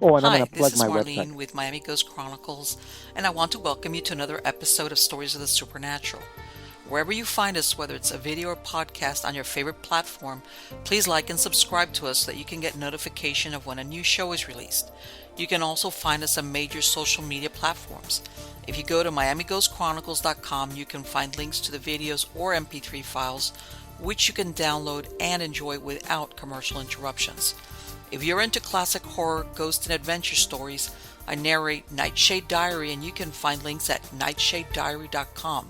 Oh, and I'm going Hi, to this plug is my website. Marlene with Miami Ghost Chronicles, and I want to welcome you to another episode of Stories of the Supernatural. Wherever you find us, whether it's a video or podcast on your favorite platform, please like and subscribe to us so that you can get notification of when a new show is released. You can also find us on major social media platforms. If you go to miamighostchronicles.com, you can find links to the videos or MP3 files, which you can download and enjoy without commercial interruptions. If you're into classic horror, ghost, and adventure stories, I narrate Nightshade Diary, and you can find links at nightshadediary.com.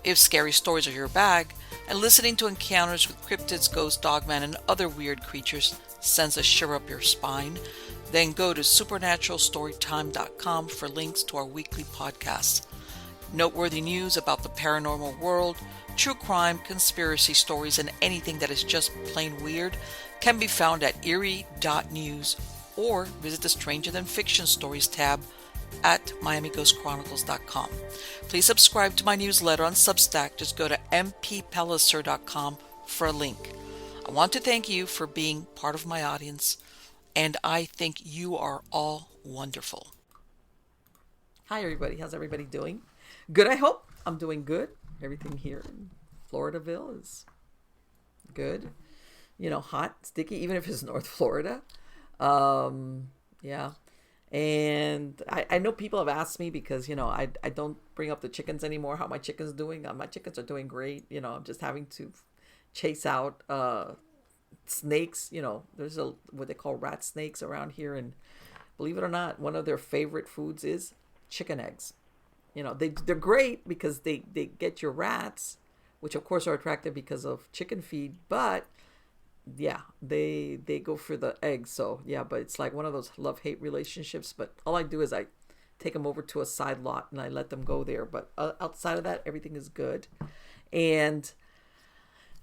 If scary stories are your bag, and listening to encounters with cryptids, ghosts, dogmen, and other weird creatures sends a shiver up your spine, then go to supernaturalstorytime.com for links to our weekly podcasts. Noteworthy news about the paranormal world, true crime, conspiracy stories, and anything that is just plain weird can be found at eerie.news or visit the Stranger Than Fiction Stories tab at miamighostchronicles.com. Please subscribe to my newsletter on Substack. Just go to mppellicer.com for a link. I want to thank you for being part of my audience, and I think you are all wonderful. Hi, everybody. How's everybody doing? Good, I hope. I'm doing good. Everything here in Floridaville is good. Hot, sticky, even if it's North Florida. Yeah. And I know people have asked me because, I don't bring up the chickens anymore, how my chickens doing. My chickens are doing great. I'm just having to chase out snakes. There's what they call rat snakes around here. And believe it or not, one of their favorite foods is chicken eggs. They're great because they get your rats, which of course are attractive because of chicken feed, but yeah, they go for the eggs. So yeah, but it's like one of those love-hate relationships. But all I do is I take them over to a side lot and I let them go there. But outside of that, everything is good. And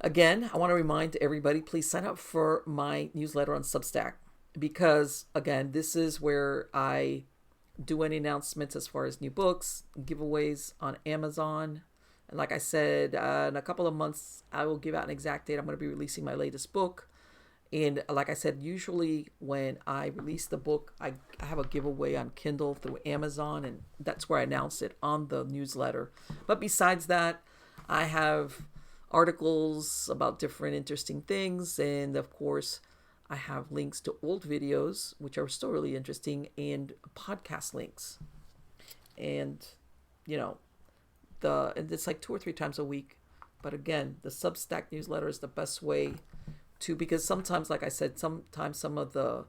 again, I want to remind everybody, please sign up for my newsletter on Substack, because again, this is where I do any announcements as far as new books, giveaways on Amazon. And like I said, in a couple of months, I will give out an exact date. I'm going to be releasing my latest book. And like I said, usually when I release the book, I have a giveaway on Kindle through Amazon, and that's where I announce it on the newsletter. But besides that, I have articles about different interesting things. And of course, I have links to old videos, which are still really interesting, and podcast links. And, you know, and it's like 2 or 3 times a week. But again, the Substack newsletter is the best way to, because sometimes, like I said, sometimes some of the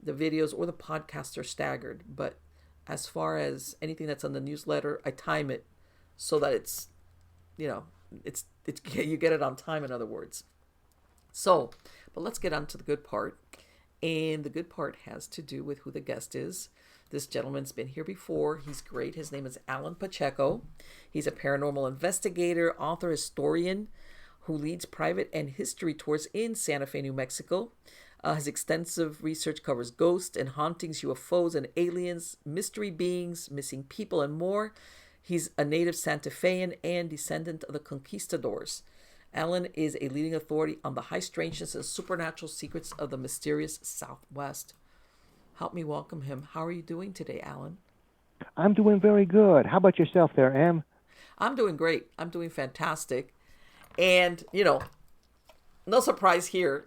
videos or the podcasts are staggered. But as far as anything that's on the newsletter, I time it so that it's, you know, it's you get it on time, in other words. So, but let's get on to the good part. And the good part has to do with who the guest is. This gentleman's been here before. He's great. His name is Allan Pacheco. He's a paranormal investigator, author, historian who leads private and history tours in Santa Fe, New Mexico. His extensive research covers ghosts and hauntings, UFOs and aliens, mystery beings, missing people, and more. He's a native Santa Fean and descendant of the Conquistadors. Allan is a leading authority on the high strangeness and supernatural secrets of the mysterious Southwest. Help me welcome him. How are you doing today, Allan? I'm doing very good. How about yourself there, Em? I'm doing great. I'm doing fantastic. And, no surprise here,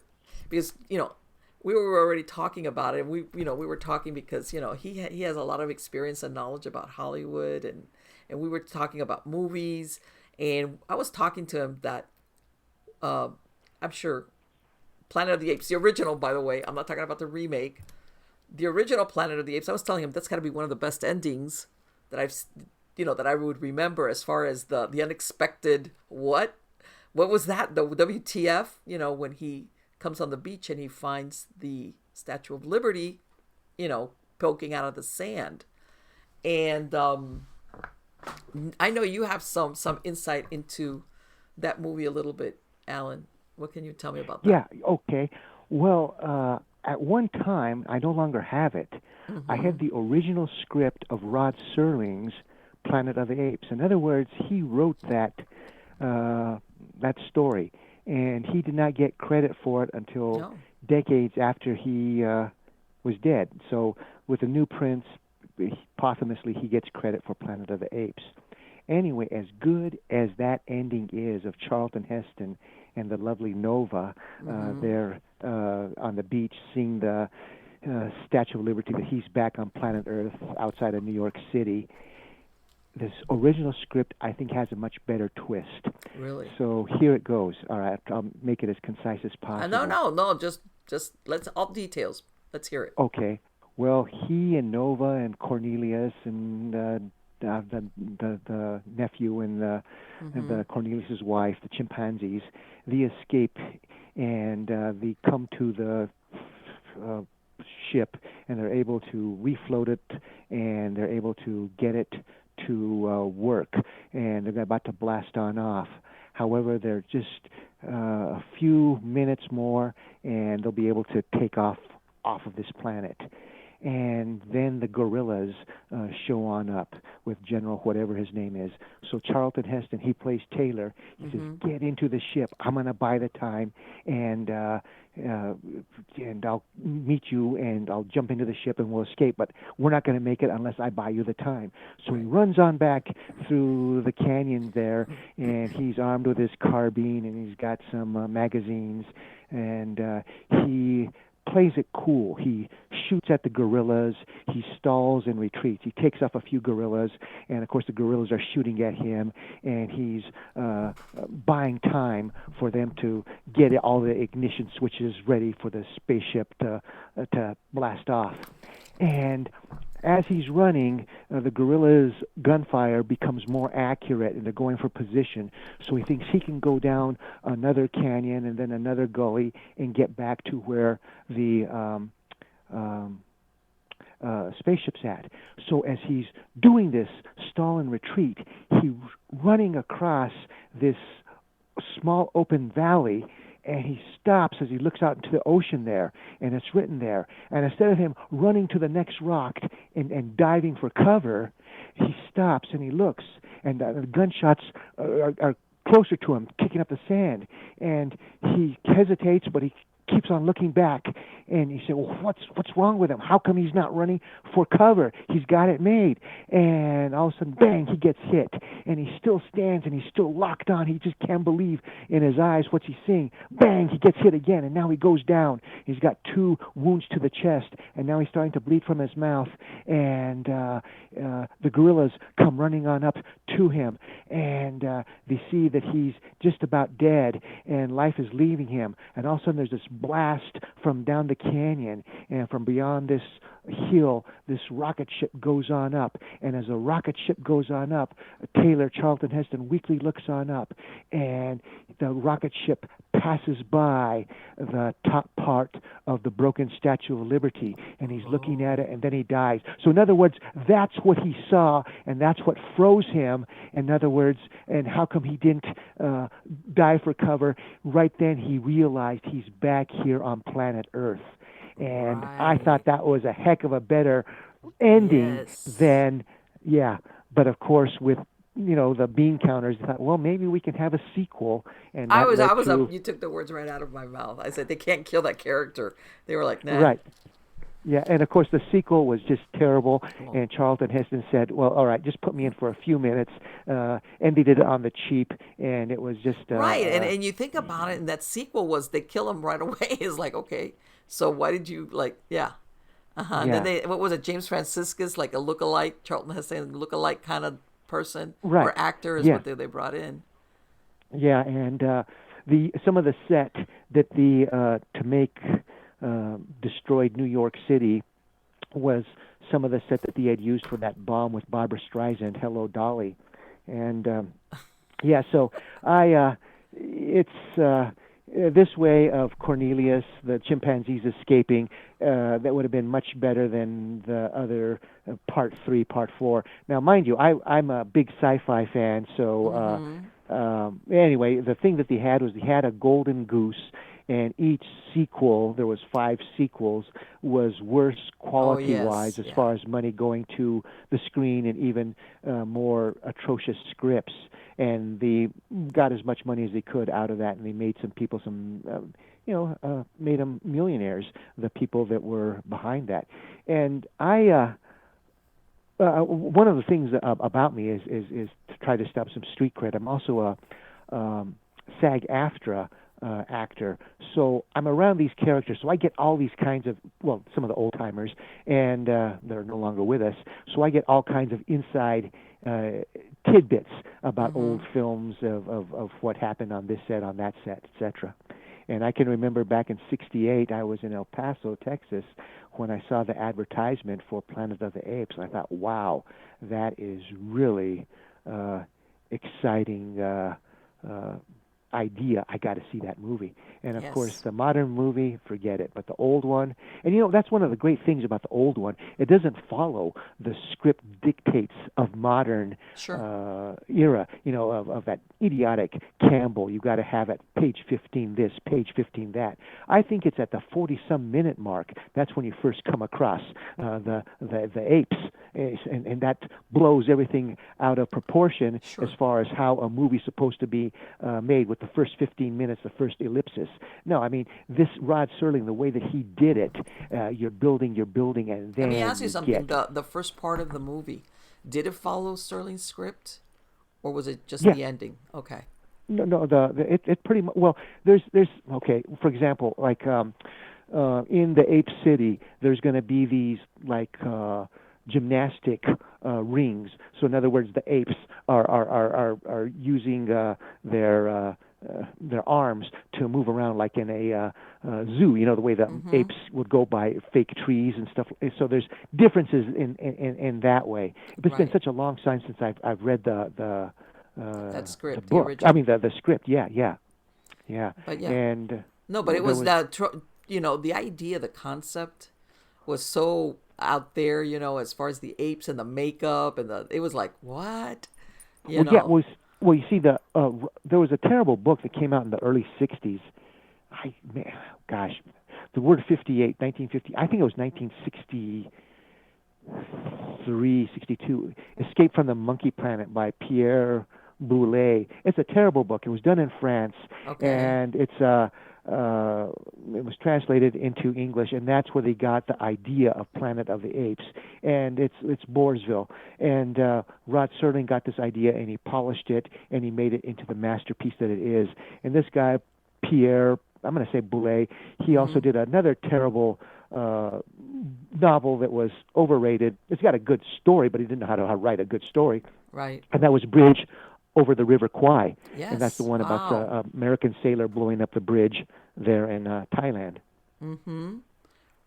because, we were already talking about it. And we were talking because, he has a lot of experience and knowledge about Hollywood, and we were talking about movies. And I was talking to him that I'm sure Planet of the Apes, the original, by the way, I'm not talking about the remake, the original Planet of the Apes, I was telling him that's got to be one of the best endings that that I would remember, as far as the unexpected, what was that, the WTF, when he comes on the beach and he finds the Statue of Liberty, poking out of the sand. And I know you have some insight into that movie a little bit, Allan. What can you tell me about that? Yeah, okay. Well, at one time, I no longer have it. I Mm-hmm. had the original script of Rod Serling's Planet of the Apes. In other words, he wrote that story, and he did not get credit for it until No. decades after he was dead. So with the new prince, posthumously he gets credit for Planet of the Apes. Anyway, as good as that ending is of Charlton Heston and the lovely Nova there on the beach seeing the Statue of Liberty, that he's back on planet Earth outside of New York City, this original script, I think, has a much better twist. Really? So here it goes. All right, I'll make it as concise as possible. No. Just let's all details. Let's hear it. Okay. Well, he and Nova and Cornelius and the nephew and the Cornelius's wife, the chimpanzees, they escape and they come to the ship, and they're able to refloat it, and they're able to get it to work, and they're about to blast on off. However, they're just a few minutes more, and they'll be able to take off of this planet. And then the gorillas show on up with General whatever his name is. So Charlton Heston, he plays Taylor. He says, "Get into the ship. I'm going to buy the time, and I'll meet you, and I'll jump into the ship, and we'll escape. But we're not going to make it unless I buy you the time." So he runs on back through the canyon there, and he's armed with his carbine, and he's got some magazines, and he plays it cool. He shoots at the gorillas. He stalls and retreats. He takes off a few gorillas, and of course the gorillas are shooting at him, and he's buying time for them to get all the ignition switches ready for the spaceship to blast off. And as he's running, the gorillas' gunfire becomes more accurate, and they're going for position. So he thinks he can go down another canyon and then another gully and get back to where the spaceship's at. So as he's doing this stall and retreat, he's running across this small open valley, and he stops as he looks out into the ocean there, and it's written there. And instead of him running to the next rock and diving for cover, he stops and he looks, and the gunshots are closer to him, kicking up the sand. And he hesitates, but he keeps on looking back, and he said, "Well, what's wrong with him? How come he's not running for cover? He's got it made." And all of a sudden, bang, he gets hit, and he still stands, and he's still locked on. He just can't believe in his eyes what's he seeing. Bang, he gets hit again, and now he goes down. He's got 2 wounds to the chest, and now he's starting to bleed from his mouth, and the gorillas come running on up to him, and they see that he's just about dead, and life is leaving him. And all of a sudden, there's this blast from down the canyon, and from beyond this hill, this rocket ship goes on up. And as the rocket ship goes on up, Taylor, Charlton Heston, weakly looks on up, and the rocket ship passes by the top part of the broken Statue of Liberty, and he's looking at it, and then he dies. So in other words, that's what he saw, and that's what froze him. In other words, and how come he didn't die for cover? Right then he realized he's back here on planet Earth. And I thought that was a heck of a better ending than, but of course with the bean counters, I thought, well, maybe we can have a sequel. And I was up. You took the words right out of my mouth. I said they can't kill that character. They were like, nah. Right. Yeah, and of course the sequel was just terrible. And Charlton Heston said, "Well, all right, just put me in for a few minutes." And they did it on the cheap, and it was just right. And you think about it, and that sequel was they kill him right away. It's like, okay, so why did you And then what was it? James Franciscus, like a lookalike, Charlton Heston lookalike kind of person or actor is what they brought in. Yeah, and some of the set that to make destroyed New York City was some of the set that they had used for that bomb with Barbra Streisand, Hello Dolly. And so it's this way of Cornelius, the chimpanzees escaping, that would have been much better than the other part 3, part 4. Now, mind you, I'm a big sci-fi fan, so anyway, the thing that they had was they had a golden goose, and each sequel, there was 5 sequels, was worse quality-wise as far as money going to the screen, and even more atrocious scripts. And they got as much money as they could out of that, and they made some people some made them millionaires. The people that were behind that, and one of the things about me is to try to stop some street cred. I'm also a SAG-AFTRA actor, so I'm around these characters. So I get all these kinds of some of the old timers, and they're no longer with us. So I get all kinds of inside tidbits about old films of what happened on this set, on that set, etc. And I can remember back in '68, I was in El Paso, Texas, when I saw the advertisement for Planet of the Apes. I thought, wow, that is really exciting idea. I got to see that movie. And of course, the modern movie, forget it. But the old one, and that's one of the great things about the old one. It doesn't follow the script dictates of modern era. Of that idiotic Campbell. You got to have at page 15 this, page 15 that. I think it's at the 40-some minute mark. That's when you first come across the apes, and that blows everything out of proportion as far as how a movie's supposed to be made with the first 15 minutes, the first ellipsis. No, I mean, this Rod Serling, the way that he did it, you're building, and then let me ask you something. The first part of the movie, did it follow Serling's script, or was it just the ending? Okay. No. It pretty much. Well, there's okay. For example, like in the Ape City, there's going to be these like gymnastic rings. So in other words, the apes are using their arms to move around like in a zoo. The way the apes would go by fake trees and stuff. So there's differences in that way. But it's been such a long time since I've read the that script, the book. The original. I mean the script. Yeah. But And no, but it was that the idea, the concept was so out there, as far as the apes and the makeup and it was like, what? You see, there was a terrible book that came out in the early '60s. The word 1950. I think it was 1963, '62. Escape from the Monkey Planet by Pierre Boulez. It's a terrible book. It was done in France, and it was translated into English, and that's where they got the idea of Planet of the Apes. And it's Boersville. And Rod Serling got this idea, and he polished it, and he made it into the masterpiece that it is. And this guy, Pierre, I'm going to say Boulez, he also did another terrible novel that was overrated. It's got a good story, but he didn't know how to write a good story. Right. And that was Bridge over the River Kwai. Yes. And that's the one about the American sailor blowing up the bridge there in Thailand. Mm-hmm.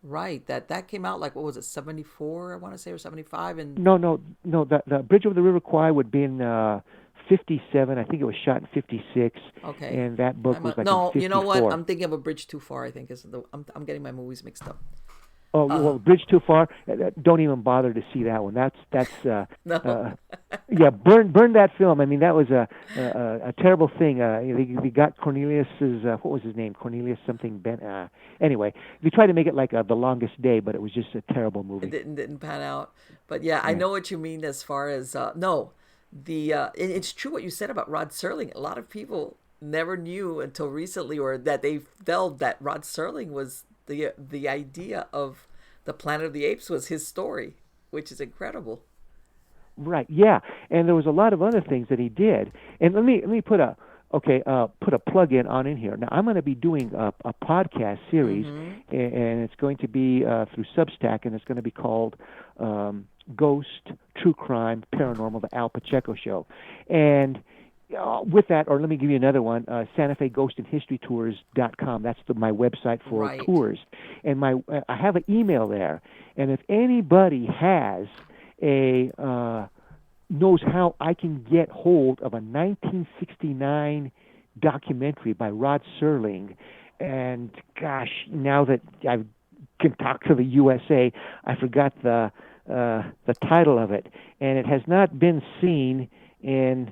Right. That came out like, what was it, 74, I want to say, or 75? And No. The Bridge over the River Kwai would be in 57. I think it was shot in 56. Okay. And that book was like in 54. You know what? I'm thinking of A Bridge Too Far, I think. I'm getting my movies mixed up. Oh, well, Bridge Too Far. Don't even bother to see that one. That's No. burn that film. I mean, that was a terrible thing. They got Cornelius's what was his name? Cornelius something. Anyway, they tried to make it like The Longest Day, but it was just a terrible movie. It didn't pan out. But yeah, I know what you mean as far as it's true what you said about Rod Serling. A lot of people never knew until recently, or that they felt that Rod Serling was the idea of the Planet of the Apes was his story, which is incredible. Right. Yeah, and there was a lot of other things that he did. And let me put a plug in here. Now I'm going to be doing a podcast series, and it's going to be through Substack, and it's going to be called Ghost, True Crime, Paranormal, the Al Pacheco Show. And with that, or let me give you another one, Santa Fe Ghost and History Tours.com. That's my website for tours. And I have an email there. And if anybody has knows how I can get hold of a 1969 documentary by Rod Serling, and gosh, now that I can talk to the USA, I forgot the title of it, and it has not been seen in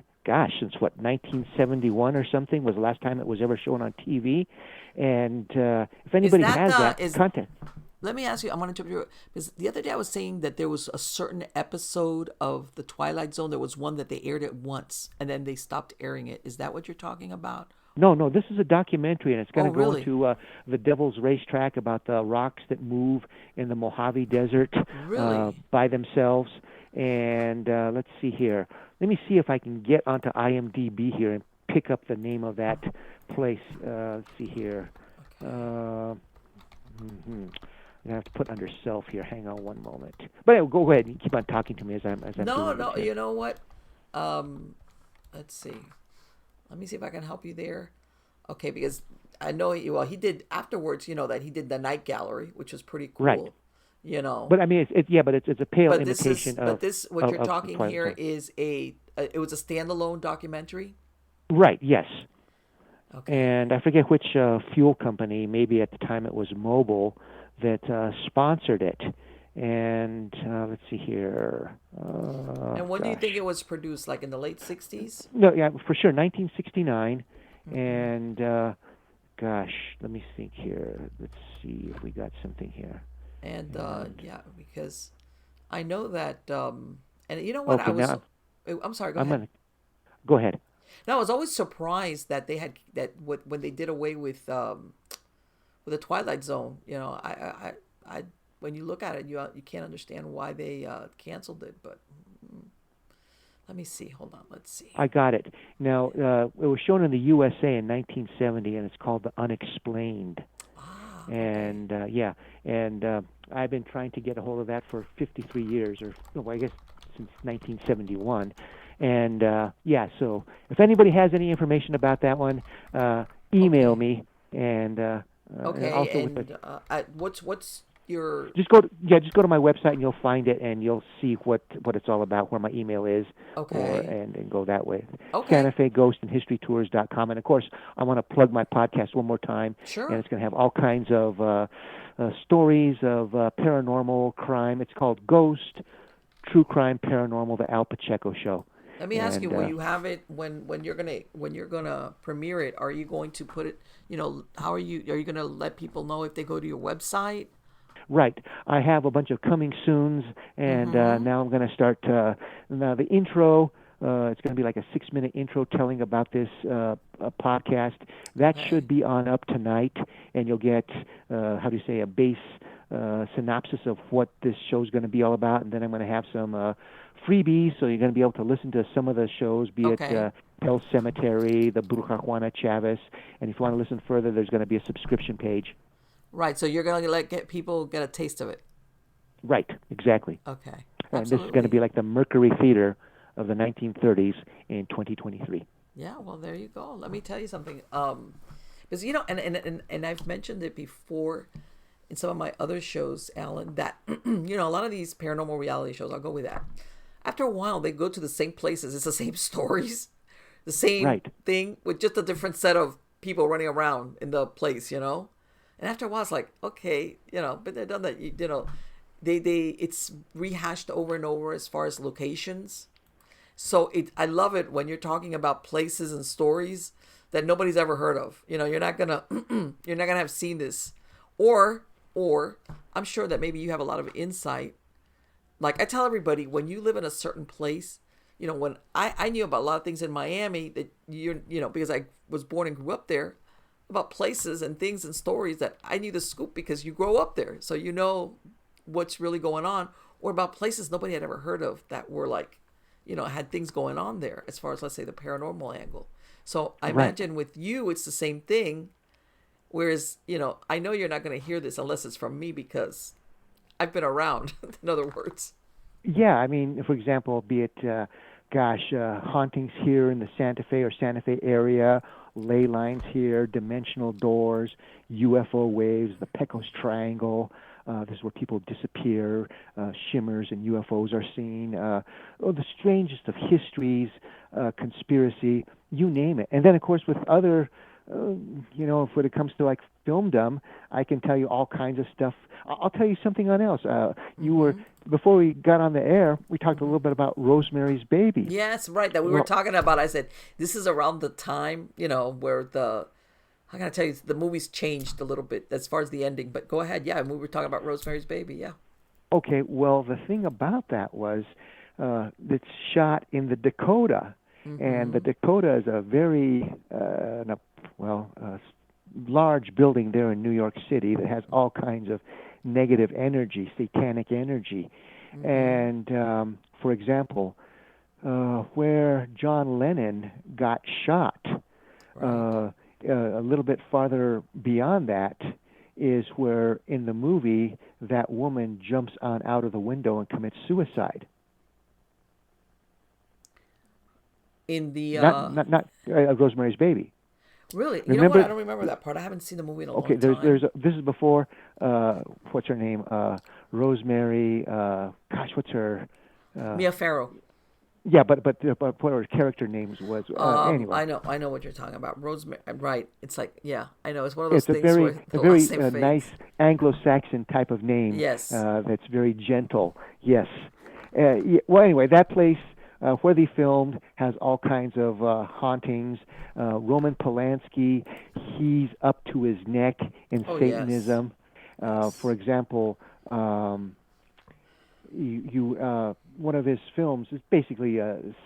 since 1971 or something was the last time it was ever shown on TV. And if anybody has that content. Let me ask you, I want to interrupt you, because the other day I was saying that there was a certain episode of The Twilight Zone. There was one that they aired it once, and then they stopped airing it. Is that what you're talking about? No, no, this is a documentary, and it's going Oh, to go really? into the Devil's Racetrack about the rocks that move in the Mojave Desert Really? by themselves. And let's see here. Let me see if I can get onto IMDb here and pick up the name of that place. Let's see here. Uh, I'm gonna have to put under self here. Hang on one moment. But anyway, go ahead. You keep on talking to me as I'm No, doing this no. here. You know what? Um, let's see. Let me see if I can help you there. Okay, because I know well he did afterwards. You know that he did the night gallery, which was pretty Right. cool. You know, But I mean, it's a pale but this is imitation but this what you're of the talking Twilight here Zone. is it was a standalone documentary. Right. Yes. Okay. And I forget which fuel company. Maybe at the time it was Mobil that sponsored it. And let's see here. And when do you think Gosh. it was produced? Like in the late '60s? No, yeah, for sure. 1969. Hmm. And gosh, let me think here. Let's see if we got something here. And And yeah, because I know that. And you know what? okay, now I'm sorry. Go I'm ahead. gonna go ahead. No, I was always surprised that they had that when they did away with the Twilight Zone. You know, I when you look at it, you can't understand why they canceled it. But let me see. Hold on. Let's see. I got it. Now, it was shown in the USA in 1970, and it's called The Unexplained. Ah, okay. And and I've been trying to get a hold of that for 53 years, or well, I guess since 1971. And so if anybody has any information about that one, email Okay. me, and also Okay. with the And what's your just go to my website and you'll find it, and you'll see what it's all about, where my email is, okay? and go that way. Okay. Santa Fe Ghost and History Tours.com. And of course, I want to plug my podcast one more time, and Sure. it's going to have all kinds of stories of paranormal crime. It's called Ghost True Crime Paranormal, the Al Pacheco Show. Let me ask you, And when you have it, when you're gonna premiere it, are you going to put it? How are you gonna let people know if they go to your website? right, I have a bunch of coming soons, and Mm-hmm. now I'm going to start now the intro. It's going to be like a 6-minute intro telling about this podcast. That Okay. should be on up tonight, and you'll get how do you say, a base synopsis of what this show's going to be all about, and then I'm going to have some freebies, so you're going to be able to listen to some of the shows, be it Okay. Hell Cemetery, the Bruja Juana Chavez, and if you want to listen further, there's going to be a subscription page. Right. So you're gonna get people get a taste of it. Right, exactly. Okay. And this is going to Absolutely. be like the Mercury Theater of the 1930s in 2023. Yeah. Well, there you go. Let me tell you something. Because and I've mentioned it before in some of my other shows, Alan, that a lot of these paranormal reality shows, I'll go with that. After a while, they go to the same places. It's the same stories, the same Right, thing with just a different set of people running around in the place. And after a while, it's like, okay, but they've done that. They it's rehashed over and over as far as locations. So I love it when you're talking about places and stories that nobody's ever heard of. You're not gonna you're not gonna have seen this, or or I'm sure that maybe you have a lot of insight. Like I tell everybody, when you live in a certain place, when I knew about a lot of things in Miami that because I was born and grew up there, about places and things and stories that I knew the scoop because you grow up there, so you know what's really going on, or about places nobody had ever heard of that were like, had things going on there as far as, let's say, the paranormal angle. So I right. imagine with you, it's the same thing. Whereas, I know you're not going to hear this unless it's from me because I've been around, in other words. Yeah, I mean, for example, be it, hauntings here in the Santa Fe or Santa Fe area, ley lines here, dimensional doors, UFO waves, the Pecos Triangle. This is where people disappear, shimmers, and UFOs are seen. The strangest of histories, conspiracy, you name it. And then, of course, with other, if when it comes to like filmdom, I can tell you all kinds of stuff. I'll tell you something else. You were Mm-hmm. Before we got on the air, we talked a Mm-hmm. little bit about Rosemary's Baby. Yes, right. That we were Well, talking about. I said this is around the time, where I gotta tell you, the movie's changed a little bit as far as the ending. But go ahead, yeah. And we were talking about Rosemary's Baby, yeah. okay. Well, the thing about that was it's shot in the Dakota, and the Mm-hmm. Dakota is a very large building there in New York City that has all kinds of negative energy, satanic energy. Mm-hmm. And for example, where John Lennon got shot, Right. uh, a little bit farther beyond that is where in the movie that woman jumps on out of the window and commits suicide. In the Not Rosemary's Baby. really, you know what? I Remember? don't remember that part. I haven't seen the movie in a Okay, long time. this is before what's her name? Rosemary. What's her? Uh, Mia Farrow. yeah, but what her character names was. Anyway, I know what you're talking about. Rosemary, right? It's like, yeah, I know. It's one of those it's things where a the last very name nice fades. Anglo-Saxon type of name Yes. that's very gentle. Yes. Well, anyway, that place where they filmed has all kinds of hauntings. Roman Polanski, he's up to his neck in Oh yes. Satanism. For Yes. example, one of his films is basically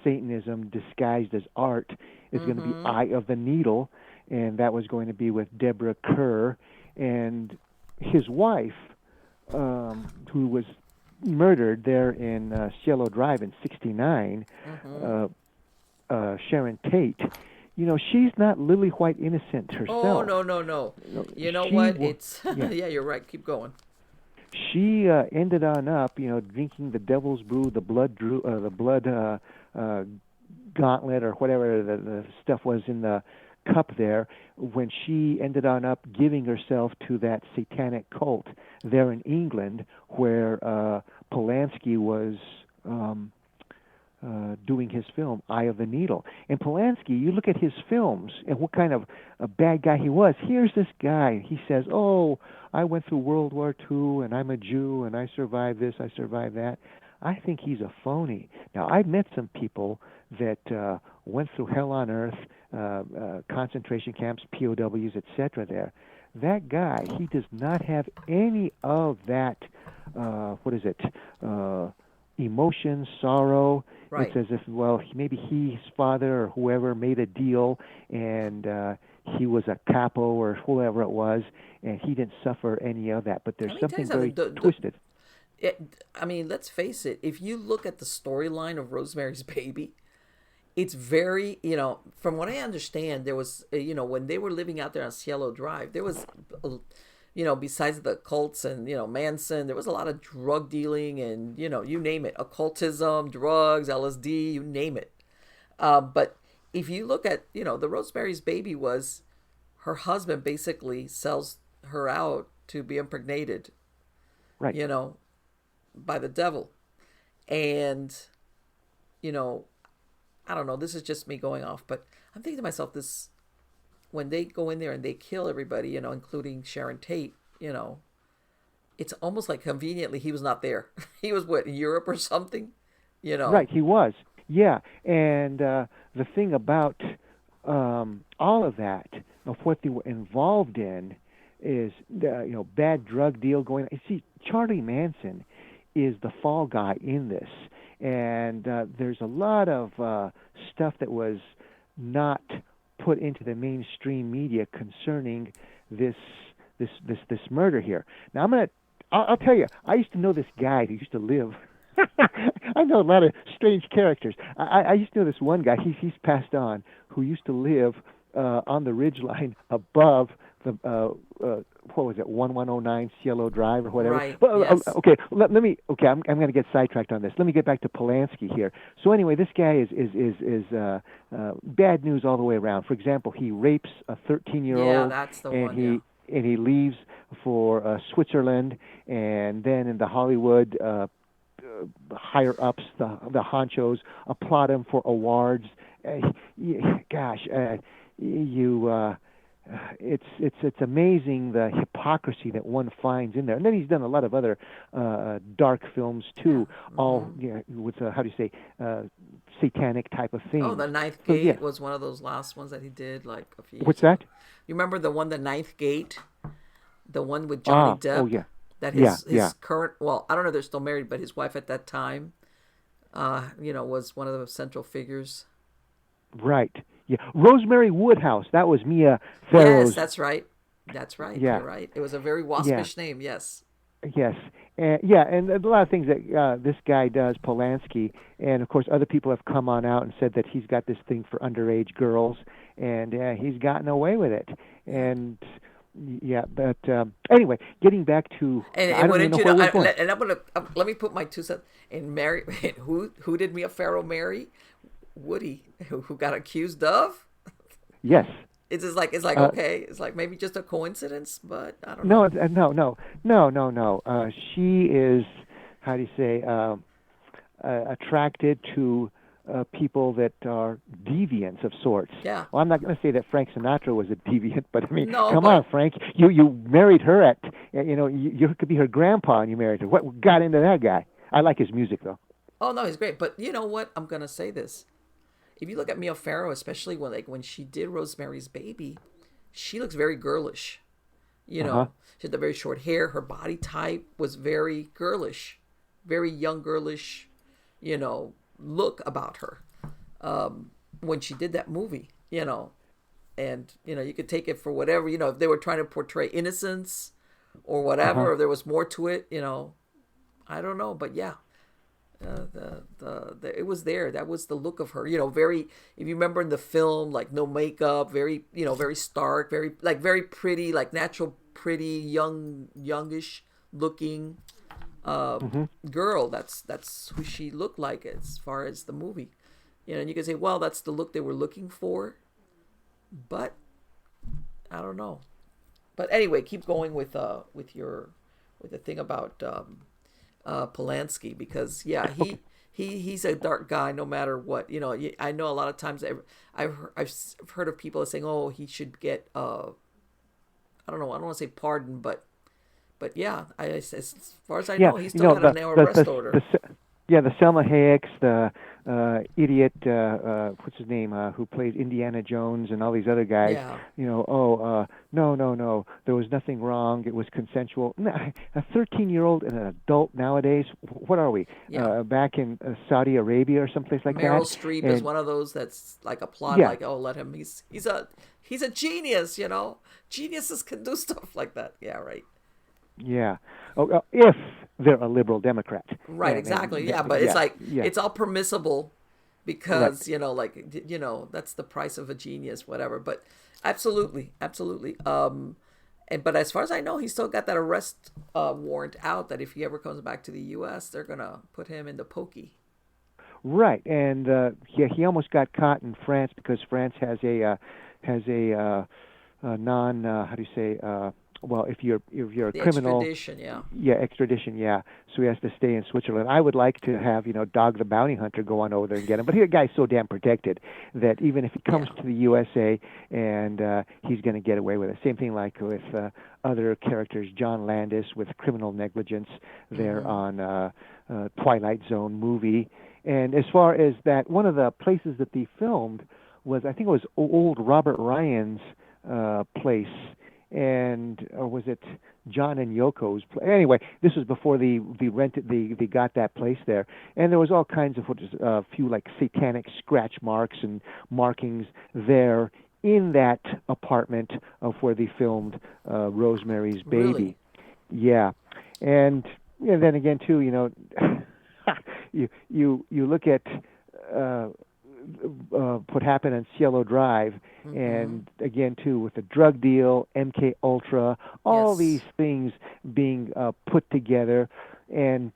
Satanism disguised as art. Is going to be Mm-hmm. Eye of the Needle, and that was going to be with Deborah Kerr and his wife, who was murdered there in Cielo Drive in '69. Mm-hmm. Uh, Sharon Tate. You know, she's not lily white innocent Oh herself. no no no. No, You know she, what? It's yeah, yeah. You're right. Keep going. she ended on up, drinking the devil's brew, the blood uh, gauntlet or whatever the stuff was in the cup there, when she ended on up giving herself to that satanic cult there in England, where Polanski was. Um, doing his film Eye of the Needle. And Polanski, you look at his films and what kind of a bad guy he was. Here's this guy. He says, "Oh, I went through World War II, and I'm a Jew, and I survived this, I survived that." I think he's a phony. Now, I've met some people that went through hell on earth, concentration camps, POWs, etc. There, that guy, he does not have any of that. What is it? Uh, Emotion, sorrow. It's Right. as if, well, maybe his father or whoever made a deal, and he was a capo or whoever it was, and he didn't suffer any of that. But there's Let me tell you something something. very twisted. I mean, let's face it. If you look at the storyline of Rosemary's Baby, it's very, from what I understand, there was, when they were living out there on Cielo Drive, there was, besides the cults and, Manson, there was a lot of drug dealing and, you name it, occultism, drugs, LSD, you name it. But if you look at, the Rosemary's Baby was her husband basically sells her out to be impregnated, Right. you know, by the devil. And, you know, I don't know, this is just me going off, but I'm thinking to myself, this, when they go in there and they kill everybody, including Sharon Tate, it's almost like conveniently he was not there. He was what, in Europe or something, you know. Right, he was. Yeah, and the thing about all of that, of what they were involved in, is bad drug deal going on. You see, Charlie Manson is the fall guy in this, and there's a lot of stuff that was not put into the mainstream media concerning this this murder here. Now I'll tell you, I used to know this guy who used to live. I know a lot of strange characters. I used to know this one guy. He's passed on, who used to live on the ridge line above the what was it, 1109 Cielo Drive or whatever. Right, Well, yes. okay, let me. Okay, I'm going to get sidetracked on this. Let me get back to Polanski here. So anyway, this guy is bad news all the way around. For example, he rapes a 13-year Yeah, old, that's the and one, yeah. he leaves for Switzerland, and then in the Hollywood higher ups, the honchos, applaud him for awards. Gosh, you. It's amazing the hypocrisy that one finds in there. And then he's done a lot of other dark films Yeah. too, all Hmm. with how do you say satanic type of Oh, themes. the Ninth So yeah, Gate was one of those last ones that he did like a few years what's ago. that? You remember the one, the Ninth Gate, the one with Johnny Oh Depp, yeah, that yeah, his yeah. current, well, I don't know if they're still married, but his wife at that time, was one of the central figures. Right. Yeah, Rosemary Woodhouse. That was Mia Yes, Farrow's. that's right. That's right. You're Yeah, right. It was a very yeah, waspish name. Yes. yes, and yeah, and a lot of things that this guy does, Polanski, and of course other people have come on out and said that he's got this thing for underage girls, and he's gotten away with it. Yeah. And yeah, but anyway, getting back to, I And don't even wouldn't know you where know? we're going. And I'm gonna let me put my 2 cents in. Mary, who did Mia Farrow marry? Woody, who got accused of. Yes. It's like Uh, okay. It's like maybe just a coincidence, but I don't no, know. no. She is, how do you say, attracted to people that are deviants of sorts. Yeah. Well, I'm not going to say that Frank Sinatra was a deviant, but I mean, No, come on, but Frank, you married her at, you could be her grandpa and you married her. What got into that guy? I like his music though. oh no, he's great. But you know what? I'm gonna say this. If you look at Mia Farrow, especially when she did Rosemary's Baby, she looks very girlish. You Uh huh. know, she had the very short hair. Her body type was very girlish, very young girlish. Look about her when she did that movie. And you could take it for whatever. If they were trying to portray innocence or Uh huh. whatever, or there was more to it. I don't know, but yeah, it was there. That was the look of her. Very. If you remember in the film, like no makeup, very very stark, very pretty, like natural pretty, youngish looking Hmm. girl. That's who she looked like as far as the movie. And you could say, well, that's the look they were looking for, but I don't know. But anyway, keep going with the thing about Polanski, because yeah, Okay. he's a dark guy no matter what. I know a lot of times I've heard of people saying, oh, he should get I don't know, I don't want to say pardon, but yeah, as far as I Yeah, know, he still had a now arrest order. yeah, the Selma Hayeks, the idiot, what's his name, who plays Indiana Jones and all these other guys. Yeah, No, there was nothing wrong. It was consensual. A 13-year-old and an adult nowadays. What are we? yeah. Back in Saudi Arabia or someplace like Meryl that? Streep is And one of those that's like a plot, yeah, like, oh, let him. He's a genius. Geniuses can do stuff like that. Yeah, right. yeah. Oh, if they're a liberal Democrat, Right, exactly. Yeah, but it's yeah, like yeah, it's all permissible right. because that's the price of a genius, whatever. But absolutely, absolutely. But as far as I know, he's still got that arrest warrant out. That if he ever comes back to the U.S., they're gonna put him in the pokey. Right, and yeah, he almost got caught in France because France has a non how do you say well, if you're a The criminal, extradition, yeah. yeah, extradition, yeah. So he has to stay in Switzerland. I would like to have Dog the Bounty Hunter go on over there and get him, but the guy's so damn protected that even if he comes Yeah. to the USA, and he's going to get away with it. Same thing like with other characters, John Landis with criminal negligence there Mm-hmm. on Twilight Zone movie. And as far as that, one of the places that they filmed was, I think it was old Robert Ryan's place, and or was it John and Yoko's? Anyway, this was before they rented they got that place there, and there was all kinds of few like satanic scratch marks and markings there in that apartment of where they filmed Rosemary's Really? Baby. Yeah, and then again too, you look at uh, what happened on Cielo Drive, Mm-hmm. and again too with the drug deal, MK Ultra, all these Yes. things being put together, and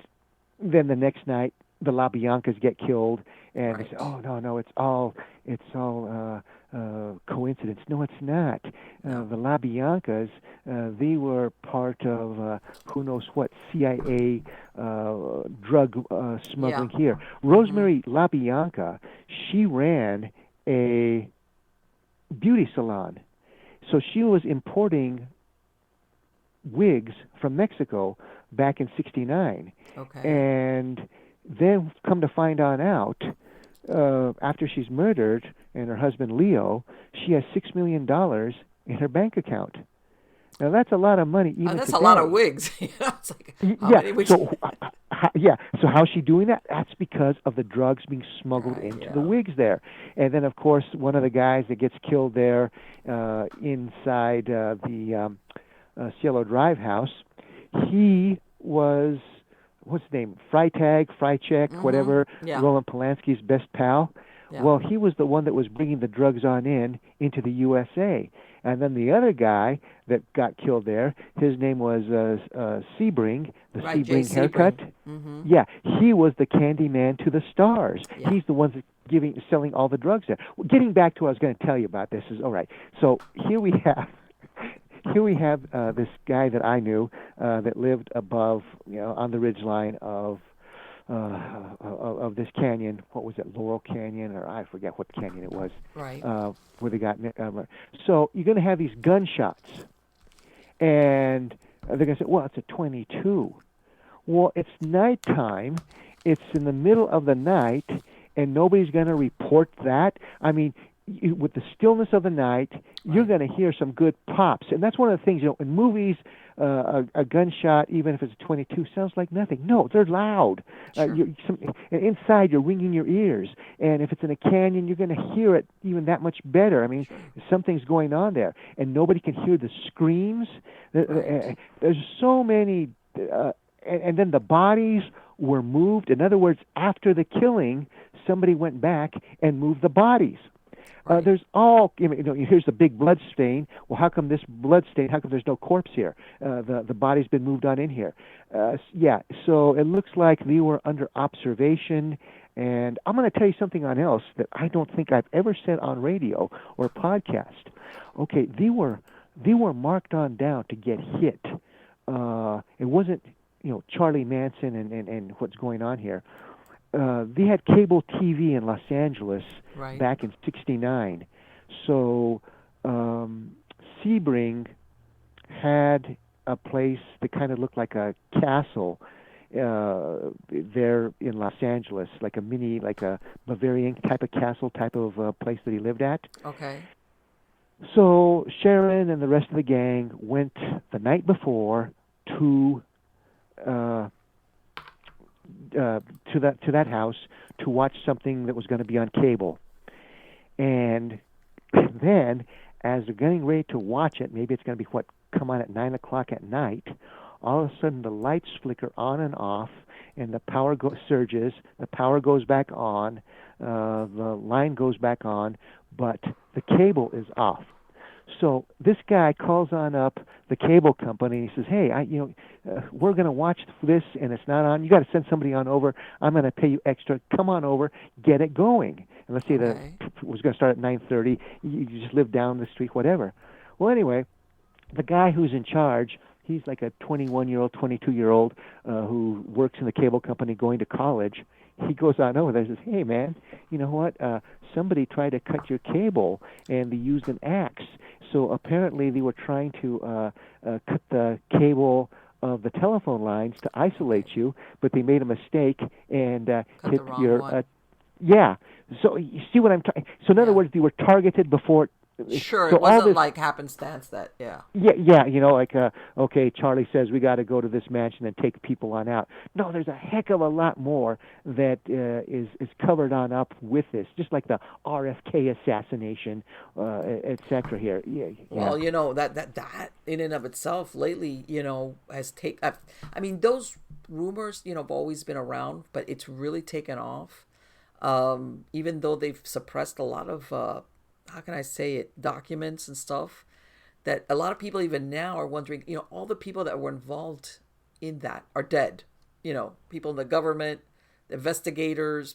then the next night the LaBiancas get killed, and they say, Right. "Oh no, it's all coincidence." No, it's not. No. The LaBiancas, they were part of who knows what CIA drug Yeah. smuggling here. Mm-hmm. Rosemary LaBianca, she ran a beauty salon, so she was importing wigs from Mexico back in '69, Okay. and then come to find on out, after she's murdered and her husband Leo, she has $6 million in her bank account. Now that's a lot of money even That's a lot of today. wigs. It's like how Yeah. many wigs? So yeah. So how's she doing that? That's because of the drugs being smuggled Right. into the Yeah. wigs there. And then, of course, one of the guys that gets killed there inside the Cielo Drive house, he was, what's his name? Freitag, Mm-hmm. whatever, Yeah. Roland Polanski's best pal. Yeah. Well, he was the one that was bringing the drugs on in into the USA. And then the other guy that got killed there, his name was Sebring, the Right. Jay Sebring haircut. Sebring. Mm-hmm. Yeah, he was the candy man to the stars. Yeah. He's the one that's selling all the drugs there. Well, getting back to what I was going to tell you about this is all right. So here we have this guy that I knew that lived above, on the ridgeline of this canyon. What was it, Laurel Canyon, or I forget what canyon it was, Right. where they got. So you're going to have these gunshots, and they're going to say, "Well, it's a 22." Well, it's nighttime. It's in the middle of the night, and nobody's going to report that. I mean, with the stillness of the night, you're going to hear some good pops, and that's one of the things. In movies, a gunshot, even if it's a 22, sounds like nothing. No, they're loud. Sure. Inside, you're ringing your ears, and if it's in a canyon, you're going to hear it even that much better. I mean, something's going on there, and nobody can hear the screams. Right. There's so many. And then the bodies were moved. In other words, after the killing, somebody went back and moved the bodies. Right. Here's the big blood stain. Well, how come this blood stain? How come there's no corpse here? The body's been moved on in here. Yeah, so it looks like they were under observation. And I'm going to tell you something else that I don't think I've ever said on radio or podcast. Okay, they were marked on down to get hit. It wasn't Charlie Manson and what's going on here. They had cable TV in Los Angeles Right. back in '69. So Sebring had a place that kind of looked like a castle there in Los Angeles, like a Bavarian type of castle type of place that he lived at. Okay. So Sharon and the rest of the gang went the night before to that house to watch something that was going to be on cable. And then, as they're getting ready to watch it, maybe it's going to be come on at 9 o'clock at night. All of a sudden, the lights flicker on and off, and the power surges. The power goes back on. The line goes back on, but the cable is off. So this guy calls on up the cable company. He says, "Hey, we're going to watch this, and it's not on. You got to send somebody on over. I'm going to pay you extra. Come on over, get it going." And let's say that it was going to start at 9:30. You just live down the street, whatever. Well, anyway, the guy who's in charge, he's like a 21-year-old, 22-year-old who works in the cable company, going to college. He goes on over there and says, "Hey, man, you know what? Somebody tried to cut your cable, and they used an axe. So apparently they were trying to cut the cable of the telephone lines to isolate you, but they made a mistake and hit your yeah." So you see what I'm talking? So in other words, they were targeted before. Sure, so it wasn't all this, like happenstance that, Yeah, okay, Charlie says we got to go to this mansion and take people on out. No, there's a heck of a lot more that is covered on up with this, just like the RFK assassination, etc. Here. Yeah. Well, that in and of itself lately, has taken. I mean, those rumors, have always been around, but it's really taken off. Even though they've suppressed a lot of. How can I say it, documents and stuff, that a lot of people even now are wondering, all the people that were involved in that are dead. People in the government, the investigators,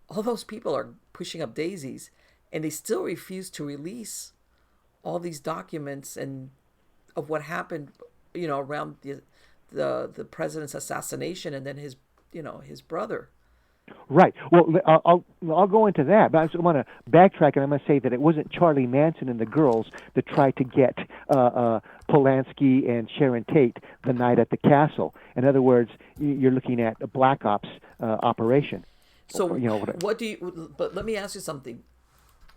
all those people are pushing up daisies, and they still refuse to release all these documents and of what happened, around the president's assassination, and then his brother. Right. Well, I'll go into that, but I just want to backtrack, and I'm going to say that it wasn't Charlie Manson and the girls that tried to get Polanski and Sharon Tate the night at the castle. In other words, you're looking at a black ops operation. So, what do you? But let me ask you something.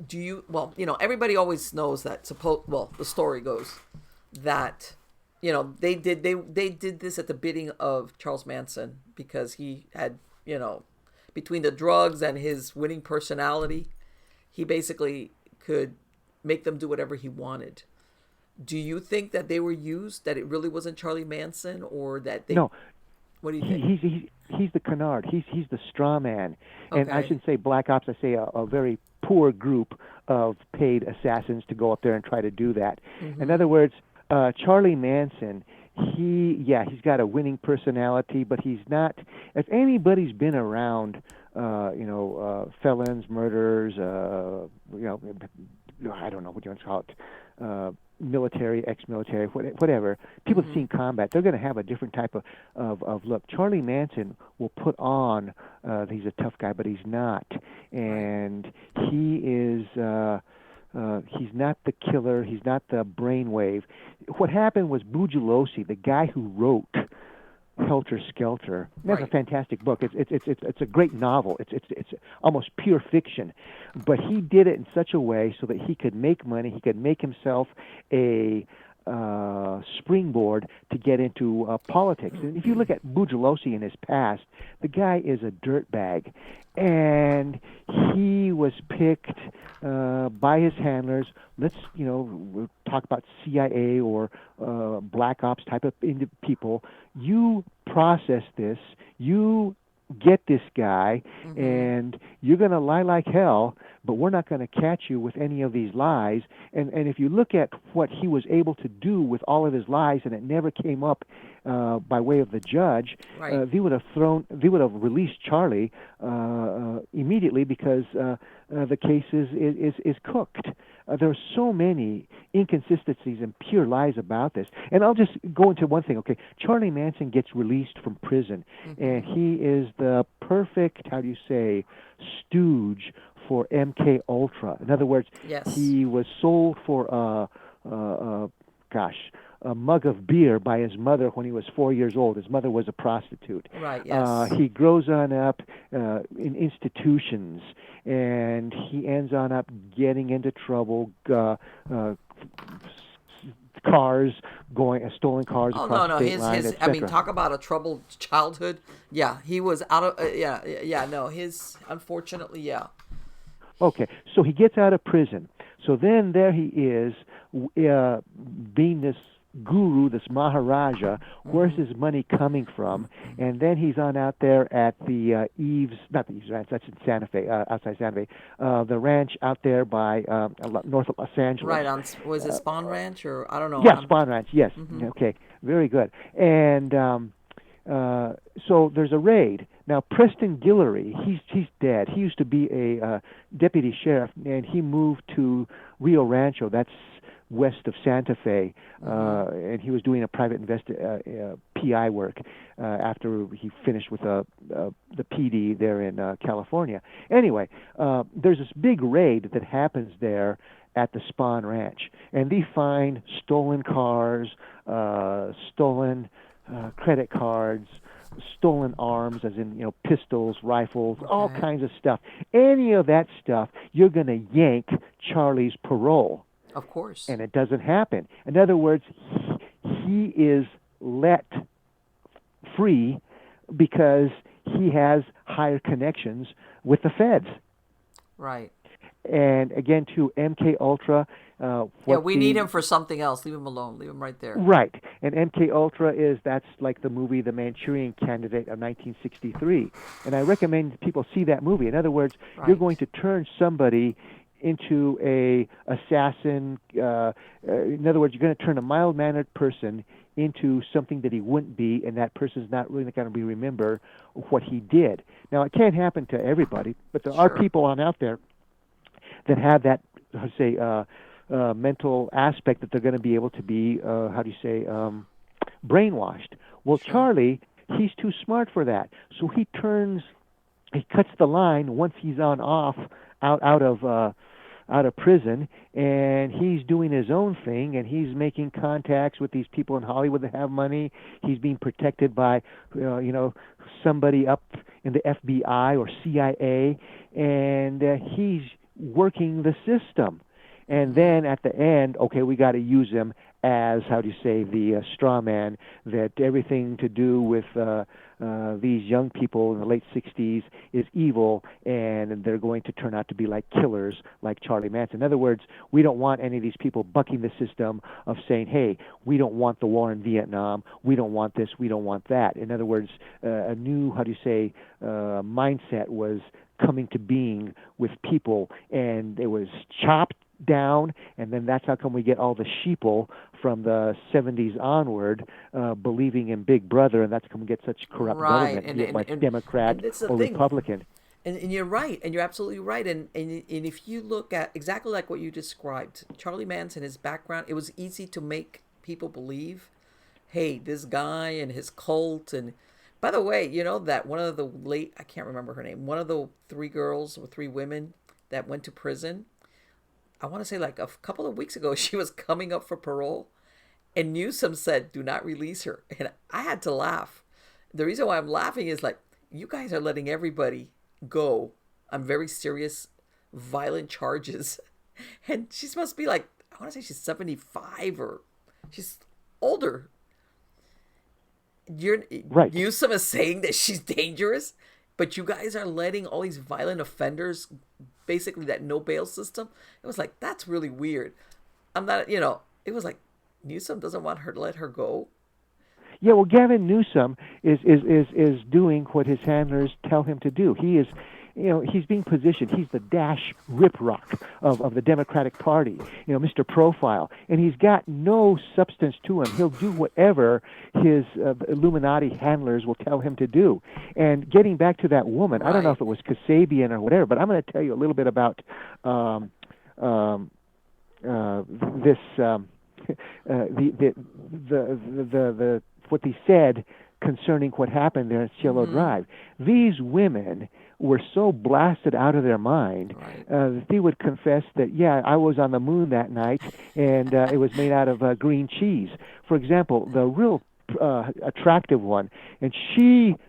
Do you? Well, everybody always knows that. The story goes that they did this at the bidding of Charles Manson because he had, between the drugs and his winning personality, he basically could make them do whatever he wanted. Do you think that they were used, that it really wasn't Charlie Manson, or that they? No, What do you think? he's the canard. He's the straw man. And I Okay. shouldn't say black ops. I say a very poor group of paid assassins to go up there and try to do that. In Mm-hmm. other words, Charlie Manson. He's got a winning personality, but he's not. If anybody's been around, felons, murderers, I don't know what you want to call it, military, ex-military, whatever. People that Mm-hmm. seen combat, they're going to have a different type of look. Charlie Manson will put on he's a tough guy, but he's not, Right. and he is. He's not the killer. He's not the brainwave. What happened was Bugliosi, the guy who wrote Helter Skelter. That's a Right. fantastic book. It's a great novel. It's almost pure fiction, but he did it in such a way so that he could make money. He could make himself a springboard to get into politics. And if you look at Bugliosi in his past, the guy is a dirtbag, and he was picked by his handlers. Let's we'll talk about CIA or black ops type of people. You process this. You get this guy, Mm-hmm. and you're going to lie like hell, but we're not going to catch you with any of these lies. And if you look at what he was able to do with all of his lies, and it never came up by way of the judge, Right. they would have released Charlie immediately because the case is cooked. There are so many inconsistencies and pure lies about this. And I'll just go into one thing. Okay, Charlie Manson gets released from prison, Mm-hmm. and he is the perfect, how do you say, stooge for MK Ultra. In other words, Yes. he was sold for gosh, a mug of beer by his mother when he was 4 years old. His mother was a prostitute. Right. Yes. He grows on up in institutions, and he ends on up getting into trouble. Cars stolen cars Oh across no, no. state His line, his. I mean, etc. talk about a troubled childhood. Yeah, he was out of. Yeah, yeah. No, his. Unfortunately, yeah. Okay, so he gets out of prison. So then there he is, being this guru, this Maharaja. Where's Mm-hmm. his money coming from? And then he's on out there at the not the Eves Ranch, that's in Santa Fe, outside Santa Fe, the ranch out there by north of Los Angeles. Right on. Was it Spawn Ranch or I don't know. Yeah, Spawn Ranch, yes. Mm-hmm. Okay, very good. And so there's a raid. Now, Preston Guillory, he's dead. He used to be a deputy sheriff, and he moved to Rio Rancho. That's west of Santa Fe, Mm-hmm. and he was doing a private PI work after he finished with the PD there in California. Anyway, there's this big raid that happens there at the Spawn Ranch, and they find stolen cars, stolen credit cards, stolen arms, as in pistols, rifles, all Okay. kinds of stuff. Any of that stuff, you're going to yank Charlie's parole, Of course. and it doesn't happen. In other words, he is let free because he has higher connections with the feds. Right. And again, to MK Ultra, Yeah, what we need the him for something else. Leave him alone. Leave him right there. right, and MK Ultra that's like the movie The Manchurian Candidate of 1963, and I recommend people see that movie. In other words, you're going Right. to turn somebody into a assassin. In other words, you're going to turn a mild-mannered person into something that he wouldn't be, and that person's not really going to be remember what he did. Now, it can't happen to everybody, but there are Sure. people on out there that have that, say, mental aspect that they're going to be able to be, how do you say, brainwashed. Well, Sure. Charlie, he's too smart for that. So he cuts the line once he's out of prison, and he's doing his own thing, and he's making contacts with these people in Hollywood that have money. He's being protected by, somebody up in the FBI or CIA, and he's working the system. And Mm-hmm. then at the end, okay, we got to use him as, how do you say, the straw man, that everything to do with these young people in the late 60s is evil, and they're going to turn out to be like killers like Charlie Manson. In other words, we don't want any of these people bucking the system of saying, hey, we don't want the war in Vietnam, we don't want this, we don't want that. In other words, a new, how do you say, mindset was coming to being with people, and it was chopped down, and then that's how come we get all the sheeple from the 70s onward believing in Big Brother, and that's how come we get such corrupt Right, government, be it like Democrat and that's the or thing. Republican. And you're right, and you're absolutely right. And if you look at exactly like what you described, Charlie Manson, his background, it was easy to make people believe, hey, this guy and his cult. And by the way, you know that one of the late, I can't remember her name, one of the three girls or three women that went to prison, I want to say like a couple of weeks ago, she was coming up for parole, and Newsom said, do not release her. And I had to laugh. The reason why I'm laughing is like, you guys are letting everybody go on very serious, violent charges. And she's supposed to be like, I want to say she's 75 or she's older. You're Right. Newsom is saying that she's dangerous, but you guys are letting all these violent offenders, basically that no bail system. It was like, that's really weird. I'm not, it was like, Newsom doesn't want her to let her go. Yeah, well, Gavin Newsom is doing what his handlers tell him to do. He is, he's being positioned. He's the Dash Riprock of the Democratic Party, Mr. Profile. And he's got no substance to him. He'll do whatever his Illuminati handlers will tell him to do. And getting back to that woman, I don't know Right. if it was Kasabian or whatever, but I'm going to tell you a little bit about this, the what they said concerning what happened there in Cielo Drive. These women were so blasted out of their mind Right. that they would confess that, yeah, I was on the moon that night, and it was made out of green cheese. For example, the real attractive one, and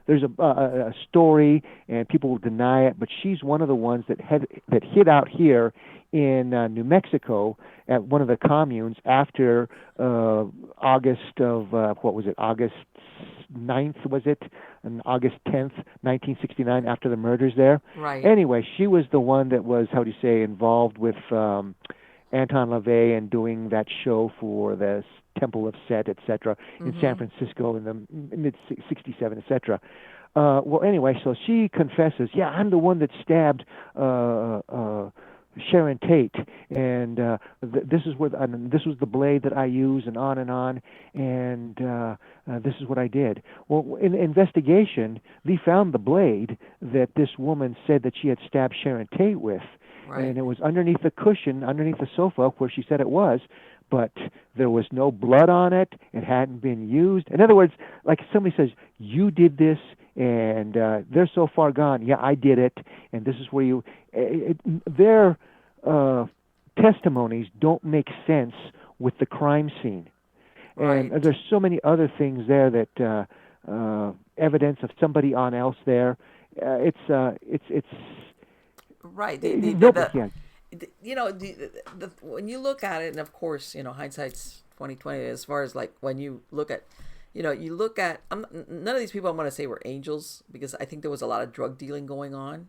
there's a story, and people will deny it, but she's one of the ones that hid out here in New Mexico at one of the communes after August of what was it, August 9th, was it? And August 10th, 1969, after the murders there. Right. Anyway, she was the one that was, how do you say, involved with Anton LaVey and doing that show for the Temple of Set, etc., in San Francisco in the mid-67, etc. Well, anyway, so she confesses, yeah, I'm the one that stabbed Sharon Tate, and this is this was the blade that I use, and on, and this is what I did. Well, in the investigation, they found the blade that this woman said that she had stabbed Sharon Tate with, Right. and it was underneath the cushion, underneath the sofa, where she said it was, but there was no blood on it. It hadn't been used. In other words, like somebody says, you did this, and they're so far gone. Yeah, I did it, and this is where you. Their testimonies don't make sense with the crime scene, and Right. there's so many other things there that evidence of somebody on else there. It's Right. nobody can. When you look at it, and of course, hindsight's 2020. As far as like when you look at, you look at. None of these people I'm going to say were angels, because I think there was a lot of drug dealing going on.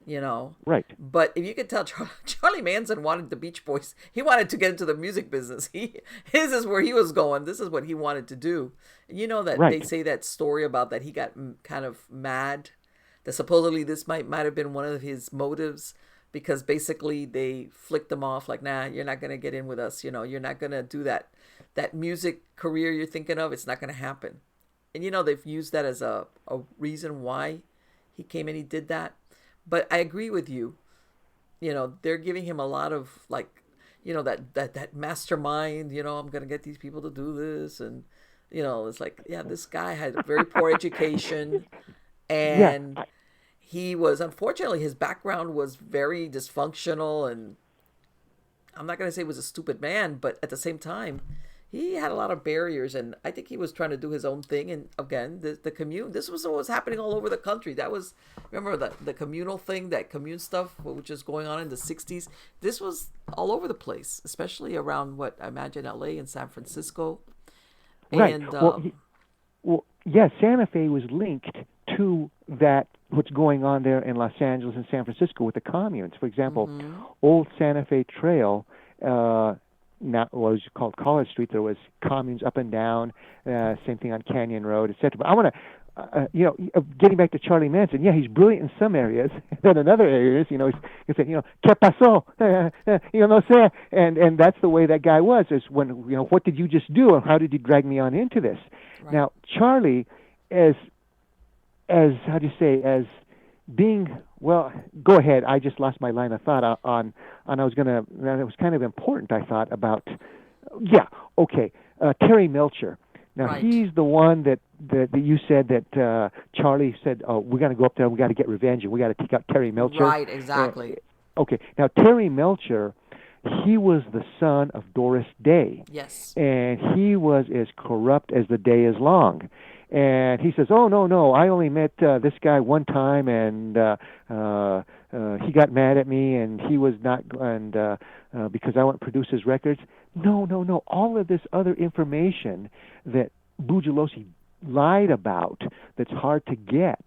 Right. But if you could tell, Charlie Manson wanted the Beach Boys. He wanted to get into the music business. His is where he was going. This is what he wanted to do. And you know that Right. they say that story about that he got kind of mad. That supposedly this might have been one of his motives, because basically they flicked him off like, nah, you're not gonna get in with us. You're not gonna do that music career you're thinking of. It's not gonna happen. And they've used that as a reason why he came and he did that. But I agree with you. They're giving him a lot of like, that mastermind. I'm gonna get these people to do this, and it's like, yeah, this guy had a very poor education, Yeah. and he was, unfortunately, his background was very dysfunctional, and I'm not gonna say he was a stupid man, but at the same time, he had a lot of barriers, and I think he was trying to do his own thing. And again, the commune. This was what was happening all over the country. That was, remember the communal thing, that commune stuff, which was going on in the '60s. This was all over the place, especially around what I imagine L.A. and San Francisco, Right. and Well, yeah, Santa Fe was linked to that, what's going on there in Los Angeles and San Francisco with the communes. For example, mm-hmm. Old Santa Fe Trail, not what was called College Street, there was communes up and down, same thing on Canyon Road, etc. But I want to, getting back to Charlie Manson, yeah, he's brilliant in some areas. Then in other areas, he said, ¿qué pasó? No sé. And that's the way that guy was. Is when, what did you just do, and how did you drag me on into this? Right. Now, Charlie, as how do you say, as being, well, go ahead. I just lost my line of thought on I was gonna. It was kind of important. I thought about, yeah, okay, Terry Melcher. Now Right. he's the one that you said that Charlie said, "Oh, we're going to go up there. We got to get revenge, and we got to take out Terry Melcher." Right. Exactly. Okay. Now Terry Melcher, he was the son of Doris Day. Yes. And he was as corrupt as the day is long. And he says, "Oh no, I only met this guy one time, and he got mad at me, and he was not, and because I won't produce his records." No. All of this other information that Bugliosi lied about, that's hard to get.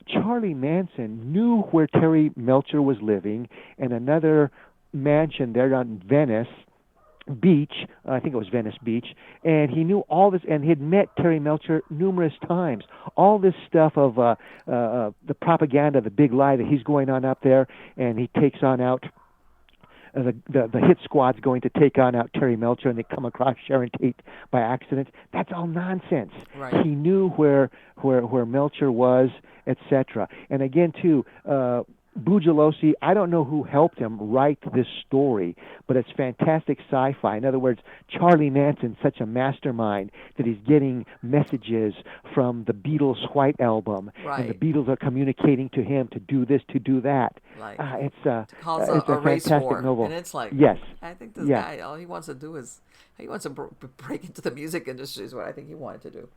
Charlie Manson knew where Terry Melcher was living in another mansion there on Venice Beach. I think it was Venice Beach. And he knew all this, and he had met Terry Melcher numerous times. All this stuff of the propaganda, the big lie that he's going on up there, and he takes on out the hit squad's going to take on out Terry Melcher, and they come across Sharon Tate by accident. That's all nonsense. Right. He knew where Melcher was, etc. And again, too, Bugliosi, I don't know who helped him write this story, but it's fantastic sci-fi. In other words, Charlie Manson's such a mastermind that he's getting messages from the Beatles' White Album, Right. and the Beatles are communicating to him to do this, to do that. Like It's a race fantastic war, novel. and it's like, yes, I think this guy, all he wants to do is he wants to break into the music industry. Is what I think he wanted to do.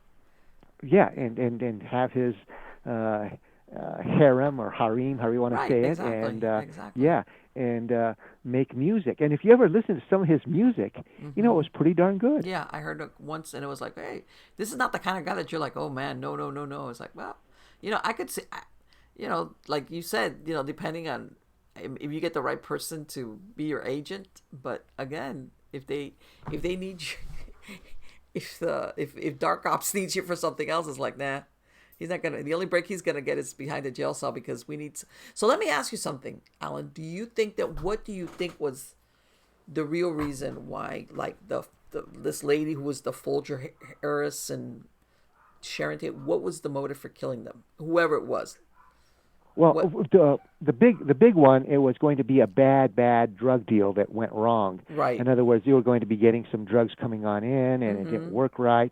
Yeah, and have his harem or harem, however you want to Right, say it, exactly, and exactly. yeah, and make music. And if you ever listen to some of his music, it was pretty darn good. Yeah, I heard it once, and it was like, hey, this is not the kind of guy that you're like, oh man, no. It's like, well, I could see, like you said, depending on if you get the right person to be your agent. But again, if they need you, if Dark Ops needs you for something else, it's like, nah. He's not gonna. The only break he's gonna get is behind a jail cell, because we need. So let me ask you something, Alan. What do you think was the real reason why, like this lady who was the Folger heiress and Sharon Tate? What was the motive for killing them? Whoever it was. Well, the big one, it was going to be a bad drug deal that went wrong. Right. In other words, you were going to be getting some drugs coming on in, and it didn't work right,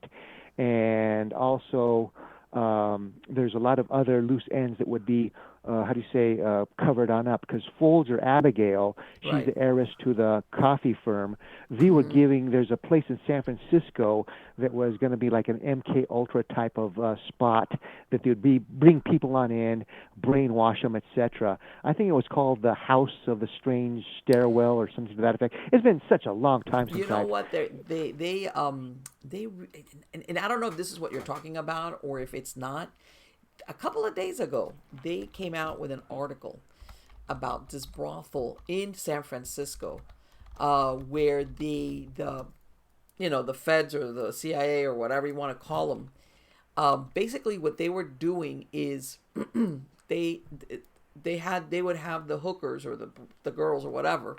and also. There's a lot of other loose ends that would be, covered on up, because Folger Abigail, she's Right. the heiress to the coffee firm. They were there's a place in San Francisco that was going to be like an MK Ultra type of spot that they would bring people on in, brainwash them, etc. I think it was called the House of the Strange Stairwell or something to that effect. It's been such a long time since You know what? They and I don't know if this is what you're talking about or if it's not. A couple of days ago, they came out with an article about this brothel in San Francisco, where the feds or the CIA or whatever you want to call them, basically what they were doing is they would have the hookers or the girls or whatever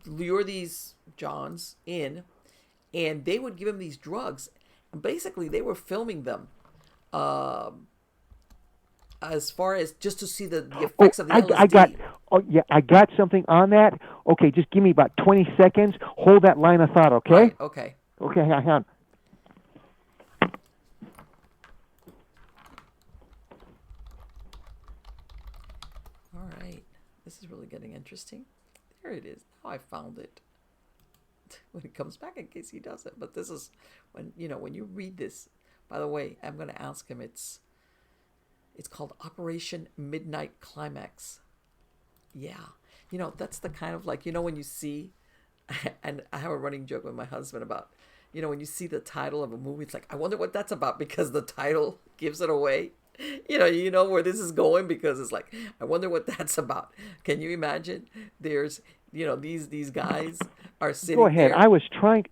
lure these Johns in, and they would give them these drugs. And basically, they were filming them. As far as just to see the effects of the LSD. I got something on that. Okay, just give me about 20 seconds. Hold that line of thought, okay? Right, okay. Okay, hang on. All right. This is really getting interesting. There it is. Now I found it. when he comes back, in case he doesn't. But this is when you read this. By the way, I'm going to ask him. It's called Operation Midnight Climax. Yeah, that's the kind of when you see, and I have a running joke with my husband about, when you see the title of a movie, it's like, I wonder what that's about, because the title gives it away. You know where this is going, because it's like, I wonder what that's about. Can you imagine? There's, these guys are sitting Go ahead. there. I was trying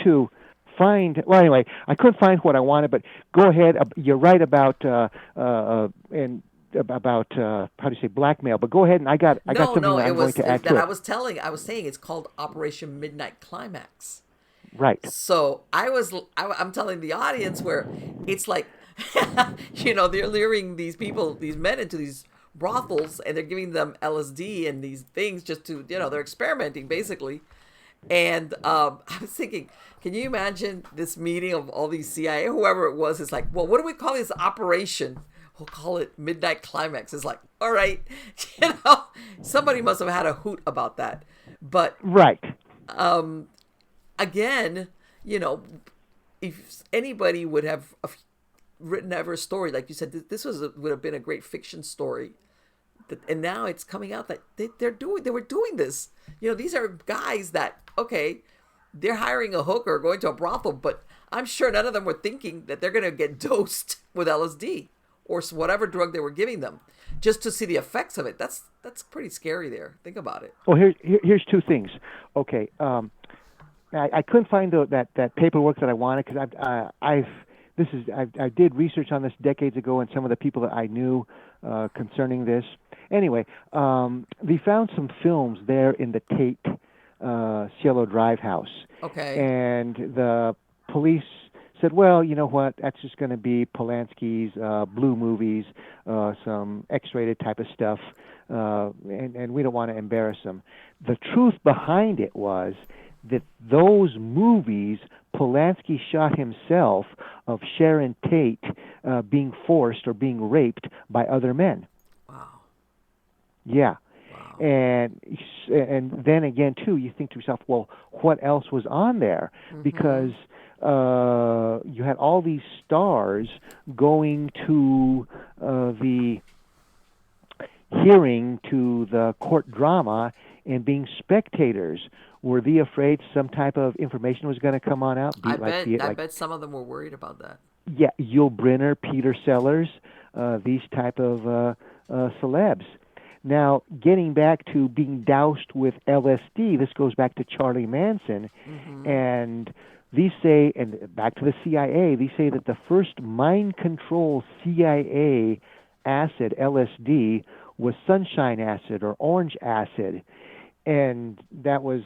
to find. Well, anyway, I couldn't find what I wanted, but go ahead. You're right about and about how do you say blackmail? But go ahead, and I got something that I'm going to add to it. I was saying it's called Operation Midnight Climax. Right. So I'm telling the audience where it's like, they're luring these people, these men, into these brothels, and they're giving them LSD and these things just to, they're experimenting basically. And I was thinking, can you imagine this meeting of all these CIA, whoever it was, is like, well, what do we call this operation? We'll call it Midnight Climax. It's like, all right, somebody must have had a hoot about that. But right. Again, if anybody would have written ever a story, like you said, this would have been a great fiction story. And now it's coming out that they were doing this. These are guys that, okay, they're hiring a hooker, going to a brothel, but I'm sure none of them were thinking that they're going to get dosed with LSD or whatever drug they were giving them, just to see the effects of it. That's pretty scary there. Think about it. Well, here's two things. Okay, I couldn't find that paperwork that I wanted, because I did research on this decades ago, and some of the people that I knew concerning this. Anyway, they found some films there in the Tate Cielo Drive house. Okay. And the police said, well, you know what, that's just going to be Polanski's blue movies, some X-rated type of stuff, and we don't want to embarrass them. The truth behind it was that those movies, Polanski shot himself of Sharon Tate being forced or being raped by other men. Wow. Yeah. Wow. And then again, too, you think to yourself, well, what else was on there? Mm-hmm. Because you had all these stars going to the hearing, to the court drama, and being spectators. Were they afraid some type of information was going to come on out? I bet some of them were worried about that. Yeah, Yul Brynner, Peter Sellers, these type of celebs. Now, getting back to being doused with LSD, this goes back to Charlie Manson, mm-hmm. and these say, and back to the CIA, they say that the first mind control CIA acid, LSD, was sunshine acid or orange acid, and that was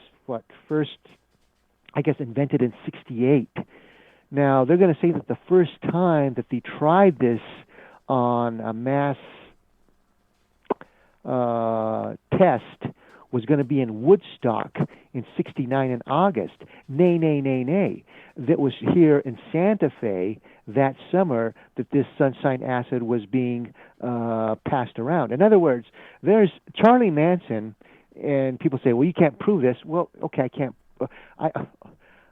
first, I guess, invented in 1968. Now, they're going to say that the first time that they tried this on a mass test was going to be in Woodstock in 1969 in August. Nay. That was here in Santa Fe that summer that this sunshine acid was being passed around. In other words, there's Charlie Manson, and people say, well, you can't prove this. Well, okay, I can't.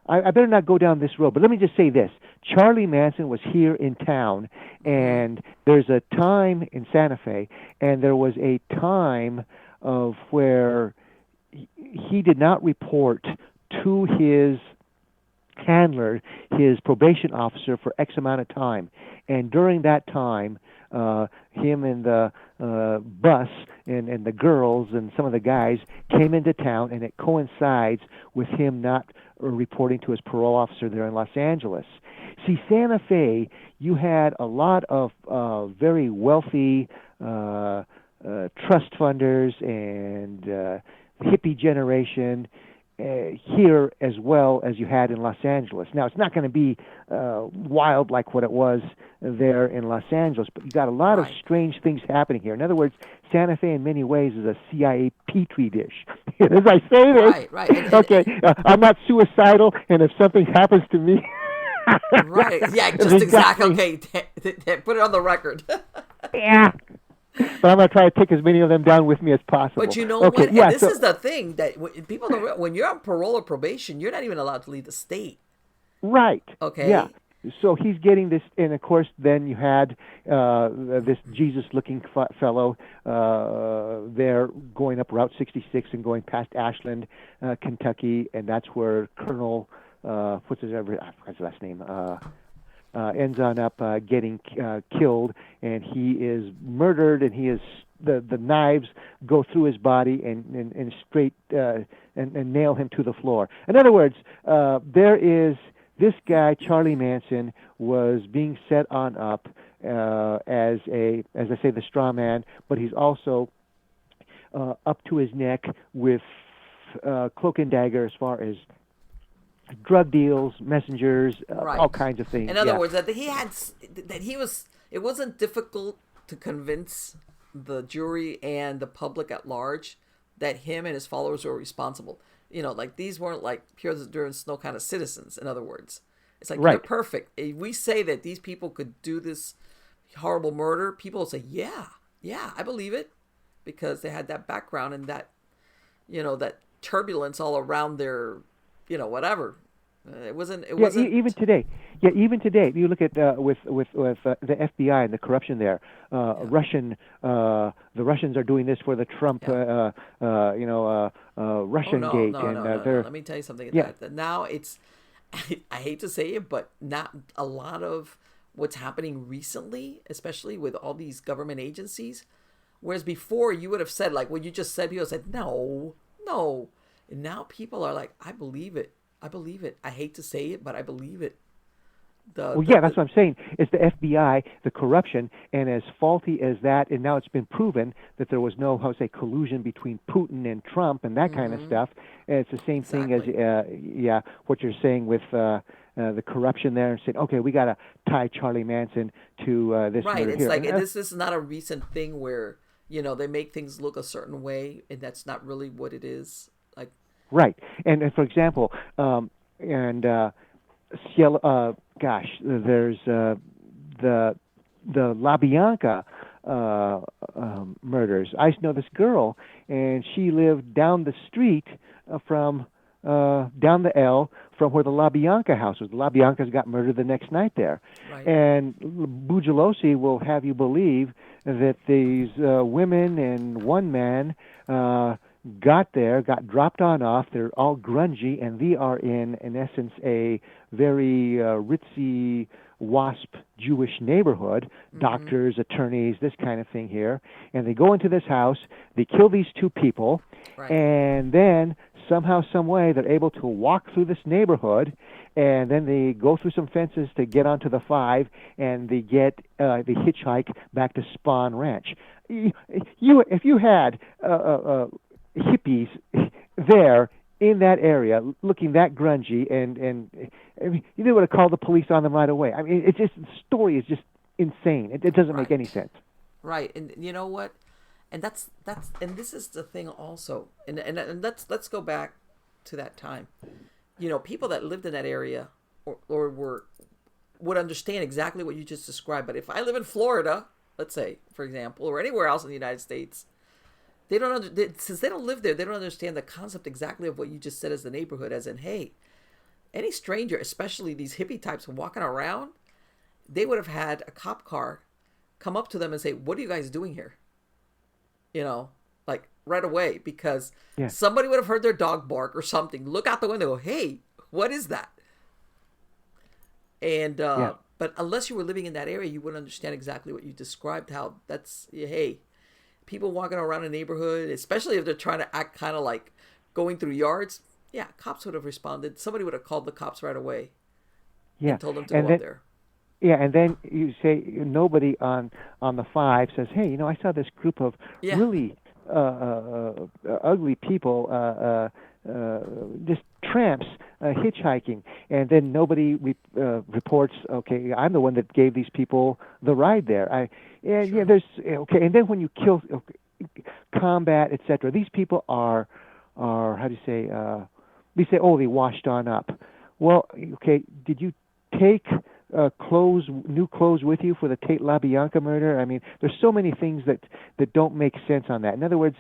I better not go down this road, but let me just say this. Charlie Manson was here in town, and there's a time in Santa Fe, and there was a time of where he did not report to his handler, his probation officer, for X amount of time. And during that time, him and the bus and the girls and some of the guys came into town, and it coincides with him not reporting to his parole officer there in Los Angeles. See, Santa Fe, you had a lot of very wealthy trust funders and hippie generation here as well as you had in Los Angeles. Now, it's not going to be wild like what it was there in Los Angeles, but you got a lot of strange things happening here. In other words, Santa Fe in many ways is a CIA petri dish. As I say this, right. Okay, I'm not suicidal, and if something happens to me... Right, yeah, just exactly. Okay, put it on the record. Yeah. But I'm going to try to take as many of them down with me as But possible. you know Okay, what? And yeah, this so is the thing that people don't when you're on parole or probation, you're not even allowed to leave the state. right, yeah. Okay. So he's getting this, and of course, then you had this Jesus-looking fellow there going up Route 66 and going past Ashland, Kentucky, and that's where Colonel, what's his, I forgot his last name, ends on up getting killed, and he is murdered, and he is the knives go through his body and straight and nail him to the floor. In other words, there is this guy Charlie Manson was being set on up as I say, the straw man, but he's also up to his neck with cloak and dagger as far as drug deals, messengers, all Right. kinds of things. In other Yeah, words, that he was. It wasn't difficult to convince the jury and the public at large that him and his followers were responsible. Like these weren't like pure during snow kind of citizens. In other words, it's like you're right. perfect. If we say that these people could do this horrible murder, people will say, "Yeah, yeah, I believe it," because they had that background and that turbulence all around their, whatever. It wasn't. It Yeah, wasn't. even today. Yeah, even today, you look at with the FBI and the corruption there. Yeah. The Russians are doing this for the Trump, Yeah. Oh Russian no, gate, no, and no, no, no. they're Let me tell you something. yeah, That now it's. I hate to say it, but not a lot of what's happening recently, especially with all these government agencies. Whereas before, you would have said like what you just said. People said no, no, and now people are like, I believe it. I believe it. I hate to say it, but I believe it. The well, the, yeah, the that's what I'm saying. It's the FBI, the corruption, and as faulty as that, and now it's been proven that there was no, how to say, collusion between Putin and Trump and that kind of stuff. And it's the same thing as, exactly. yeah, what you're saying with the corruption there, and saying, okay, we got to tie Charlie Manson to this Right. murder It's here. like And, this is not a recent thing where they make things look a certain way, and that's not really what it is. Like, right. And for example, and Cielo, gosh, there's the La Bianca murders. I know this girl, and she lived down the street from down the L from where the La Bianca house was. The La Biancas got murdered the next night there, right. and Bugelosi will have you believe that these women and one man. Got there, got dropped on off. They're all grungy, and they are in essence, a very ritzy, WASP Jewish neighborhood. Doctors, attorneys, this kind of thing here. And they go into this house. They kill these two people, Right. and then somehow, some way, they're able to walk through this neighborhood. And then they go through some fences to get onto the 5, and they they hitchhike back to Spawn Ranch. If you had hippies there in that area looking that grungy and I mean, you would have called the police on them right away. I mean, it's just the story is just insane. It doesn't make any Right. sense. Right. And you know what? And that's and this is the thing also. And let's go back to that time. People that lived in that area or would understand exactly what you just described. But if I live in Florida, let's say, for example, or anywhere else in the United States, they don't since they don't live there, they don't understand the concept exactly of what you just said as the neighborhood, as in, hey, any stranger, especially these hippie types walking around, they would have had a cop car come up to them and say, "What are you guys doing here?" Like right away, because Yeah, somebody would have heard their dog bark or something. Look out the window, go, "Hey, what is that?" And yeah, but unless you were living in that area, you wouldn't understand exactly what you described. How that's hey, people walking around a neighborhood, especially if they're trying to act kind of like going through yards. Yeah, cops would have responded. Somebody would have called the cops right away yeah. and told them to And go up then there. yeah, and then you say nobody on the 5 says, "Hey, I saw this group of Yeah, really ugly people, just tramps hitchhiking," and then nobody reports. Okay, I'm the one that gave these people the ride there. Yeah, sure. there's okay, and then when you kill, combat, etc. These people are how do you say? We say, oh, they washed on up. Well, okay, did you take new clothes with you for the Tate LaBianca murder? I mean, there's so many things that don't make sense on that. In other words,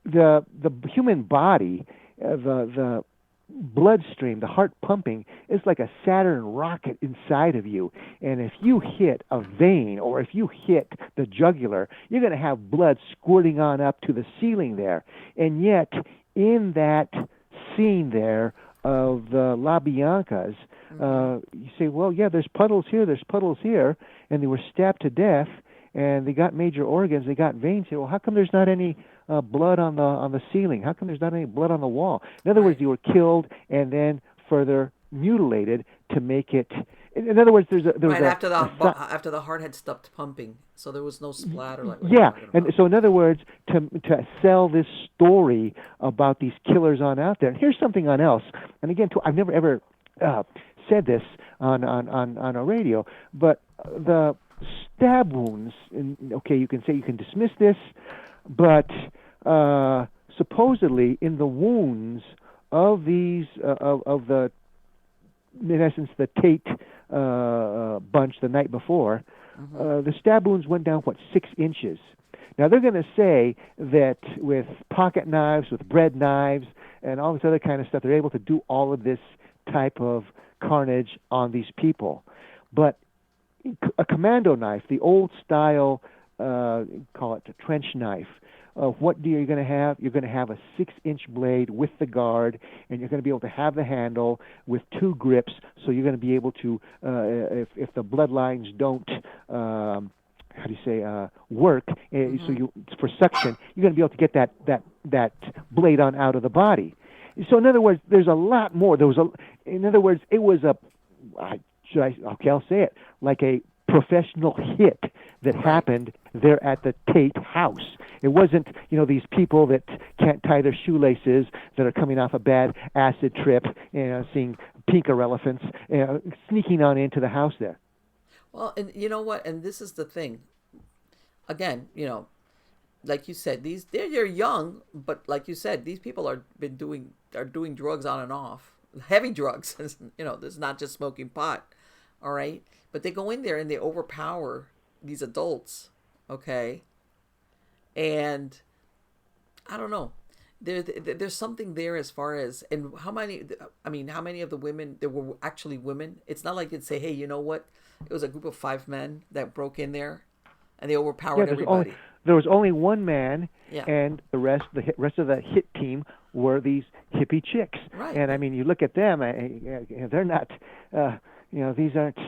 the human body, the bloodstream, the heart pumping, is like a Saturn rocket inside of you. And if you hit a vein or if you hit the jugular, you're going to have blood squirting on up to the ceiling there. And yet, in that scene there of the LaBiancas, you say, well, yeah, there's puddles here, and they were stabbed to death, and they got major organs, they got veins here. Well, how come there's not any blood on the ceiling? How come there's not any blood on the wall? In other words, you were killed and then further mutilated to make it. In other words, after the heart had stopped pumping, so there was no splatter. Like and so in other words, to sell this story about these killers on out there. And here's something else. And again, I've never ever said this on a radio, but the stab wounds. Okay, you can say you can dismiss this, but supposedly in the wounds of these of the, in essence, the Tate bunch the night before, the stab wounds went down 6 inches. Now they're going to say that with pocket knives, with bread knives, and all this other kind of stuff, they're able to do all of this type of carnage on these people. But a commando knife, the old style, call it a trench knife, what are you going to have? You're going to have a 6-inch blade with the guard, and you're going to be able to have the handle with 2 grips, so you're going to be able to, if the bloodlines don't, work, so for suction, you're going to be able to get that blade on out of the body. So in other words, there's a lot more. In other words, it was I'll say it, like a professional hit that happened there at the Tate house. It wasn't, these people that can't tie their shoelaces, that are coming off a bad acid trip, seeing pink elephants, sneaking on into the house there. Well, and you know what? And this is the thing. Again, like you said, they're young, but like you said, these people are doing drugs on and off, heavy drugs. This is not just smoking pot. All right, but they go in there and they overpower these adults. Okay, and I don't know. There's something there as far as, and how many of the women, there were actually women. It's not like you'd say, hey, you know what? It was a group of 5 men that broke in there and they overpowered everybody. There was only one man, and the rest of the hit team were these hippie chicks. Right. And I mean, you look at them, they're not, these aren't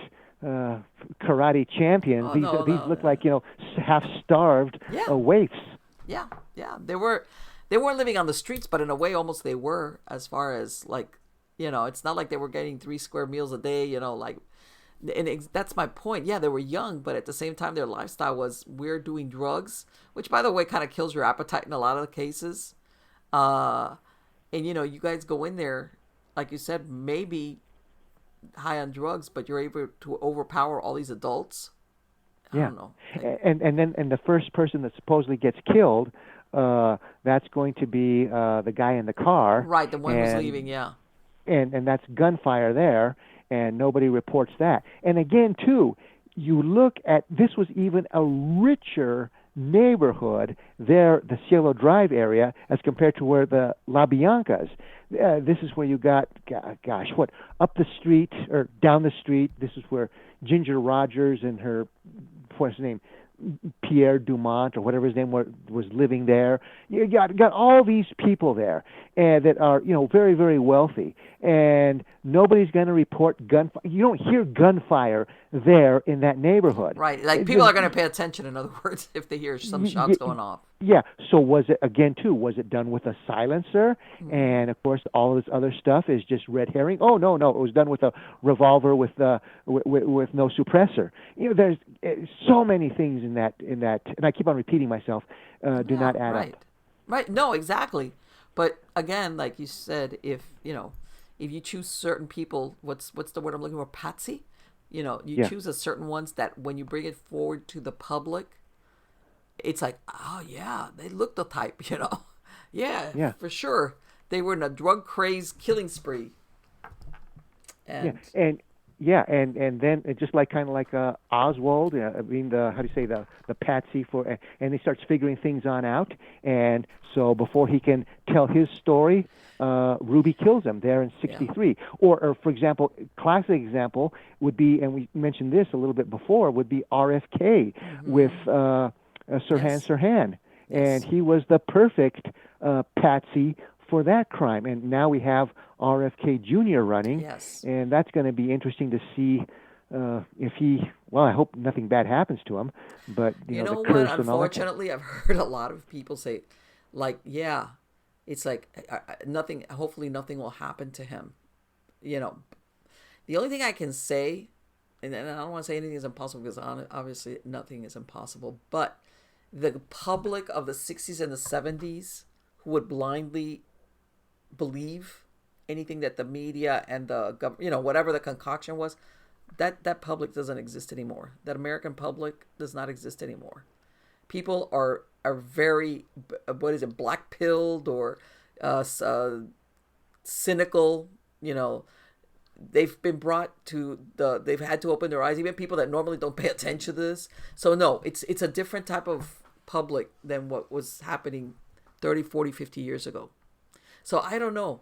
karate champions. These look like, half-starved waifs. Yeah. They weren't living on the streets, but in a way, almost they were. As far as it's not like they were getting 3 square meals a day. That's my point. Yeah, they were young, but at the same time, their lifestyle was, we're doing drugs, which, by the way, kind of kills your appetite in a lot of the cases. And you guys go in there, like you said, maybe high on drugs, but you're able to overpower all these adults. I don't know. And the first person that supposedly gets killed, that's going to be the guy in the car. Right, the one who's leaving, yeah. And that's gunfire there, and nobody reports that. And again, too, you look at, this was even a richer neighborhood there, the Cielo Drive area, as compared to where the LaBiancas. This is where you got, up the street or down the street. This is where Ginger Rogers and her, what's his name, Pierre Dumont or whatever his name was living there. You got all these people there that are very, very wealthy, and nobody's going to report gunfire. You don't hear gunfire there in that neighborhood. Right, like people are going to pay attention. In other words, if they hear some shots going off. Yeah. So was it done with a silencer? Mm-hmm. And of course, all of this other stuff is just red herring. Oh no, it was done with a revolver with no suppressor. There's so many things in that, and I keep on repeating myself. Do not add up. Right. No, exactly. But again, like you said, if you choose certain people, what's the word I'm looking for? Patsy. Choose a certain ones that when you bring it forward to the public, it's like, oh yeah, they look the type, Yeah, for sure. They were in a drug crazed killing spree. And Yeah, and then just like kind of like Oswald, being the how do you say the patsy for, and he starts figuring things on out, and so before he can tell his story, Ruby kills him there in Yeah. '63. Or for example, classic example would be, and we mentioned this a little bit before, would be RFK with Sirhan Yes. Sirhan, and Yes. he was the perfect patsy for that crime, and now we have RFK Jr. running, Yes. and that's going to be interesting to see if he. Well, I hope nothing bad happens to him, but You the know what? curse and all that kind of. Unfortunately, I've heard a lot of people say, like, yeah, it's like nothing. Hopefully, nothing will happen to him. You know, the only thing I can say, and I don't want to say anything is impossible because obviously nothing is impossible, but the public of the 60s and the 70s who would blindly believe anything that the media and the whatever the concoction was, that public doesn't exist anymore. That American public does not exist anymore. People are very, what is it, black pilled or cynical. They've been brought to they've had to open their eyes, even people that normally don't pay attention to this. So no, it's a different type of public than what was happening 30, 40, 50 years ago. So I don't know,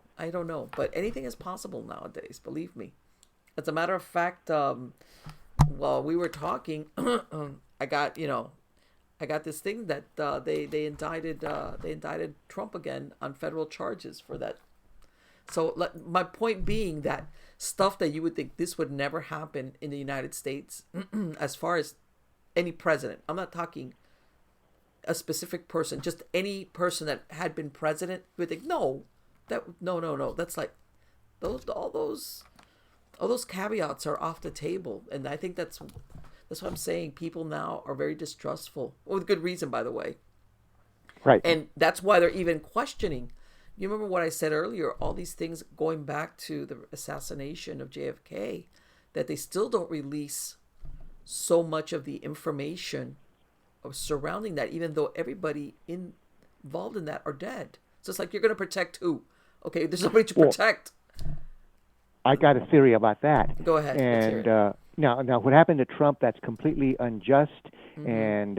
but anything is possible nowadays, believe me. As a matter of fact, while we were talking, I got I got this thing that they indicted Trump again on federal charges for that. So my point being that stuff that you would think this would never happen in the United States, as far as any president. I'm not talking a specific person, just any person that had been president. You would think no. That's like those all those caveats are off the table, and I think that's what I'm saying. People now are very distrustful, with good reason, by the way, Right. and that's why they're even questioning. You remember what I said earlier? All these things going back to the assassination of JFK, that they still don't release so much of the information of surrounding that, even though everybody involved in that are dead. So it's like, you're going to protect who? Okay, there's nobody to Well, protect. I got a theory about that. Go ahead. Let's hear And it. now, what happened to Trump? That's completely unjust. Mm-hmm. And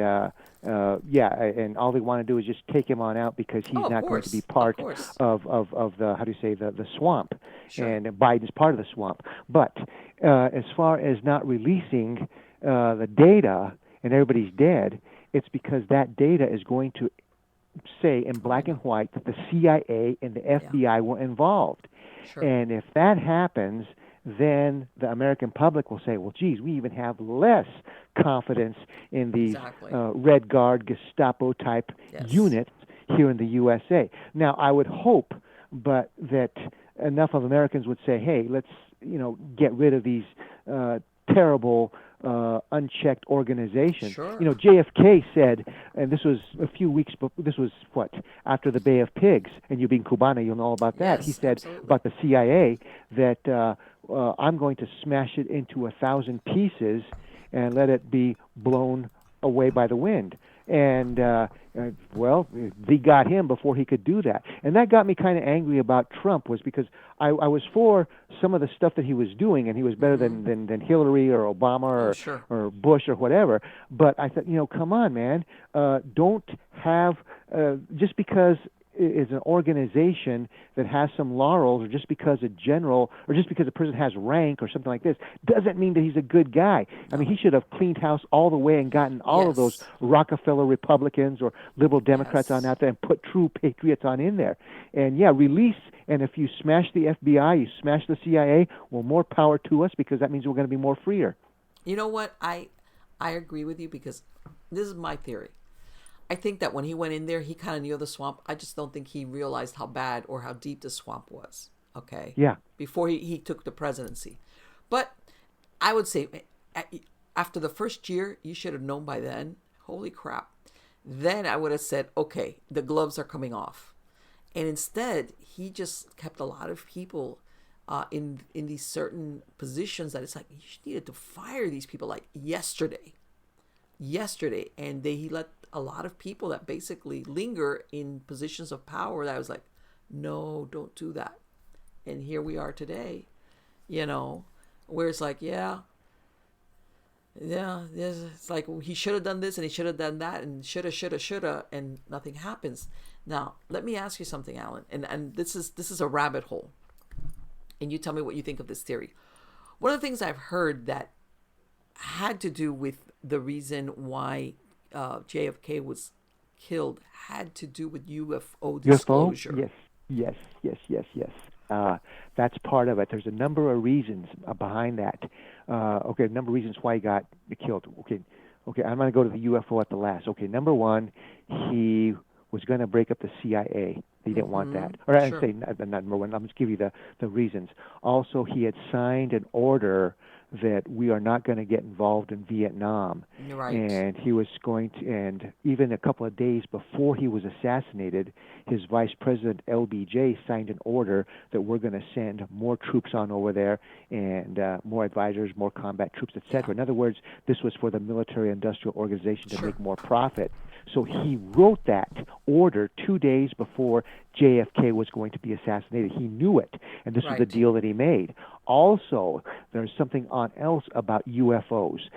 yeah, and all they want to do is just take him on out because Oh, he's of not going to be course. Of part course. of the how do you say the swamp, Sure. and Biden's part of the swamp. But as far as not releasing the data and everybody's dead, it's because that data is going to say in Oh, I black and know. white that the CIA and the Yeah. FBI were involved. Sure. And if that happens, then the American public will say, well, geez, we even have less confidence in these Exactly. Red Guard, Gestapo type Yes. units here in the USA. Now, I would hope, but that enough of Americans would say, hey, let's get rid of these terrible, unchecked organizations. Sure. JFK said, and this was a few weeks, this was what, after the Bay of Pigs, and you being Cubana, you'll know all about that. He Yes, said absolutely. about the CIA that I'm going to smash it into 1,000 pieces and let it be blown away by the wind. And well, they got him before he could do that, and that got me kind of angry about Trump. Was because I was for some of the stuff that he was doing, and he was better Mm-hmm. than Hillary or Obama Oh, sure. or Bush or whatever. But I thought, come on, man, don't have just because is an organization that has some laurels, or just because a general, or just because a person has rank or something like this, doesn't mean that he's a good guy. I mean, No. he should have cleaned house all the way and gotten all of those Yes. Rockefeller Republicans or liberal Democrats on Yes. out there and put true patriots on in there. And yeah, release. And if you smash the FBI, you smash the CIA, well, more power to us, because that means we're going to be more freer. You know what? I agree with you, because this is my theory. I think that when he went in there, he kind of knew the swamp. I just don't think he realized how bad or how deep the swamp was. Okay, Yeah. before he took the presidency. But I would say, after the first year, you should have known by then. Holy crap! Then I would have said, okay, the gloves are coming off. And instead, he just kept a lot of people in these certain positions that it's like, you needed to fire these people like yesterday, and he let a lot of people that basically linger in positions of power that I was like, no, don't do that. And here we are today, you know where it's like, yeah, yeah, yes, it's like he should have done this and he should have done that and shoulda, and nothing happens. Now, let me ask you something, Alan, and this is a rabbit hole, and you tell me what you think of this theory. One of the things I've heard that had to do with the reason why JFK was killed had to do with UFO UFO? disclosure. Yes, yes, yes, yes, yes. That's part of it. There's a number of reasons behind that. Okay, a number of reasons why he got killed. Okay, I'm going to go to the UFO at the last. Okay, number one, he was going to break up the CIA. He didn't want Mm-hmm. that. Or I Sure. say not number one. I'm just give you the reasons. Also, he had signed an order that we are not going to get involved in Vietnam, Right. and he was going to. And even a couple of days before he was assassinated, his vice president LBJ signed an order that we're going to send more troops on over there and more advisors, more combat troops, Yeah. etc. In other words, this was for the military-industrial organization to Sure. make more profit. So he wrote that order 2 days before JFK was going to be assassinated. He knew it, and this was the Right. deal that he made. Also, there's something else about UFOs.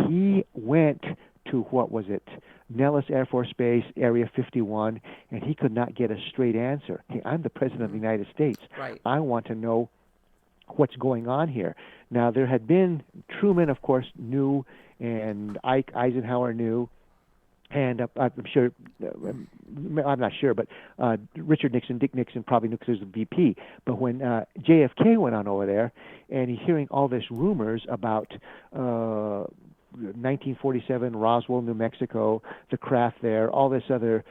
He went to, what was it, Nellis Air Force Base, Area 51, and he could not get a straight answer. Hey, I'm the President of the United States. Right. I want to know what's going on here. Now, there had been, Truman, of course, knew, and Eisenhower knew, and I'm sure, I'm not sure, but Richard Nixon, Dick Nixon probably knew because he was the VP. But when JFK went on over there, and he's hearing all this rumors about 1947, Roswell, New Mexico, the craft there, all this other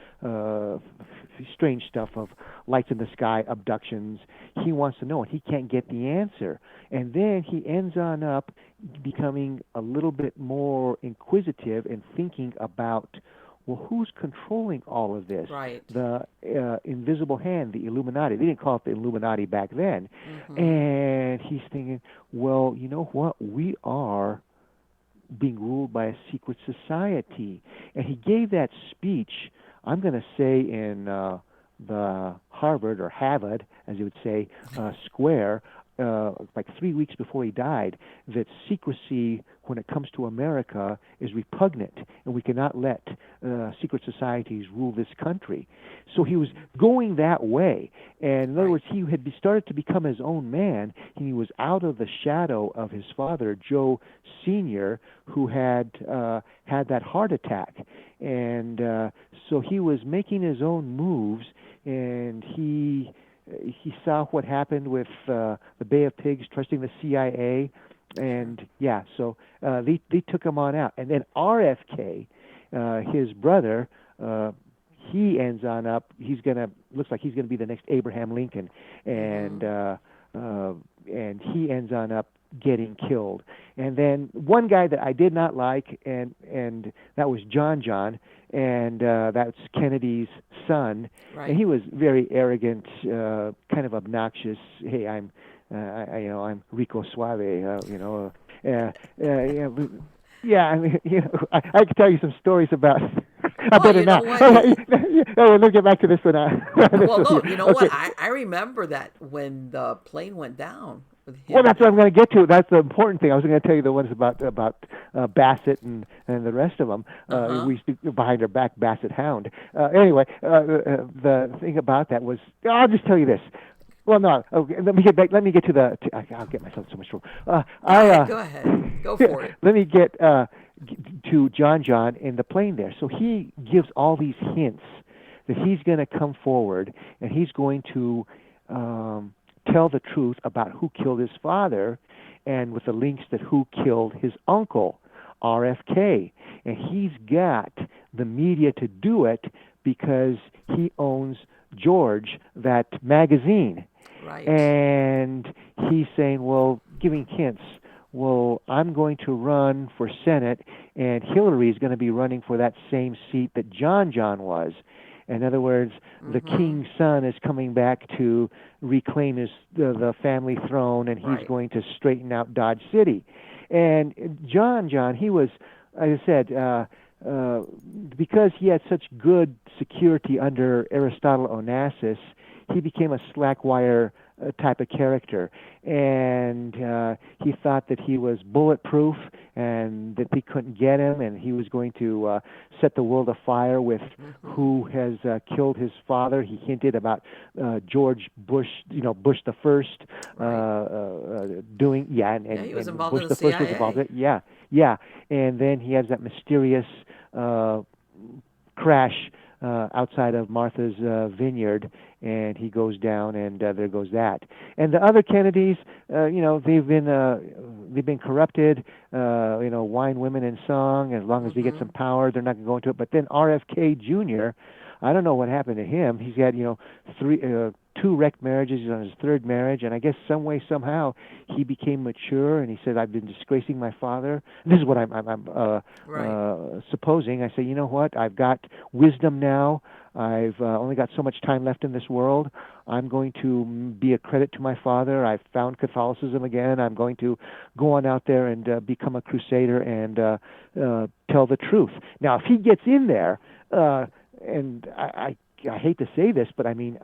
strange stuff of lights in the sky, abductions. He wants to know, and he can't get the answer. And then he ends on up becoming a little bit more inquisitive and thinking about, well, who's controlling all of this? Right. The invisible hand, the Illuminati. They didn't call it the Illuminati back then. Mm-hmm. And he's thinking, well, you know what? We are being ruled by a secret society. And he gave that speech, I'm going to say, in the Harvard, or Harvard, as you would say, square, like 3 weeks before he died, that secrecy, when it comes to America, is repugnant, and we cannot let secret societies rule this country. So he was going that way. And in other Right. words, he had started to become his own man. He was out of the shadow of his father, Joe Sr., who had had that heart attack. And so he was making his own moves, and he saw what happened with the Bay of Pigs, trusting the CIA, and yeah, so they took him on out. And then RFK, his brother, he ends on up. Looks like he's gonna be the next Abraham Lincoln, and he ends on up getting killed. And then one guy that I did not like, and that was John, and that's Kennedy's son. Right. And he was very arrogant, kind of obnoxious. Hey, I'm I'm Rico Suave, yeah, yeah. I mean, I could tell you some stories about. I Well, better you know not. what? Oh, let's get back to this one. Well, no, you know what? Okay. I remember that when the plane went down with Well, him. that's what I'm going to get to. That's the important thing. I was going to tell you the ones about Bassett and the rest of them. Uh-huh. We used to, behind our back, Bassett Hound. Anyway, the thing about that was, I'll just tell you this. Well, no. Okay, let me get back. Let me get to the. I'll get myself in so much trouble. Go ahead. Go for it. Let me get to John in the plane there. So he gives all these hints that he's going to come forward and he's going to tell the truth about who killed his father, and with the links that who killed his uncle, RFK. And he's got the media to do it because he owns George, that magazine. Right. And he's saying, well, giving hints. Well, I'm going to run for Senate, and Hillary is going to be running for that same seat that John was. In other words, the king's son is coming back to reclaim the family throne, and he's Right. going to straighten out Dodge City. And John, he was, as I said, because he had such good security under Aristotle Onassis, he became a slack wire type of character, and he thought that he was bulletproof and that they couldn't get him, and he was going to set the world afire with who has killed his father. He hinted about George Bush, Bush the First, doing and he was and involved Bush in the the First was CIA. involved in it. Yeah, and then he has that mysterious crash outside of Martha's Vineyard, and he goes down, and there goes that. And the other Kennedys, they've been corrupted. Wine, women, and song. As long as they get some power, they're not going to go into it. But then RFK Jr., I don't know what happened to him. He's got two wrecked marriages. He's on his third marriage, and I guess some way, somehow, he became mature, and he said, "I've been disgracing my father." And this is what I'm supposing. I say, you know what? I've got wisdom now. I've only got so much time left in this world. I'm going to be a credit to my father. I've found Catholicism again. I'm going to go on out there and become a crusader and tell the truth. Now, if he gets in there, and I hate to say this, but I mean,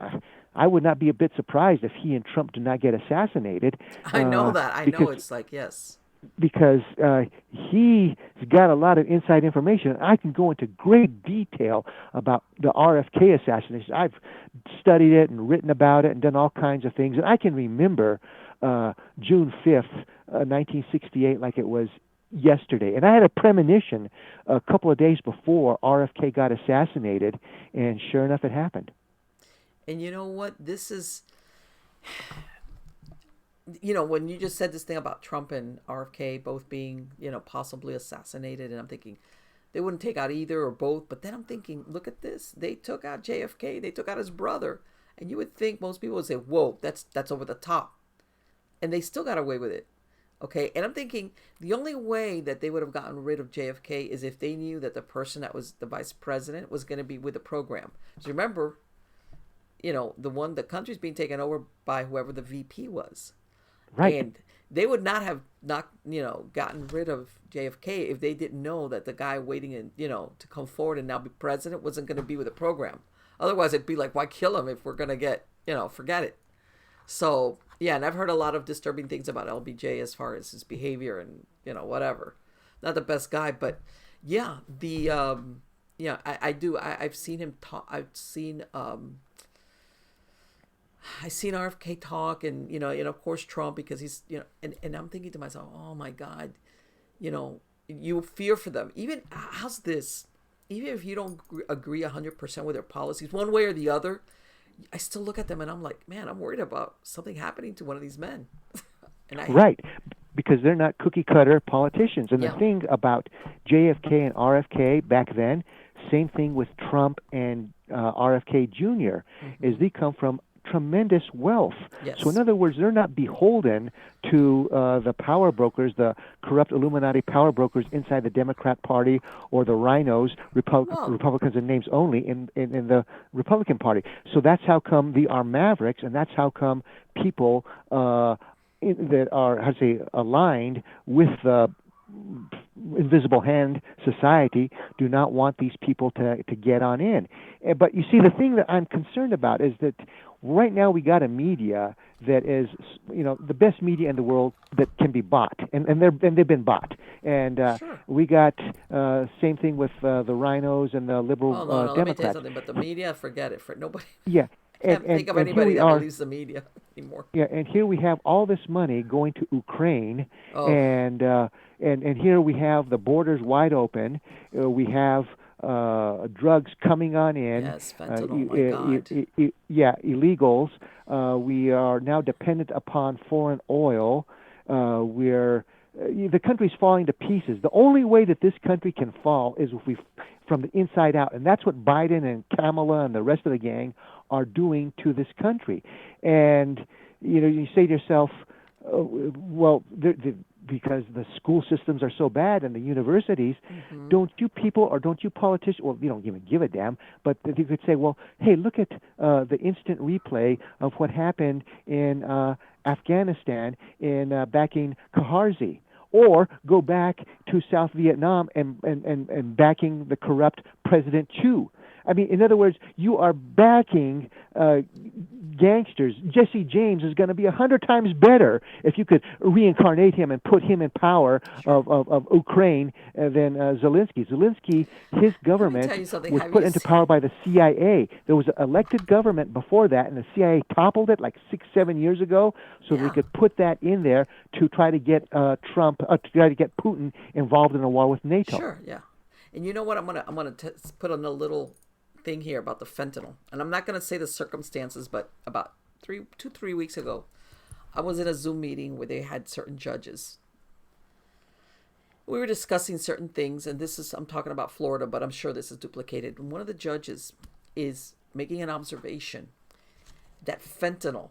I would not be a bit surprised if he and Trump do not get assassinated. I know that. I know it's like, yes. Because he's got a lot of inside information. I can go into great detail about the RFK assassination. I've studied it and written about it and done all kinds of things. And I can remember June 5th, 1968, like it was yesterday. And I had a premonition a couple of days before RFK got assassinated, and sure enough, it happened. And you know what? This is, when you just said this thing about Trump and RFK both being, possibly assassinated, and I'm thinking they wouldn't take out either or both. But then I'm thinking, look at this. They took out JFK. They took out his brother. And you would think most people would say, whoa, that's over the top. And they still got away with it. Okay, and I'm thinking the only way that they would have gotten rid of JFK is if they knew that the person that was the vice president was going to be with the program. So remember, the country's being taken over by whoever the VP was. Right. And they would not have gotten rid of JFK if they didn't know that the guy waiting to come forward and now be president wasn't going to be with the program. Otherwise, it'd be like, why kill him if we're going to get, forget it. So, yeah, and I've heard a lot of disturbing things about LBJ as far as his behavior and, whatever. Not the best guy, but yeah, I've seen him talk. I've seen RFK talk and, of course Trump, because he's, and I'm thinking to myself, oh my God, you fear for them. Even, how's this? Even if you don't agree 100% with their policies, one way or the other, I still look at them and I'm like, man, I'm worried about something happening to one of these men. Right, because they're not cookie cutter politicians. And the thing about JFK and RFK back then, same thing with Trump and RFK Jr., is they come from tremendous wealth. Yes. So in other words, they're not beholden to the power brokers, the corrupt Illuminati power brokers inside the Democrat Party or the rhinos, Republicans in names only, in the Republican Party. So that's how come they are mavericks, and that's how come people that are, aligned with the invisible hand society do not want these people to get on in. But you see, the thing that I'm concerned about is that right now we got a media that is, the best media in the world that can be bought, and they've been bought. And we got same thing with the rhinos and the liberal Democrats. Let me tell you something. But the media, forget it. For nobody. Yeah. Can't think of anybody that believes the media anymore. Yeah, and here we have all this money going to Ukraine, and here we have the borders wide open. We have drugs coming on in. Yes, fentanyl, my God. Illegals. We are now dependent upon foreign oil. The country's falling to pieces. The only way that this country can fall is if from the inside out, and that's what Biden and Kamala and the rest of the gang are doing to this country. And you say to yourself, because the school systems are so bad and the universities, don't you people or don't you politicians, well, you don't even give a damn, but you could say, well, hey, look at the instant replay of what happened in Afghanistan in backing Kaharzi. Or go back to South Vietnam and backing the corrupt President Chu. I mean, in other words, you are backing gangsters, Jesse James is going to be 100 times better if you could reincarnate him and put him in power Sure. of Ukraine than Zelensky. Zelensky, his Let me government tell you something. was Have put you into seen? power by the CIA. There was an elected government before that, and the CIA toppled it like 6, 7 years ago, so they Yeah. could put that in there to try to get to try to get Putin involved in a war with NATO. Sure. Yeah. And you know what? I'm gonna put on a little thing here about the fentanyl, and I'm not gonna say the circumstances, but about 3 weeks ago, I was in a Zoom meeting where they had certain judges. We were discussing certain things, and I'm talking about Florida, but I'm sure this is duplicated. And one of the judges is making an observation that fentanyl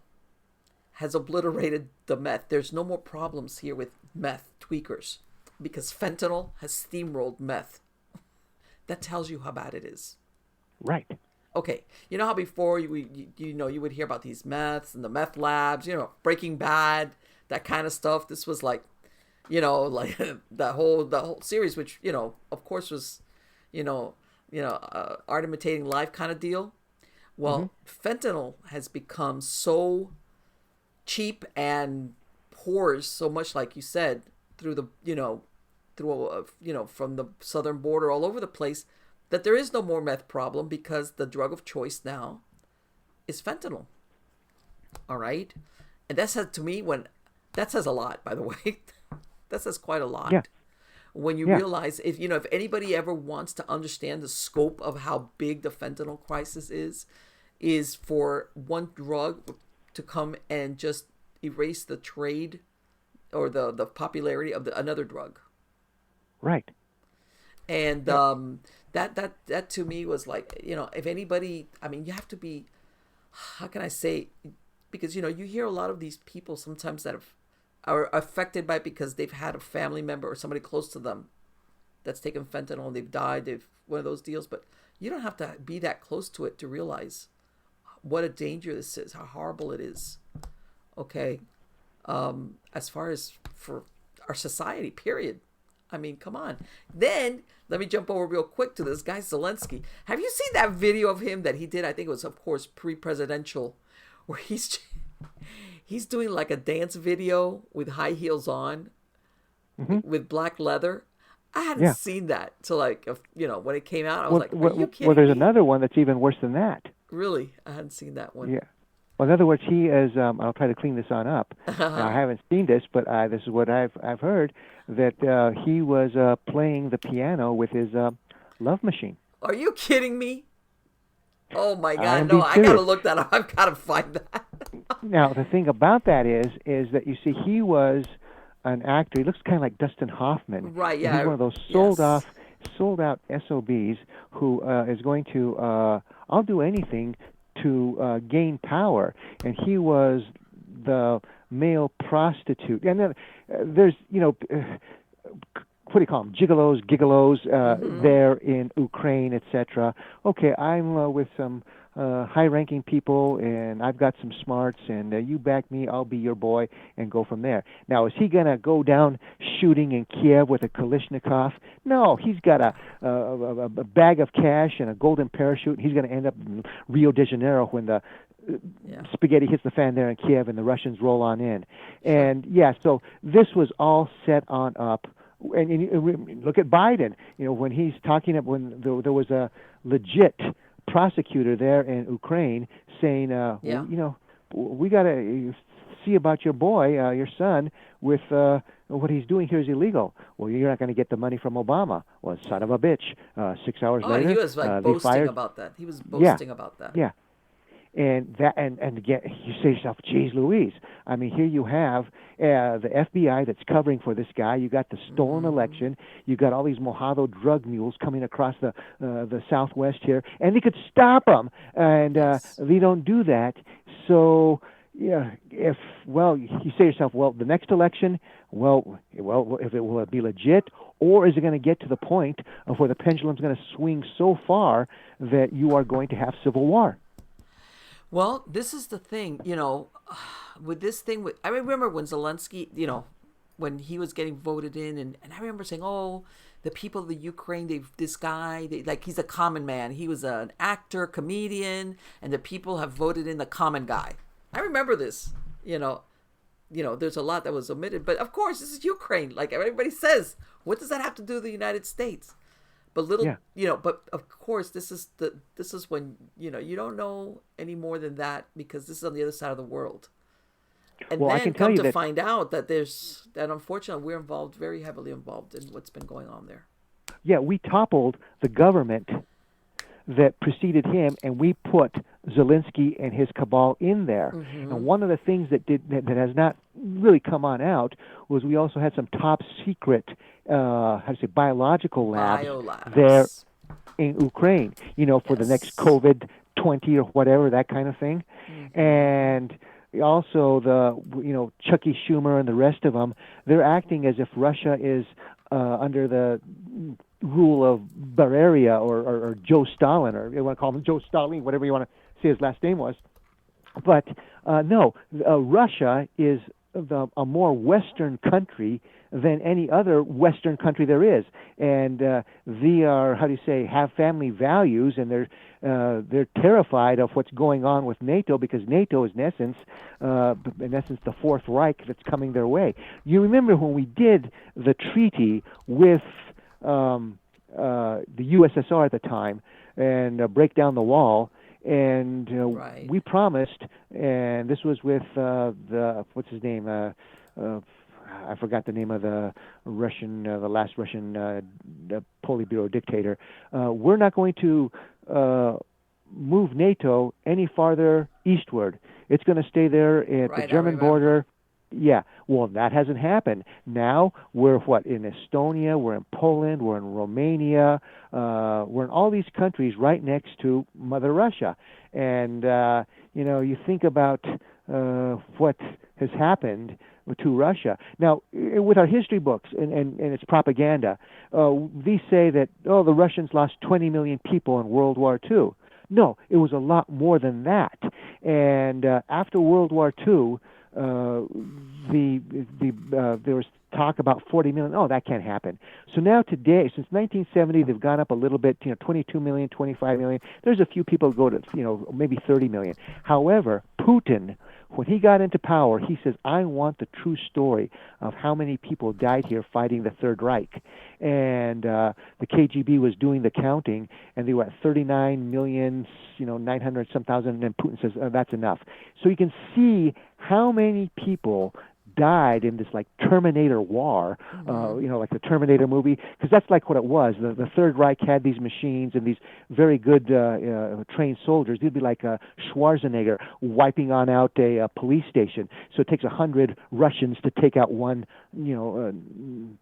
has obliterated the meth. There's no more problems here with meth tweakers because fentanyl has steamrolled meth. That tells you how bad it is. Right. Okay, you know how before you would hear about these meths and the meth labs, Breaking Bad, that kind of stuff. This was like, like the whole series, which of course was, art imitating life kind of deal. Mm-hmm. Well, fentanyl has become so cheap and pours so much, like you said, through the from the southern border all over the place, that there is no more meth problem because the drug of choice now is fentanyl. All right, and that says to me that says a lot, by the way. That says quite a lot. Yeah. When you Yeah. realize if anybody ever wants to understand the scope of how big the fentanyl crisis is for one drug to come and just erase the trade or the popularity of another drug. Right. And Yeah. that to me was like, if anybody, I mean, you have to be, how can I say, because you hear a lot of these people sometimes that are affected by it because they've had a family member or somebody close to them that's taken fentanyl and they've died. They've one of those deals, but you don't have to be that close to it to realize what a danger this is, how horrible it is. Okay, as far as for our society, period. I mean, come on. Then let me jump over real quick to this guy Zelensky. Have you seen that video of him that he did? I think it was, of course, pre-presidential, where he's doing like a dance video with high heels on, Mm-hmm. with black leather. I hadn't Yeah. seen that till when it came out. I was Well, like, "Are well, you well, kidding there's me?" another one that's even worse than that. Really, I hadn't seen that one. Yeah. Well, in other words, he is. I'll try to clean this on up. Now, I haven't seen this, but this is what I've heard that he was playing the piano with his love machine. Are you kidding me? Oh my I God, am no! being I gotta serious. look that up. I've gotta find that. Now, the thing about that is that you see, he was an actor. He looks kind of like Dustin Hoffman, Right? and he's Yeah. one of those Yes. sold out SOBs who is going to I'll do anything to gain power. And he was the male prostitute. And then there's what do you call them? Gigolos Mm-hmm. there in Ukraine, etc. Okay, I'm with some high-ranking people, and I've got some smarts, and you back me, I'll be your boy, and go from there. Now, is he going to go down shooting in Kiev with a Kalashnikov? No, he's got a bag of cash and a golden parachute. He's going to end up in Rio de Janeiro when the Yeah. spaghetti hits the fan there in Kiev and the Russians roll on in. Sure. And yeah, so this was all set on up. And look at Biden. When he's talking when there was a legit prosecutor there in Ukraine saying, Yeah. we got to see about your boy, your son, with what he's doing here is illegal. Well, you're not going to get the money from Obama. Well, son of a bitch. 6 hours Oh, and he later, was like they boasting fired. about that. He was Yeah, boasting about that. yeah. And again, you say to yourself, "Geez, Louise!" I mean, here you have the FBI that's covering for this guy. You got the stolen Mm-hmm. election. You got all these Mojado drug mules coming across the Southwest here, and they could stop them, and Yes. they don't do that. So, yeah, you say to yourself, well, the next election, if will it be legit, or is it going to get to the point of where the pendulum's going to swing so far that you are going to have civil war? Well, this is the thing, with this thing. I remember when Zelensky, when he was getting voted in, and I remember saying, oh, the people of the Ukraine, this guy, like he's a common man. He was an actor, comedian, and the people have voted in the common guy. I remember this, you know. There's a lot that was omitted, but of course, this is Ukraine. Like everybody says, what does that have to do with the United States? But but of course, this is when you don't know any more than that, because this is on the other side of the world. And Well, I then can tell come you to that. find out that unfortunately we're involved, very heavily involved in what's been going on there. Yeah, we toppled the government that preceded him, and we put Zelensky and his cabal in there. Mm-hmm. And one of the things that has not really come on out was we also had some top secret, biological labs there Biolabs. in Ukraine. For the next Yes. COVID-20 or whatever, that kind of thing. Mm-hmm. And also Chucky Schumer and the rest of them, they're acting as if Russia is under the rule of Beria or Joe Stalin, or you want to call him Joe Stalin, whatever you want to say his last name was. But no, Russia is a more Western country than any other Western country there is, and they are, have family values, and they're terrified of what's going on with NATO, because NATO is in essence the Fourth Reich that's coming their way. You remember when we did the treaty with the USSR at the time, and break down the wall, and Right. we promised, and this was with what's his name? I forgot the name of the last Russian Politburo dictator. We're not going to move NATO any farther eastward. It's going to stay there at Right, the German border. Yeah, well, that hasn't happened. Now we're in Estonia, we're in Poland, we're in Romania, we're in all these countries right next to Mother Russia. And, you think about what has happened to Russia. Now, with our history books and its propaganda, they say that, the Russians lost 20 million people in World War II. No, it was a lot more than that. And after World War II, there was talk about 40 million. Oh, that can't happen. So now today, since 1970, they've gone up a little bit, 22 million, 25 million. There's a few people who go to, maybe 30 million. However, Putin, when he got into power, he says, I want the true story of how many people died here fighting the Third Reich. And the KGB was doing the counting, and they were at 39 million, 900 some thousand, and Putin says, that's enough. So you can see how many people died in this like Terminator war, like the Terminator movie, because that's like what it was. The Third Reich had these machines and these very good trained soldiers. They'd be like Schwarzenegger wiping out a police station. So it takes 100 Russians to take out one,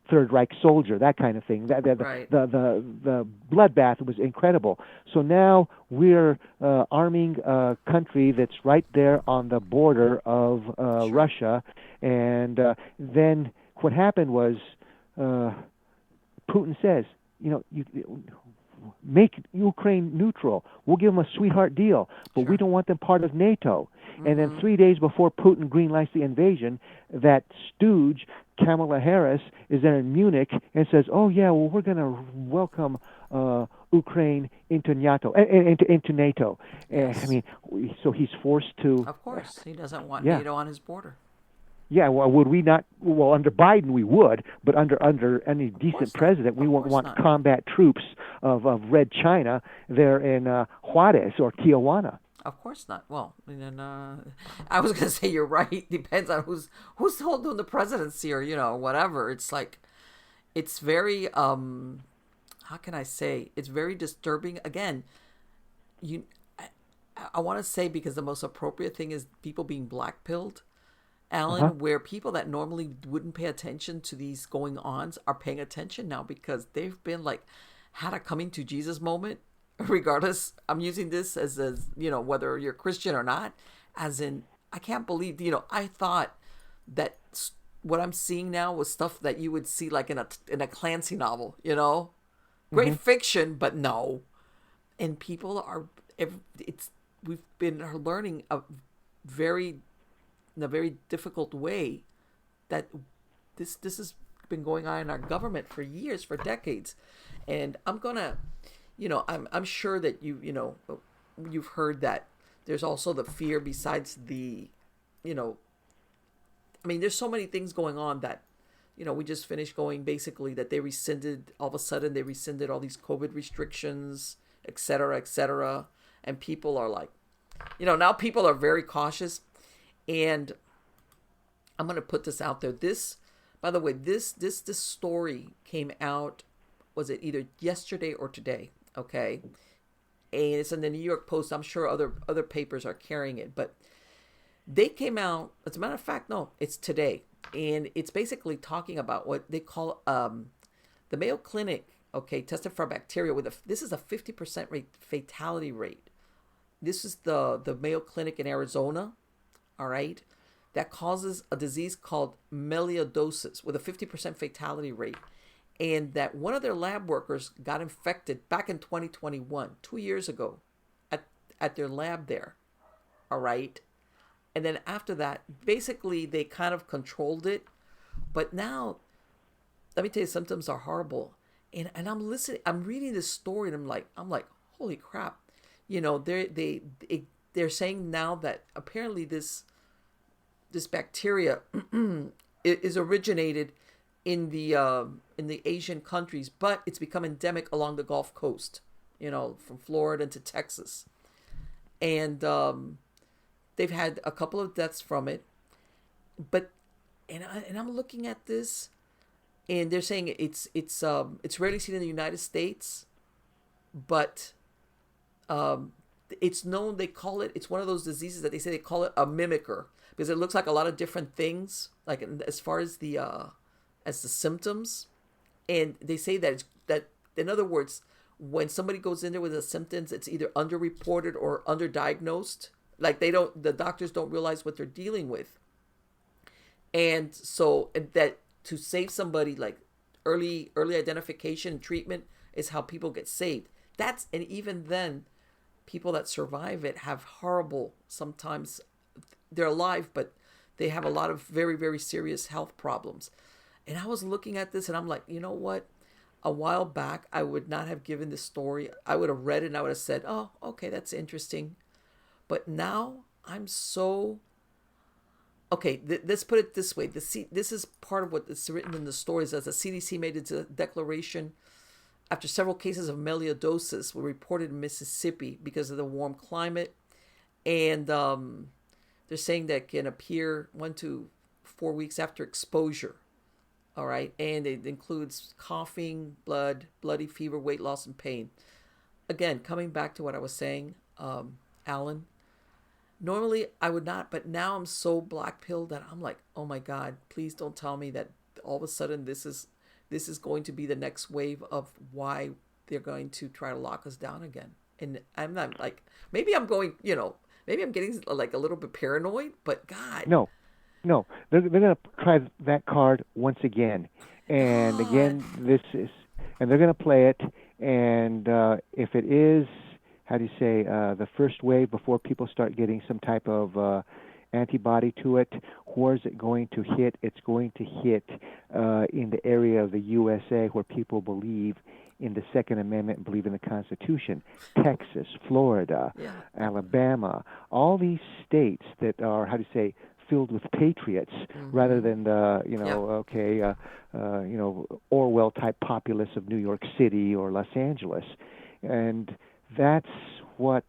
Third Reich soldier, that kind of thing. Right. The bloodbath was incredible. So now we're arming a country that's right there on the border of Sure. Russia. And then what happened was Putin says, you make Ukraine neutral. We'll give them a sweetheart deal, but we don't want them part of NATO. Mm-hmm. And then 3 days before Putin greenlights the invasion, that stooge, Kamala Harris, is there in Munich and says, oh, yeah, well, we're going to welcome Ukraine into NATO. Into NATO. Yes. So he's forced to... Of course. He doesn't want NATO on his border. Yeah, well, would we not? Well, under Biden we would, but under any decent president, we won't want combat troops of Red China there in Juarez or Tijuana. Of course not. Well, I was going to say you're right. Depends on who's holding the presidency or whatever. It's like, it's very how can I say? It's very disturbing. Again, I want to say, because the most appropriate thing is people being blackpilled. Allan, where people that normally wouldn't pay attention to these going-ons are paying attention now, because they've been had a coming to Jesus moment. Regardless, I'm using this as whether you're Christian or not, as in, I can't believe, I thought that what I'm seeing now was stuff that you would see like in a Clancy novel, great fiction, but no. And people we've been learning in a very difficult way that this is been going on in our government for years, for decades. And I'm gonna, I'm sure that you've heard that there's also the fear besides the, there's so many things going on that, we just finished going basically that all of a sudden they rescinded all these COVID restrictions, et cetera, et cetera. And people are like, now people are very cautious. And I'm going to put this out there. By the way, this story came out, was it either yesterday or today? Okay. And it's in the New York Post. I'm sure other papers are carrying it, but they came out, as a matter of fact, no, it's today. And it's basically talking about what they call the Mayo Clinic, okay, tested for bacteria this is a 50% fatality rate. This is the Mayo Clinic in Arizona, all right, that causes a disease called melioidosis with a 50% fatality rate. And that one of their lab workers got infected back in 2021, 2 years ago, at their lab there, all right? And then after that, basically they kind of controlled it. But now, let me tell you, symptoms are horrible. And I'm listening, I'm reading this story, and I'm like, holy crap. They're saying now that apparently this bacteria is originated in the Asian countries, but it's become endemic along the Gulf Coast, from Florida to Texas. And they've had a couple of deaths from it, but I'm looking at this, and they're saying it's rarely seen in the United States, but it's known. They call it. It's one of those diseases that they call it a mimicker because it looks like a lot of different things, like as far as the symptoms, and they say that in other words, when somebody goes in there with the symptoms, it's either underreported or underdiagnosed. Like the doctors don't realize what they're dealing with. And so that to save somebody, like early identification and treatment is how people get saved. And even then, people that survive it have horrible, sometimes they're alive, but they have a lot of very, very serious health problems. And I was looking at this and I'm like, you know what? A while back, I would not have given this story. I would have read it and I would have said, oh, okay, that's interesting. But now I'm so... Okay, let's put it this way. This is part of what is written in the stories, as the CDC made its declaration after several cases of melioidosis were reported in Mississippi because of the warm climate. And they're saying that can appear 1 to 4 weeks after exposure. All right. And it includes coughing, bloody fever, weight loss, and pain. Again, coming back to what I was saying, Allan, normally I would not, but now I'm so black-pilled that I'm like, oh my God, please don't tell me that all of a sudden this is going to be the next wave of why they're going to try to lock us down again. And I'm not like, maybe I'm going, maybe I'm getting like a little bit paranoid, but God. No, they're going to try that card once again. And God. Again, and they're going to play it. And if it is, how do you say, the first wave before people start getting some type of antibody to it, where is it going to hit? It's going to hit in the area of the USA where people believe in the Second Amendment and believe in the Constitution. Texas, Florida, Alabama, all these states that are, how do you say, filled with patriots, rather than the Orwell type populace of New York City or Los Angeles. And that's what,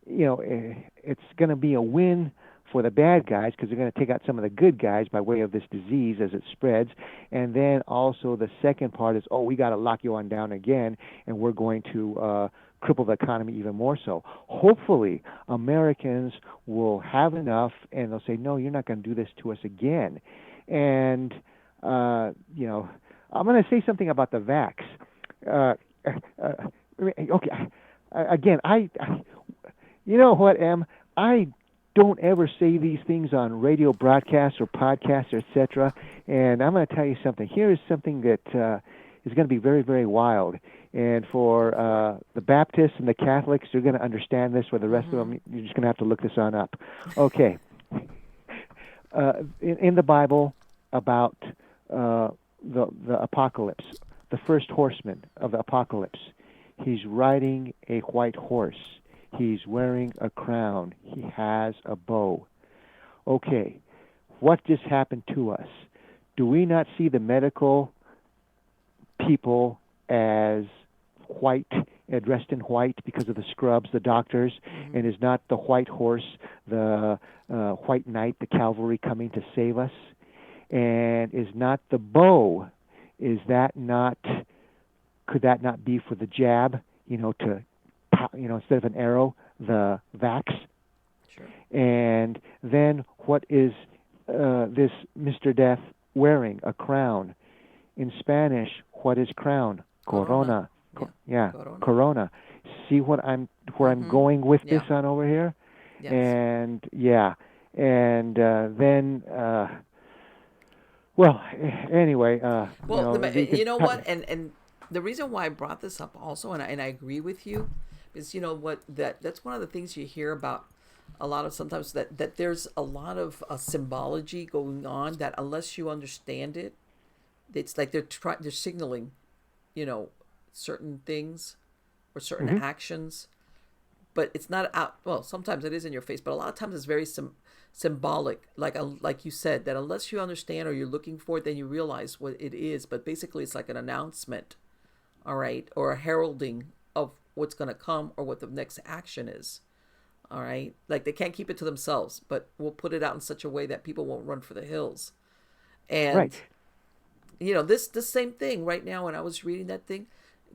it's going to be a win for the bad guys because they're going to take out some of the good guys by way of this disease as it spreads. And then also the second part is, we got to lock you on down again, and we're going to cripple the economy even more so. Hopefully, Americans will have enough, and they'll say, no, you're not going to do this to us again. And, I'm going to say something about the vax. Okay. Again, you know what, Em? I don't ever say these things on radio broadcasts or podcasts, etc. And I'm going to tell you something. Here is something that is going to be very, very wild. And for the Baptists and the Catholics, you're going to understand this. For the rest of them, you're just going to have to look this on up. Okay. In the Bible, about the apocalypse, the first horseman of the apocalypse. He's riding a white horse. He's wearing a crown. He has a bow. Okay, what just happened to us? Do we not see the medical people as white, dressed in white because of the scrubs, the doctors, and is not the white horse, the white knight, the cavalry coming to save us? And is not the bow, could that not be for the jab, instead of an arrow, the vax? Sure. And then what is this Mr. Death wearing? A crown. In Spanish, what is crown? Corona. Corona. See where I'm going with this on over here? Yes. And then well, anyway. You know what? And the reason why I brought this up also, and I agree with you, is that's one of the things you hear about a lot of sometimes that there's a lot of symbology going on that unless you understand it, it's like they're signaling, certain things or certain actions, but it's not out. Well, sometimes it is in your face, but a lot of times it's very symbolic, like you said, that unless you understand or you're looking for it, then you realize what it is. But basically, it's like an announcement, all right, or a heralding of what's going to come or what the next action is, all right. Like they can't keep it to themselves, but we'll put it out in such a way that people won't run for the hills. And right. This same thing right now. When I was reading that thing,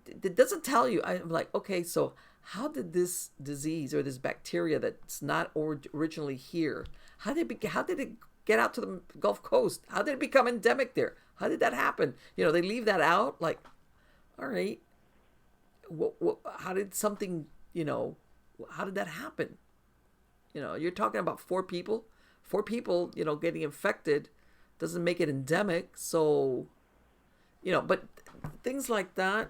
it doesn't tell you. I'm like, okay, so how did this disease or this bacteria that's not originally here, how did it get out to the Gulf Coast? How did it become endemic there? How did that happen? They leave that out. Like, all right, how did something, how did that happen? You're talking about four people, getting infected doesn't make it endemic. So, but things like that.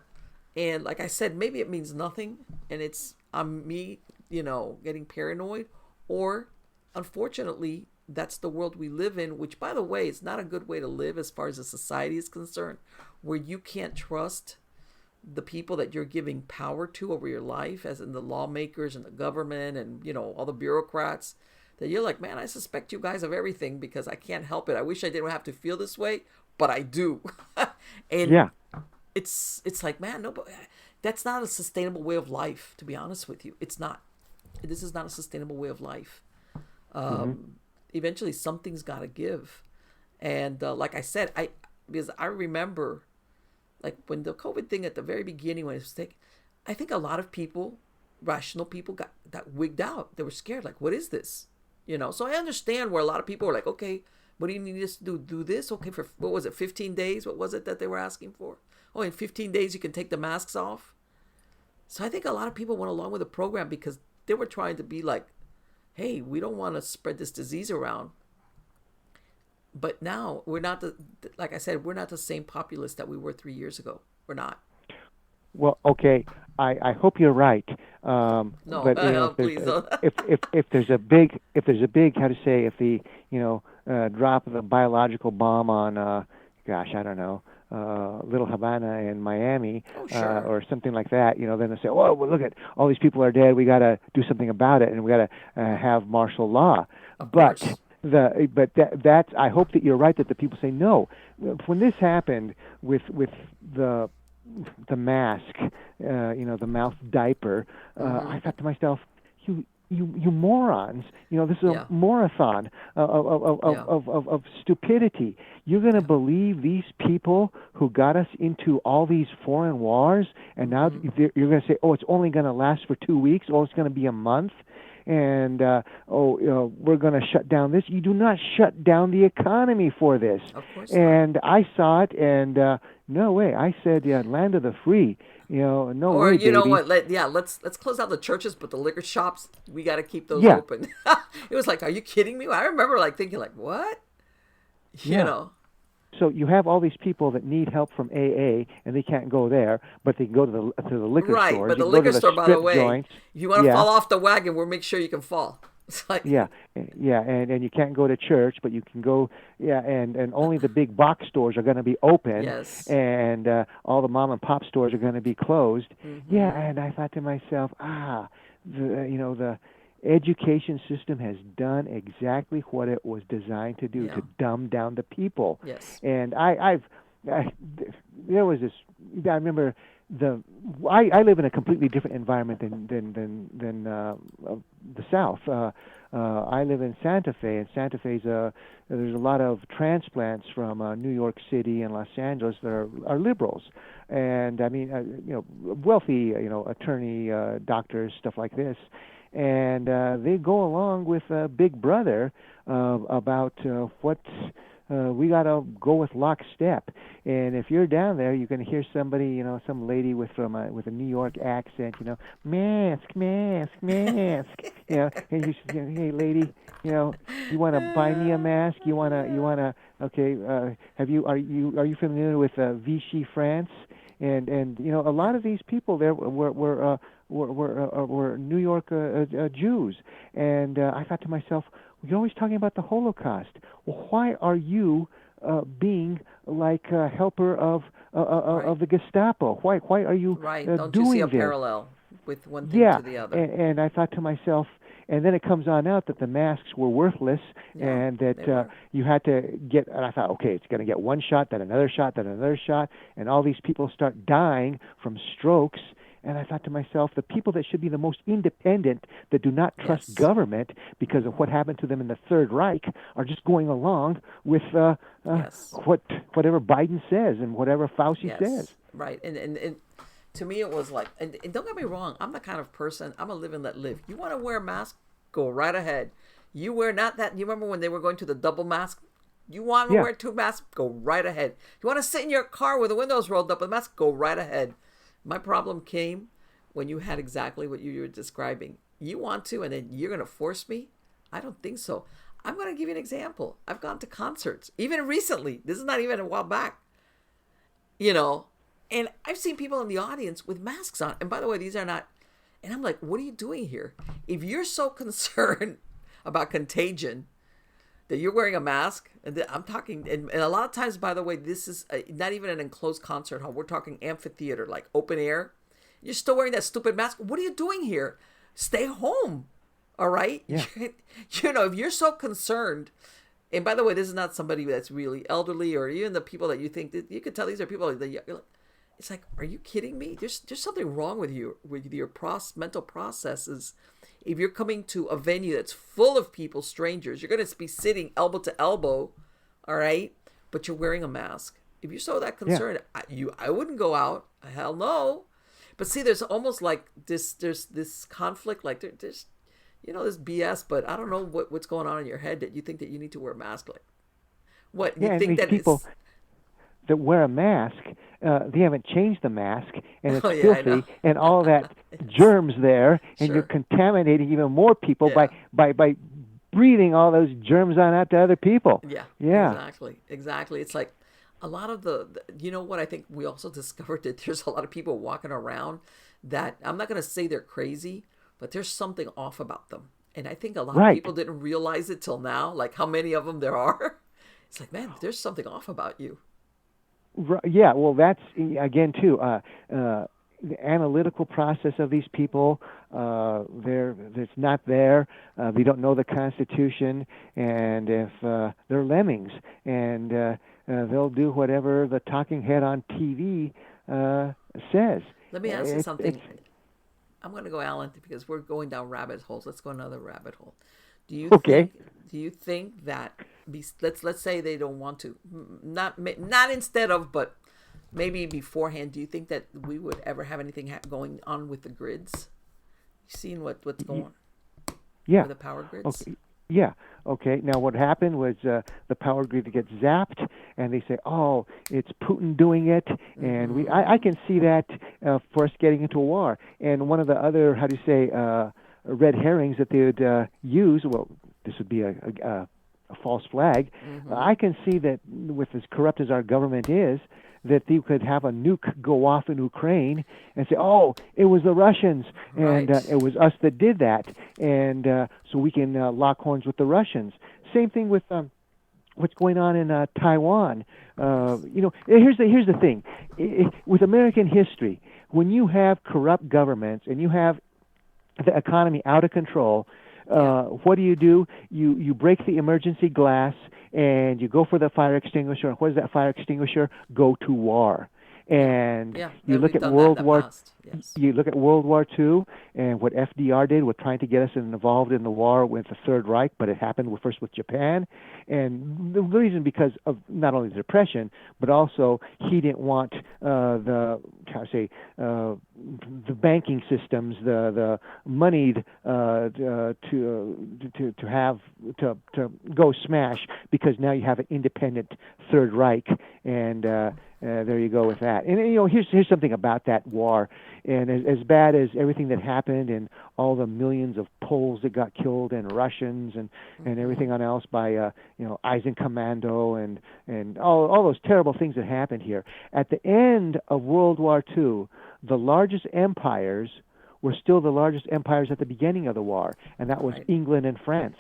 And like I said, maybe it means nothing and it's me, getting paranoid, or unfortunately, that's the world we live in, which by the way, is not a good way to live as far as a society is concerned, where you can't trust the people that you're giving power to over your life, as in the lawmakers and the government and, all the bureaucrats, that you're like, man, I suspect you guys of everything because I can't help it. I wish I didn't have to feel this way, but I do. And yeah. It's like, man, no, but that's not a sustainable way of life, to be honest with you. It's not. This is not a sustainable way of life. Eventually, something's got to give. And like I said, because I remember, like when the COVID thing at the very beginning, when it was taken, I think a lot of people, rational people, got wigged out. They were scared. Like, what is this? So I understand where a lot of people were like, okay, what do you need us to do? Do this? Okay, for, what was it, 15 days? What was it that they were asking for? Oh, in 15 days you can take the masks off. So I think a lot of people went along with the program because they were trying to be like, hey, we don't want to spread this disease around. But now we're not like I said, we're not the same populace that we were 3 years ago. We're not. Well, okay, I hope you're right. No, but please. if there's a big how to say, if the drop of a biological bomb on I don't know, Little Havana in Miami, sure. or something like that, then they say, oh, well, look at all these people are dead. We got to do something about it, and we got to have martial law. Of but course. That's I hope that you're right, that the people say no. When this happened with the mask, the mouth diaper, I thought to myself, you morons, this is a marathon of stupidity. You're going to believe these people who got us into all these foreign wars, and now you're going to say, oh, it's only going to last for 2 weeks, oh, it's going to be a month, and we're going to shut down this. You do not shut down the economy for this. Of course and not. I saw it, and no way. I said, land of the free. No or way, you know baby. what? Let's close out the churches, but the liquor shops, we got to keep those Yeah. open. It was like, are you kidding me? I remember thinking what? So you have all these people that need help from AA, and they can't go there, but they can go to the liquor right, stores. but the You liquor go to store, by the strip way, joints. you want to fall off the wagon, we'll make sure you can fall. It's like, Yeah, yeah, and you can't go to church, but you can go. Yeah, and only the big box stores are going to be open, yes. and all the mom and pop stores are going to be closed. Yeah, Mm-hmm. and I thought to myself, the education system has done exactly what it was designed to do, Yeah. to dumb down the people. Yes. And I there was this. I remember the I live in a completely different environment than the South. I live in Santa Fe, and Santa Fe's there's a lot of transplants from New York City and Los Angeles that are liberals, and I mean wealthy attorney doctors, stuff like this, and they go along with Big Brother about what we got to go with lockstep. And if you're down there, you can hear somebody, some lady with a New York accent, mask, mask, mask, and hey lady, you want to buy me a mask? You wanna okay? Are you familiar with Vichy France? And a lot of these people there were New York Jews, and I thought to myself, you're always talking about the Holocaust. Well, why are you being like a helper Right. of the Gestapo? Why are you Right. Don't you see a doing this? parallel with one thing Yeah, to the other? and I thought to myself, and then it comes on out that the masks were worthless, Yeah, and they that were. you had to get. And I thought, okay, it's going to get one shot, then another shot, then another shot, and all these people start dying from strokes. And I thought to myself, the people that should be the most independent, that do not trust Yes. government because of what happened to them in the Third Reich, are just going along with Yes. whatever Biden says and whatever Fauci says. Yes. Right. And to me, it was like, and don't get me wrong, I'm the kind of person, I'm a live and let live. You want to wear a mask? Go right ahead. You wear not that, you remember when they were going to the double mask? You want to Yeah, wear two masks? Go right ahead. You want to sit in your car with the windows rolled up with a mask? Go right ahead. My problem came when you had exactly what you were describing. You want to, and then you're going to force me? I don't think so. I'm going to give you an example. I've gone to concerts, even recently. This is not even a while back, you know, and I've seen people in the audience with masks on. And by the way, these are not, and I'm like, what are you doing here? If you're so concerned about contagion, that you're wearing a mask, and I'm talking, and a lot of times, by the way, this is not even an enclosed concert hall. We're talking amphitheater, like open air. You're still wearing that stupid mask. What are you doing here? Stay home. All right. yeah, If you're so concerned, and by the way, this is not somebody that's really elderly, or even the people that you think that you could tell these are people that you're like, it's like, are you kidding me? There's something wrong with you, with your mental processes. If you're coming to a venue that's full of people, strangers, you're going to be sitting elbow to elbow, all right? But you're wearing a mask. If you're so that yeah. concerned, I wouldn't go out. Hell no. But see, there's almost like there's this conflict, like there's this BS. But I don't know what's going on in your head that you think that you need to wear a mask. Like, what you Yeah, and think these that people it's? that wear a mask, they haven't changed the mask, and it's Oh yeah, I know. filthy, and all that Yes. germs there, and you're Sure. contaminating even more people by Yeah. by breathing all those germs on out to other people. Yeah, Yeah, exactly. Exactly. It's like a lot of you know what I think we also discovered that there's a lot of people walking around that I'm not going to say they're crazy, but there's something off about them. And I think a lot of right. people didn't realize it till now, like how many of them there are. It's like, man, there's something off about you. Yeah, well, that's again too. The analytical process of these people, it's not there. They don't know the Constitution, and if they're lemmings, and they'll do whatever the talking head on TV says. Let me ask you It's something. I'm going to go, Alan, because we're going down rabbit holes. Let's go another rabbit hole. Do you okay. think? Do you think that? Let's say they don't want to. Not instead of, but maybe beforehand. Do you think that we would ever have anything going on with the grids? You seen what's going on Yeah. with the power grids? Okay. Yeah. Okay. Now, what happened was the power grid gets zapped, and they say, "Oh, it's Putin doing it," and I can see that for us getting into a war. And one of the other, how do you say, red herrings that they would use. Well, this would be a false flag. I can see that with as corrupt as our government is, that they could have a nuke go off in Ukraine and say, "Oh, it was the Russians, and Right. it was us that did that," and so we can lock horns with the Russians. Same thing with what's going on in Taiwan. Yes. Here's the thing. With American history, when you have corrupt governments and you have the economy out of control, Yeah. what do? You break the emergency glass and you go for the fire extinguisher. And what does that fire extinguisher? Go to war. Yeah. And Yeah. you look We've at done that in World the War past. Yes. you look at World War II and what FDR did with trying to get us involved in the war with the Third Reich, but it happened first with Japan. And the reason because of not only the Depression, but also he didn't want the banking systems, the moneyed to go smash, because now you have an independent Third Reich, and there you go with that. And here's something about that war. And as bad as everything that happened, and all the millions of Poles that got killed, and Russians, and everything else by Eisenkommando, and all those terrible things that happened here. At the end of World War II, the largest empires were still the largest empires at the beginning of the war, and that was Right. England and France.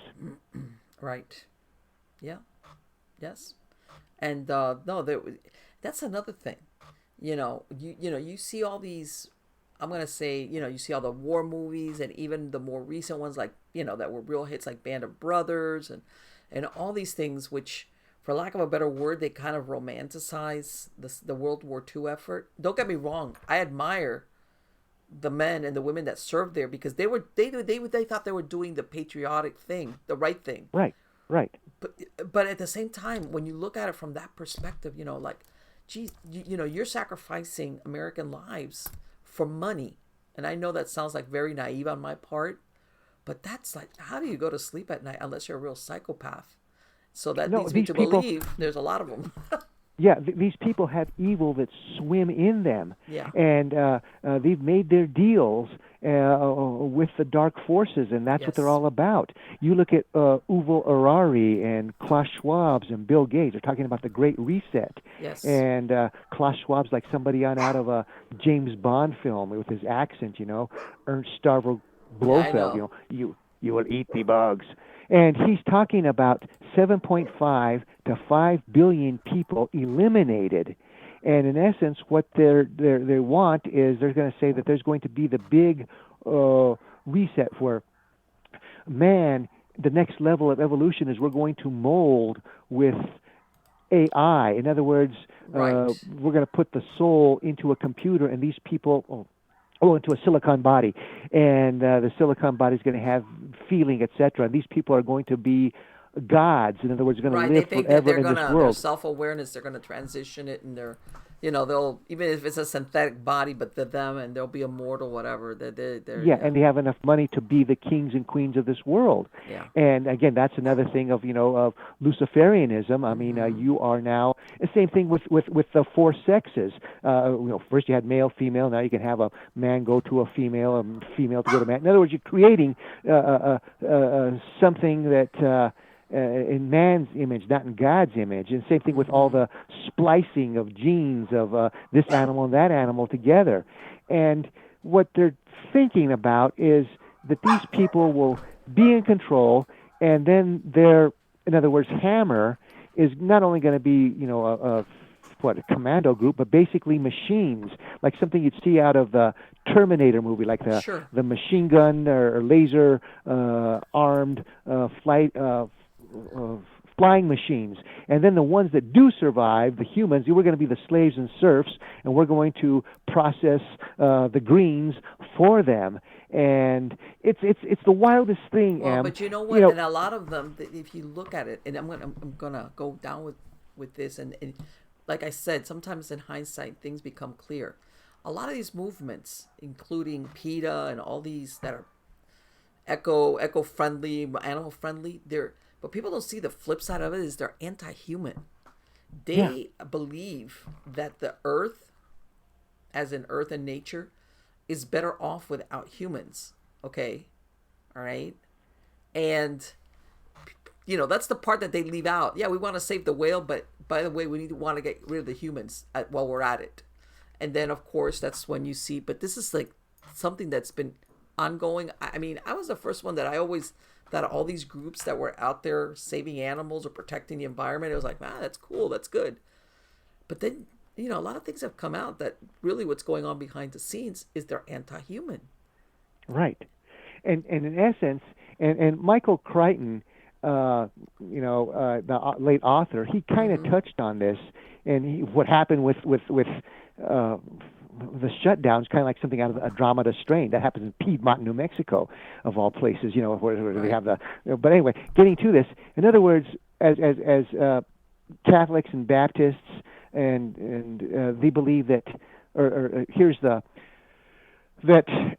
Right. Yeah. Yes. And no, that's another thing. You see all these. I'm gonna say, you see all the war movies, and even the more recent ones, like that were real hits, like Band of Brothers, and all these things, which, for lack of a better word, they kind of romanticize the World War II effort. Don't get me wrong, I admire the men and the women that served there, because they thought they were doing the patriotic thing, the right thing. Right, right. But at the same time, when you look at it from that perspective, like, geez, you're sacrificing American lives for money. And I know that sounds like very naive on my part, but that's like, how do you go to sleep at night unless you're a real psychopath? So that No, leads me these to people. believe there's a lot of them. Yeah, these people have evil that swim in them, Yeah. and they've made their deals with the dark forces, and that's what they're Yes. all about. You look at Yuval Harari and Klaus Schwab's and Bill Gates. They're talking about the Great Reset, Yes. and Klaus Schwab's like somebody on out of a James Bond film with his accent, Ernst Stavro Yeah, I Blofeld. know. You will eat the bugs. And he's talking about 7.5 to 5 billion people eliminated. And in essence, what they want is they're going to say that there's going to be the big reset where man, the next level of evolution is we're going to mold with AI. In other words, Right. we're going to put the soul into a computer, and these people, into a silicon body, and the silicon body is going to have feeling, etc. And these people are going to be gods. In other words, they're going to Right. They live think that forever they're in this gonna their world. self awareness, they're gonna transition it, and they'll, even if it's a synthetic body, but they're them, and they'll be immortal, whatever. They're Yeah, yeah. and they have enough money to be the kings and queens of this world. Yeah. And again, that's another thing of Luciferianism. I mean, you are now the same thing with the four sexes. First you had male, female. Now you can have a man go to a female to go to a man. In other words, you're creating something that. In man's image, not in God's image. And same thing with all the splicing of genes of this animal and that animal together. And what they're thinking about is that these people will be in control, and then in other words, Hammer is not only going to be, a commando group, but basically machines, like something you'd see out of the Terminator movie, like Sure. the machine gun or laser armed flying machines. And then the ones that do survive, the humans, we're going to be the slaves and serfs, and we're going to process the greens for them. And it's the wildest thing, Well, Em. but you know You what? know, And a lot of them, if you look at it, and I'm gonna go down with this, and like I said, sometimes in hindsight things become clear. A lot of these movements, including PETA and all these that are eco friendly, animal friendly, but people don't see the flip side of it is they're anti-human. yeah, They believe that the earth, as in earth and nature, is better off without humans. Okay, all right, and that's the part that they leave out. Yeah, we want to save the whale, but by the way, we need to want to get rid of the humans while we're at it. And then, of course, that's when you see. But this is like something that's been ongoing. I mean, I was the first one that I always that all these groups that were out there saving animals or protecting the environment. It was like, man, that's cool, that's good. But then, a lot of things have come out that really what's going on behind the scenes is they're anti-human. Right. And in essence, and Michael Crichton, the late author, he kind of touched on this, and what happened with the shutdown's kind of like something out of a drama to strain that happens in Piedmont, New Mexico, of all places. Where they have the. But anyway, getting to this. In other words, as Catholics and Baptists, and they believe that, or here's that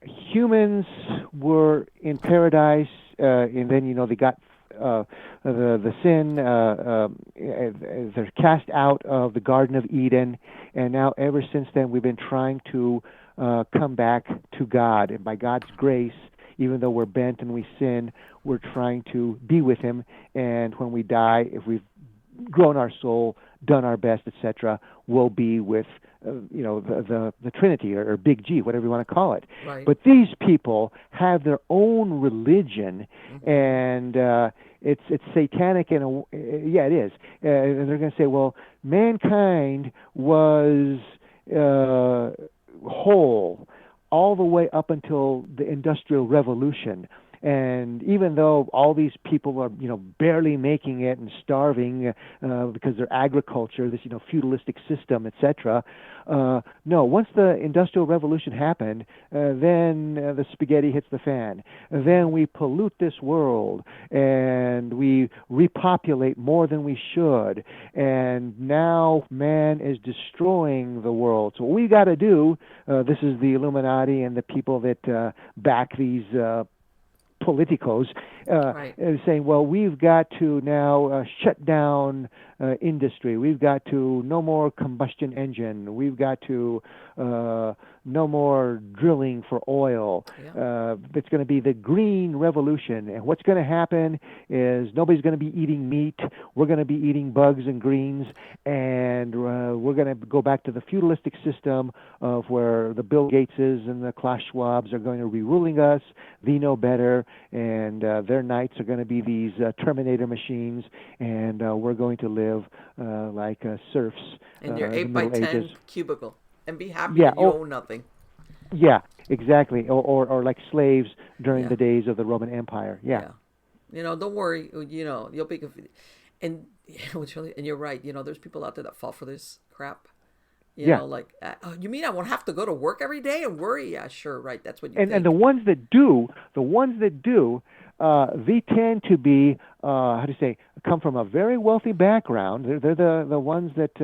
humans were in paradise, and then they got the sin. They're cast out of the Garden of Eden, and now ever since then we've been trying to come back to God, and by God's grace, even though we're bent and we sin, we're trying to be with Him. And when we die, if we've grown our soul, done our best, etc., we'll be with the Trinity or Big G, whatever you want to call it. Right. But these people have their own religion, and it's satanic, and it is. And they're going to say, well, mankind was whole all the way up until the Industrial Revolution. And even though all these people are, barely making it and starving because their agriculture, this, feudalistic system, etc. No, once the Industrial Revolution happened, then the spaghetti hits the fan. Then we pollute this world, and we repopulate more than we should. And now man is destroying the world. So what we got to do, this is the Illuminati and the people that back these politicos, saying, well, we've got to now shut down industry. We've got to no more combustion engine. We've got to no more drilling for oil. It's going to be the green revolution. And what's going to happen is nobody's going to be eating meat. We're going to be eating bugs and greens. And we're going to go back to the feudalistic system of where the Bill Gateses and the Klaus Schwabs are going to be ruling us. They know better. And their knights are going to be these Terminator machines. And we're going to live like serfs in your 8x10 cubicle. And be happy Yeah, that you own nothing. Yeah, exactly. Or like slaves during the days of the Roman Empire. Yeah. Don't worry. You'll be confused. And and you're right. There's people out there that fall for this crap. You know, like, you mean I won't have to go to work every day and worry? Yeah, sure, right. That's what you think. And the ones that do, they tend to be, come from a very wealthy background. They're the ones that,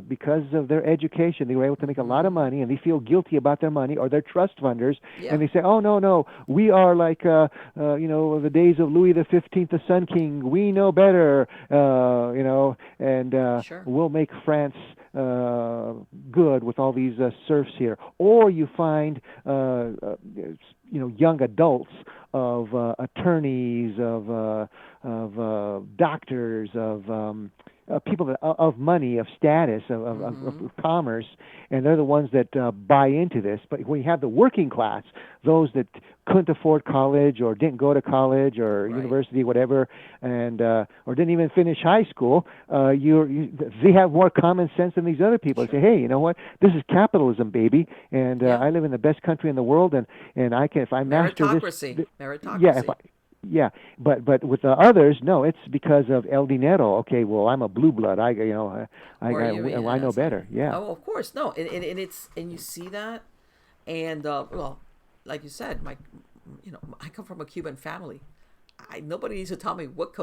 because of their education, they were able to make a lot of money, and they feel guilty about their money, or they're trust funders, and they say, oh, no, we are like, the days of Louis the 15th, the Sun King. We know better, and sure. We'll make France good with all these serfs here. Or you find, young adults of attorneys, of doctors, of people of money, of status, of commerce, and they're the ones that buy into this. But when you have the working class, those that couldn't afford college or didn't go to college or university, whatever, and or didn't even finish high school, they have more common sense than these other people. They say, hey, you know what? This is capitalism, baby, and I live in the best country in the world, and I can, if I master this, meritocracy. But with the others, no, it's because of El Dinero. Okay, well, I'm a blue blood. I know better. Yeah. Oh, of course, no, and you see that, and like you said, I come from a Cuban family. Nobody needs to tell me what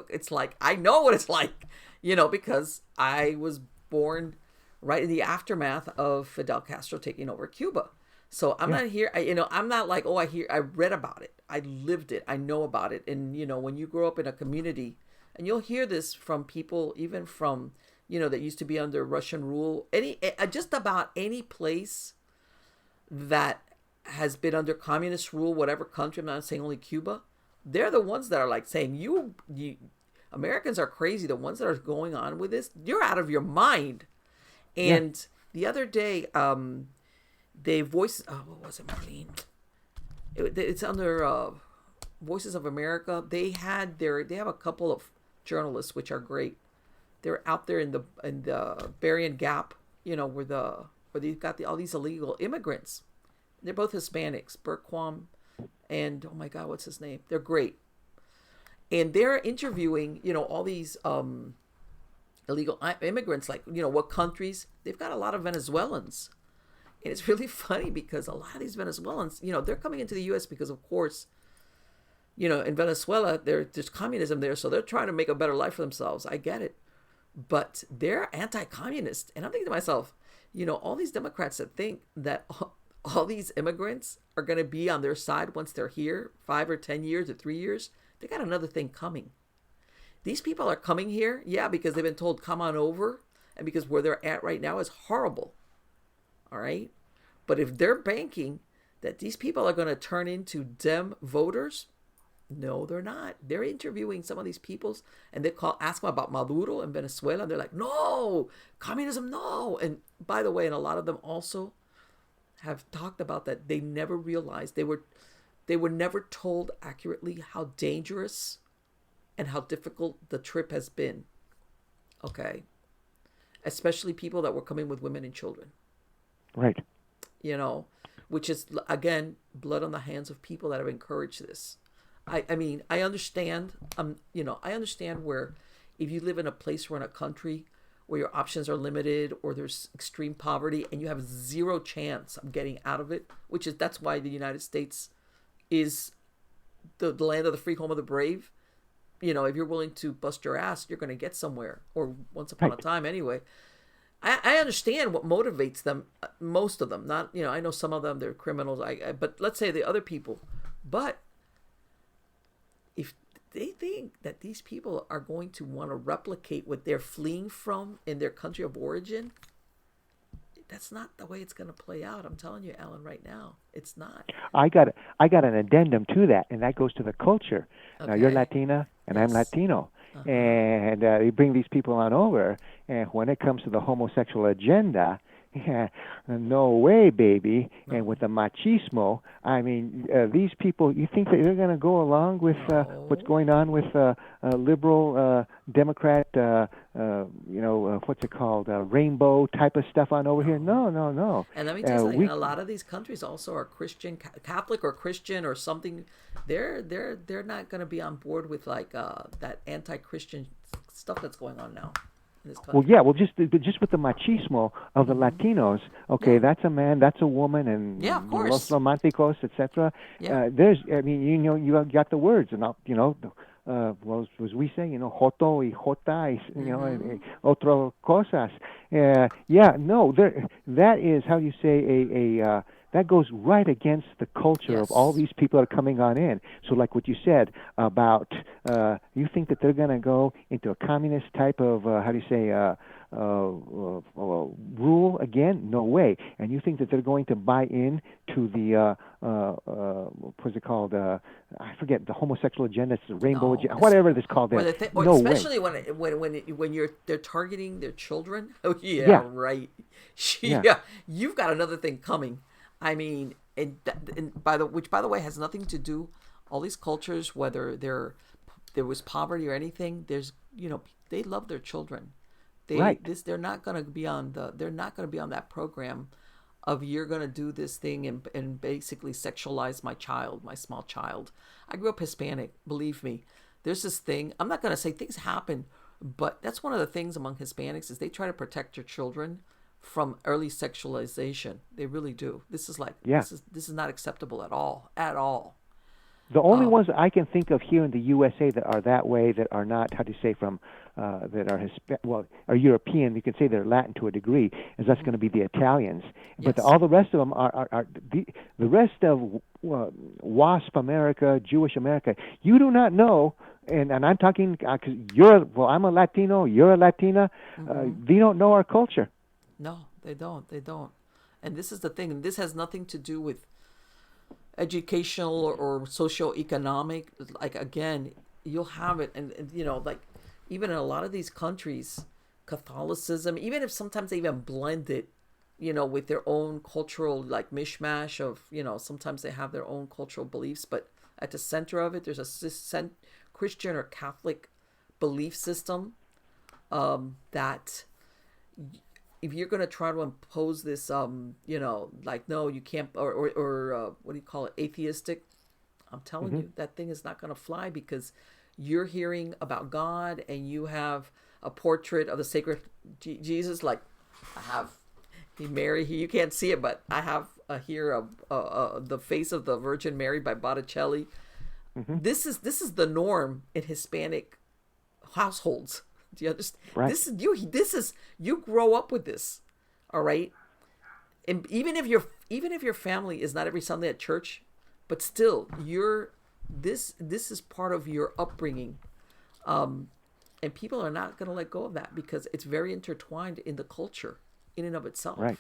it's like. I know what it's like, because I was born right in the aftermath of Fidel Castro taking over Cuba. So I'm not here. I'm not like, I read about it. I lived it. I know about it. And, when you grow up in a community, and you'll hear this from people, even from, that used to be under Russian rule, just about any place that has been under communist rule, whatever country, I'm not saying only Cuba, they're the ones that are like saying, you Americans are crazy. The ones that are going on with this, you're out of your mind. Yeah. And the other day, they voiced, what was it, Marlene? It's under Voices of America. They have a couple of journalists which are great. They're out there in the Berrien Gap, where they've got all these illegal immigrants. They're both Hispanics, Burquam and oh my God, what's his name? They're great. And they're interviewing, all these illegal immigrants, like, what countries. They've got a lot of Venezuelans. And it's really funny because a lot of these Venezuelans, they're coming into the U.S. because, of course, in Venezuela, there's communism there, so they're trying to make a better life for themselves. I get it. But they're anti-communist. And I'm thinking to myself, all these Democrats that think that all these immigrants are going to be on their side once they're here, 5 or 10 years or 3 years, they got another thing coming. These people are coming here, because they've been told, come on over, and because where they're at right now is horrible. All right? But if they're banking that these people are going to turn into Dem voters, no, they're not. They're interviewing some of these peoples, and they ask them about Maduro in Venezuela, and they're like, no, communism, no. And by the way, and a lot of them also have talked about that they never realized, they were never told accurately how dangerous and how difficult the trip has been. Okay? Especially people that were coming with women and children. Right. Which is, again, blood on the hands of people that have encouraged this. I mean, I understand, I understand where if you live in a place or in a country where your options are limited or there's extreme poverty and you have zero chance of getting out of it, that's why the United States is the land of the free, home of the brave. If you're willing to bust your ass, you're going to get somewhere, or once upon a time anyway. I understand what motivates them, most of them. Not, I know some of them, they're criminals, but let's say the other people. But if they think that these people are going to want to replicate what they're fleeing from in their country of origin, that's not the way it's going to play out. I'm telling you, Alan, right now, it's not. I got an addendum to that, and that goes to the culture. Okay. Now, you're Latina, and Yes. I'm Latino. Uh-huh. And you bring these people on over, and when it comes to the homosexual agenda, no way, baby. No. And with the machismo, I mean, these people, you think that they're going to go along with what's going on with liberal Democrat, what's it called, rainbow type of stuff on over here? No. And let me tell you something. A lot of these countries also are Christian, Catholic or Christian or something. They're not going to be on board with like that anti-Christian stuff that's going on now. Well, yeah. Well, just with the machismo of the Latinos, okay, Yeah. that's a man, that's a woman, and Yeah, of course. los romanticos, etc. Yeah. You got the words, and was we say, joto y jota, and otro cosas. That is how you say a that goes right against the culture of all these people that are coming on in. So like what you said about, you think that they're going to go into a communist type of, rule again? No way. And you think that they're going to buy in to the, what's it called? I forget, the homosexual agenda, it's the rainbow agenda, whatever it's called there. No especially way. when they're targeting their children. Oh, Yeah. Right. Yeah. You've got another thing coming. I mean, which by the way has nothing to do. All these cultures, whether there was poverty or anything, they love their children. They're not going to be on that program of you're going to do this thing and basically sexualize my small child. I grew up Hispanic, believe me. There's this thing. I'm not going to say things happen, but that's one of the things among Hispanics is they try to protect their children from early sexualization. They really do. This is this is not acceptable at all. The only ones I can think of here in the USA that are that way, that are not, how do you say, from that are European. You can say they're Latin to a degree, is that's going to be the Italians. But all the rest of them are the rest of WASP America, Jewish America. You do not know, and I'm talking because I'm a Latino, you're a Latina. They don't know our culture. No, they don't. And this is the thing. And this has nothing to do with educational or socioeconomic, like again, you'll have it, and like even in a lot of these countries, Catholicism, even if sometimes they even blend it, with their own cultural like mishmash of, sometimes they have their own cultural beliefs, but at the center of it, there's a Christian or Catholic belief system that if you're going to try to impose this, like, no, you can't, or what do you call it, atheistic, I'm telling you, that thing is not going to fly, because you're hearing about God and you have a portrait of the sacred Jesus. Like I have Mary here, you can't see it, but I have here the face of the Virgin Mary by Botticelli. This is the norm in Hispanic households. Do you understand? Right. This is you grow up with this, all right. And even if your family is not every Sunday at church, but still this is part of your upbringing, and people are not going to let go of that because it's very intertwined in the culture in and of itself. Right.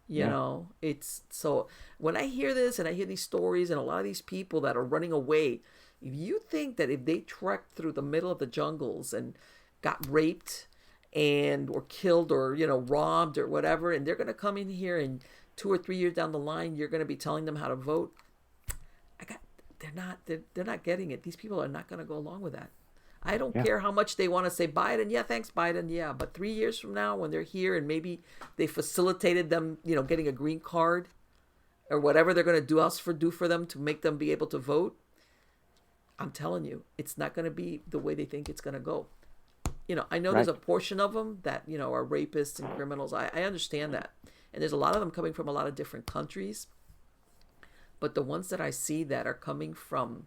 You know, it's so when I hear this and I hear these stories and a lot of these people that are running away, if you think that if they trekked through the middle of the jungles and got raped and or killed or robbed or whatever, and they're going to come in here and 2 or 3 years down the line you're going to be telling them how to vote, they're not getting it. These people are not going to go along with that. I don't care how much they want to say Biden. Yeah, thanks, Biden. Yeah, but 3 years from now, when they're here and maybe they facilitated them, getting a green card or whatever they're going to do for them to make them be able to vote, I'm telling you, it's not going to be the way they think it's going to go. I know there's a portion of them that, are rapists and criminals. I understand that. And there's a lot of them coming from a lot of different countries. But the ones that I see that are coming from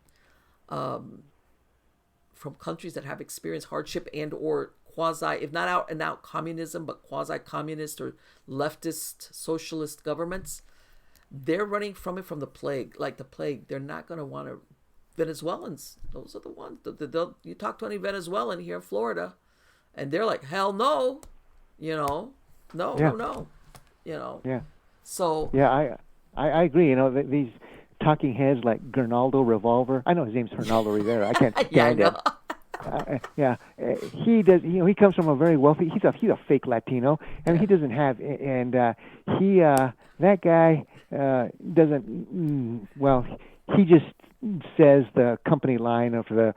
countries that have experienced hardship and or quasi, if not out and out communism, but quasi-communist or leftist socialist governments, they're running from it from the plague, like the plague. They're not going to want to. Venezuelans, those are the ones. You talk to any Venezuelan here in Florida, and they're like, hell no, no. Yeah. So. Yeah, I agree. These talking heads like Gernaldo Revolver. I know his name's Gernaldo Rivera. I can't stand him. He does. He comes from a very wealthy. He's a fake Latino, and he doesn't have. And that guy doesn't. Well, he just says the company line of the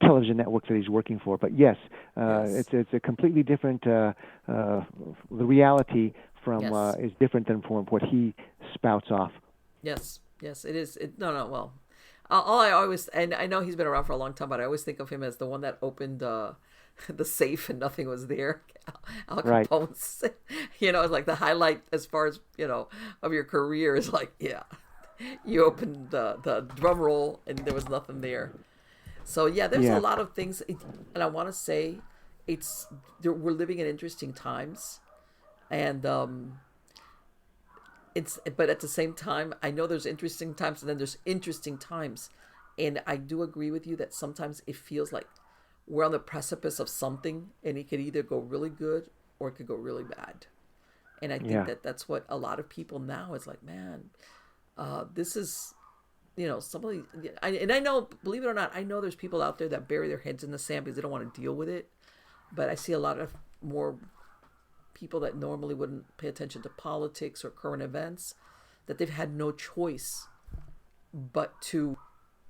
television networks that he's working for. But yes, it's a completely different. The reality from is different than from what he spouts off. Yes, it is. No. Well, all I always, and I know he's been around for a long time, but I always think of him as the one that opened the safe and nothing was there. Al Capone's, it's like the highlight as far as of your career is like, you opened the drum roll and there was nothing there. So there's a lot of things, and I want to say we're living in interesting times, and but at the same time, I know there's interesting times and then there's interesting times. And I do agree with you that sometimes it feels like we're on the precipice of something and it could either go really good or it could go really bad. And I think that's what a lot of people now is like, man, this is, somebody, and I know, believe it or not, I know there's people out there that bury their heads in the sand because they don't want to deal with it. But I see a lot of more people that normally wouldn't pay attention to politics or current events, that they've had no choice but to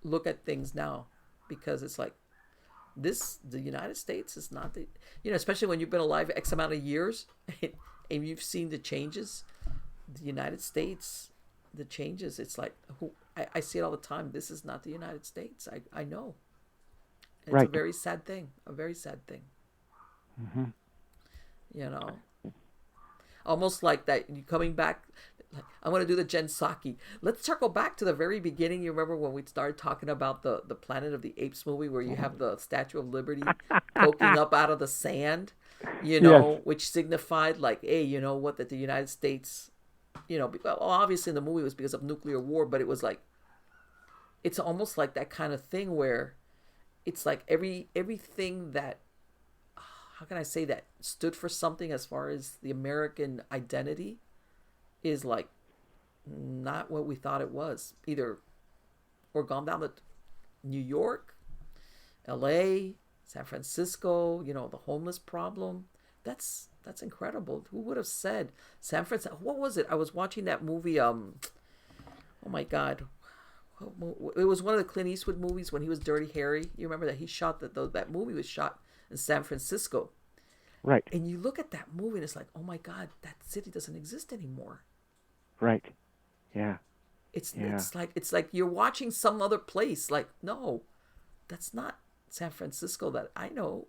look at things now, because it's like the United States is not the, especially when you've been alive X amount of years and you've seen the changes, the United States, the changes. It's like, I see it all the time. This is not the United States. I know. And it's a very sad thing. Mm-hmm. Almost like that, you coming back, I'm going to do the Jen Psaki. Let's circle back to the very beginning. You remember when we started talking about the Planet of the Apes movie where you have the Statue of Liberty poking up out of the sand, which signified like, hey, you know what, that the United States, obviously in the movie it was because of nuclear war, but it was like, it's almost like that kind of thing where it's like everything that, how can I say that, stood for something as far as the American identity is like not what we thought it was. Either or gone down to New York, LA, San Francisco, the homeless problem. That's incredible. Who would have said San Francisco? What was it? I was watching that movie. Oh my God, it was one of the Clint Eastwood movies when he was Dirty Harry. You remember that he shot that movie was shot in San Francisco. Right. And you look at that movie and it's like, oh my God, that city doesn't exist anymore. Right. Yeah. It's like you're watching some other place. Like, no, that's not San Francisco that I know.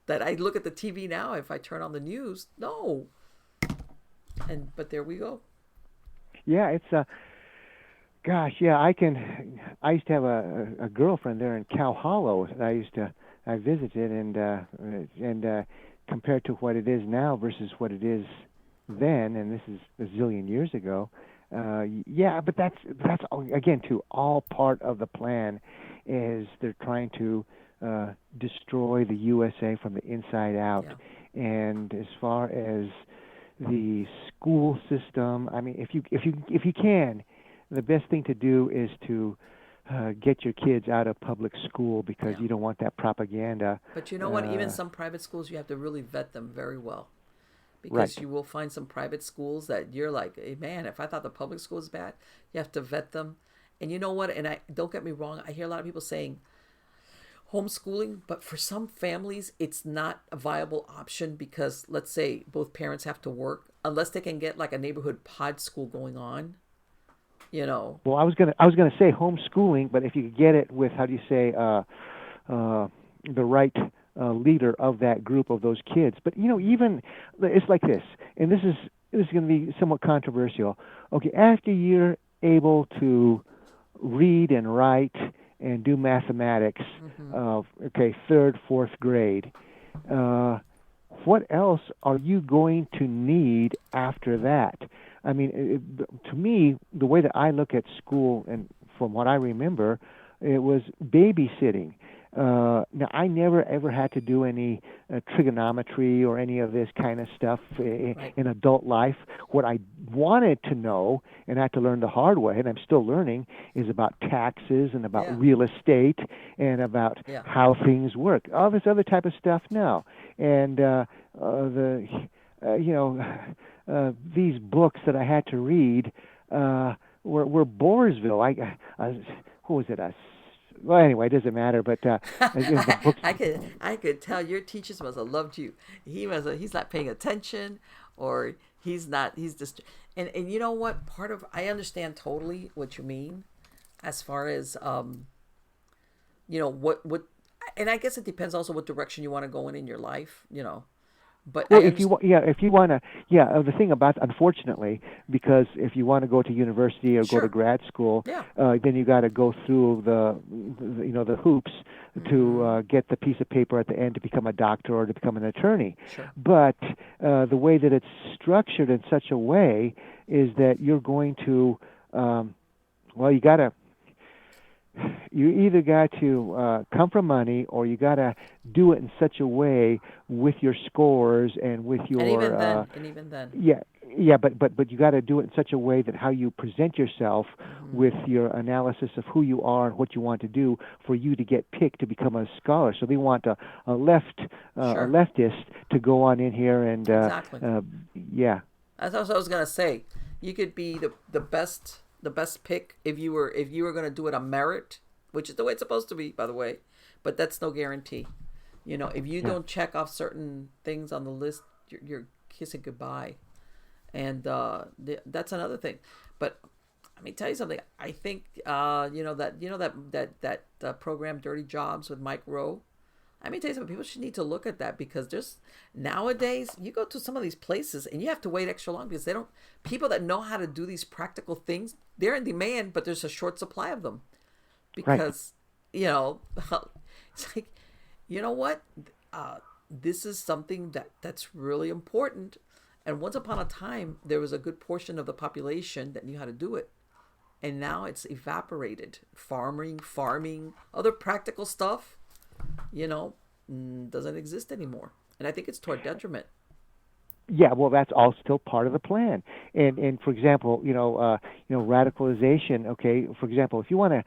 That I look at the TV now, if I turn on the news, no. But there we go. Yeah, it's gosh, yeah, I used to have a girlfriend there in Cow Hollow that I visited, and compared to what it is now versus what it is then, and this is a zillion years ago. Yeah, but that's again too all part of the plan. Is they're trying to destroy the USA from the inside out. Yeah. And as far as the school system, I mean, if you can, the best thing to do is to get your kids out of public school because Yeah. you don't want that propaganda. But you know what? Even some private schools, you have to really vet them very well. Because Right. you will find some private schools that you're like, hey, man, if I thought the public school was bad, you have to vet them. And you know what? And I don't get me wrong, I hear a lot of people saying homeschooling, but for some families, it's not a viable option because let's say both parents have to work, unless they can get like a neighborhood pod school going on, you know. Well, I was gonna say homeschooling, but if you could get it with how do you say the right leader of that group of those kids. But even it's like this, and this is going to be somewhat controversial. Okay, after you're able to read and write and do mathematics, okay, third, fourth grade. What else are you going to need after that? I mean, to me, the way that I look at school, and from what I remember, it was babysitting. Now, I never ever had to do any trigonometry or any of this kind of stuff in adult life. What I wanted to know, and I had to learn the hard way, and I'm still learning, is about taxes and about real estate and about how things work. All this other type of stuff, no. And these books that I had to read were Boresville. What was it? Well, anyway, it doesn't matter. But the books. I could tell your teachers must have loved you. He's not paying attention, or he's not. He's just and you know what? I understand totally what you mean, as far as what and I guess it depends also what direction you want to go in your life. But Well, if you want to, the thing about, unfortunately, because if you want to go to university or go to grad school, then you got to go through the hoops to get the piece of paper at the end to become a doctor or to become an attorney. Sure. But the way that it's structured in such a way is that you're going to, you either got to come from money, or you got to do it in such a way with your scores and with your. And even then. Yeah, but you got to do it in such a way that how you present yourself with your analysis of who you are and what you want to do for you to get picked to become a scholar. So they want a leftist to go on in here and exactly. That's what I was gonna say. You could be the best pick if you were going to do it on merit, which is the way it's supposed to be, by the way, but that's no guarantee. If you don't check off certain things on the list, you're kissing goodbye, and that's another thing. But let me tell you something. I think that program Dirty Jobs with Mike Rowe. Let me tell you something. People should need to look at that, because just nowadays you go to some of these places and you have to wait extra long because people that know how to do these practical things, they're in demand, but there's a short supply of them because, it's like, you know what? This is something that's really important. And once upon a time, there was a good portion of the population that knew how to do it. And now it's evaporated. Farming, other practical stuff. Doesn't exist anymore, and I think it's to our detriment. Yeah, well, that's all still part of the plan. And for example, radicalization. Okay, for example, if you want to,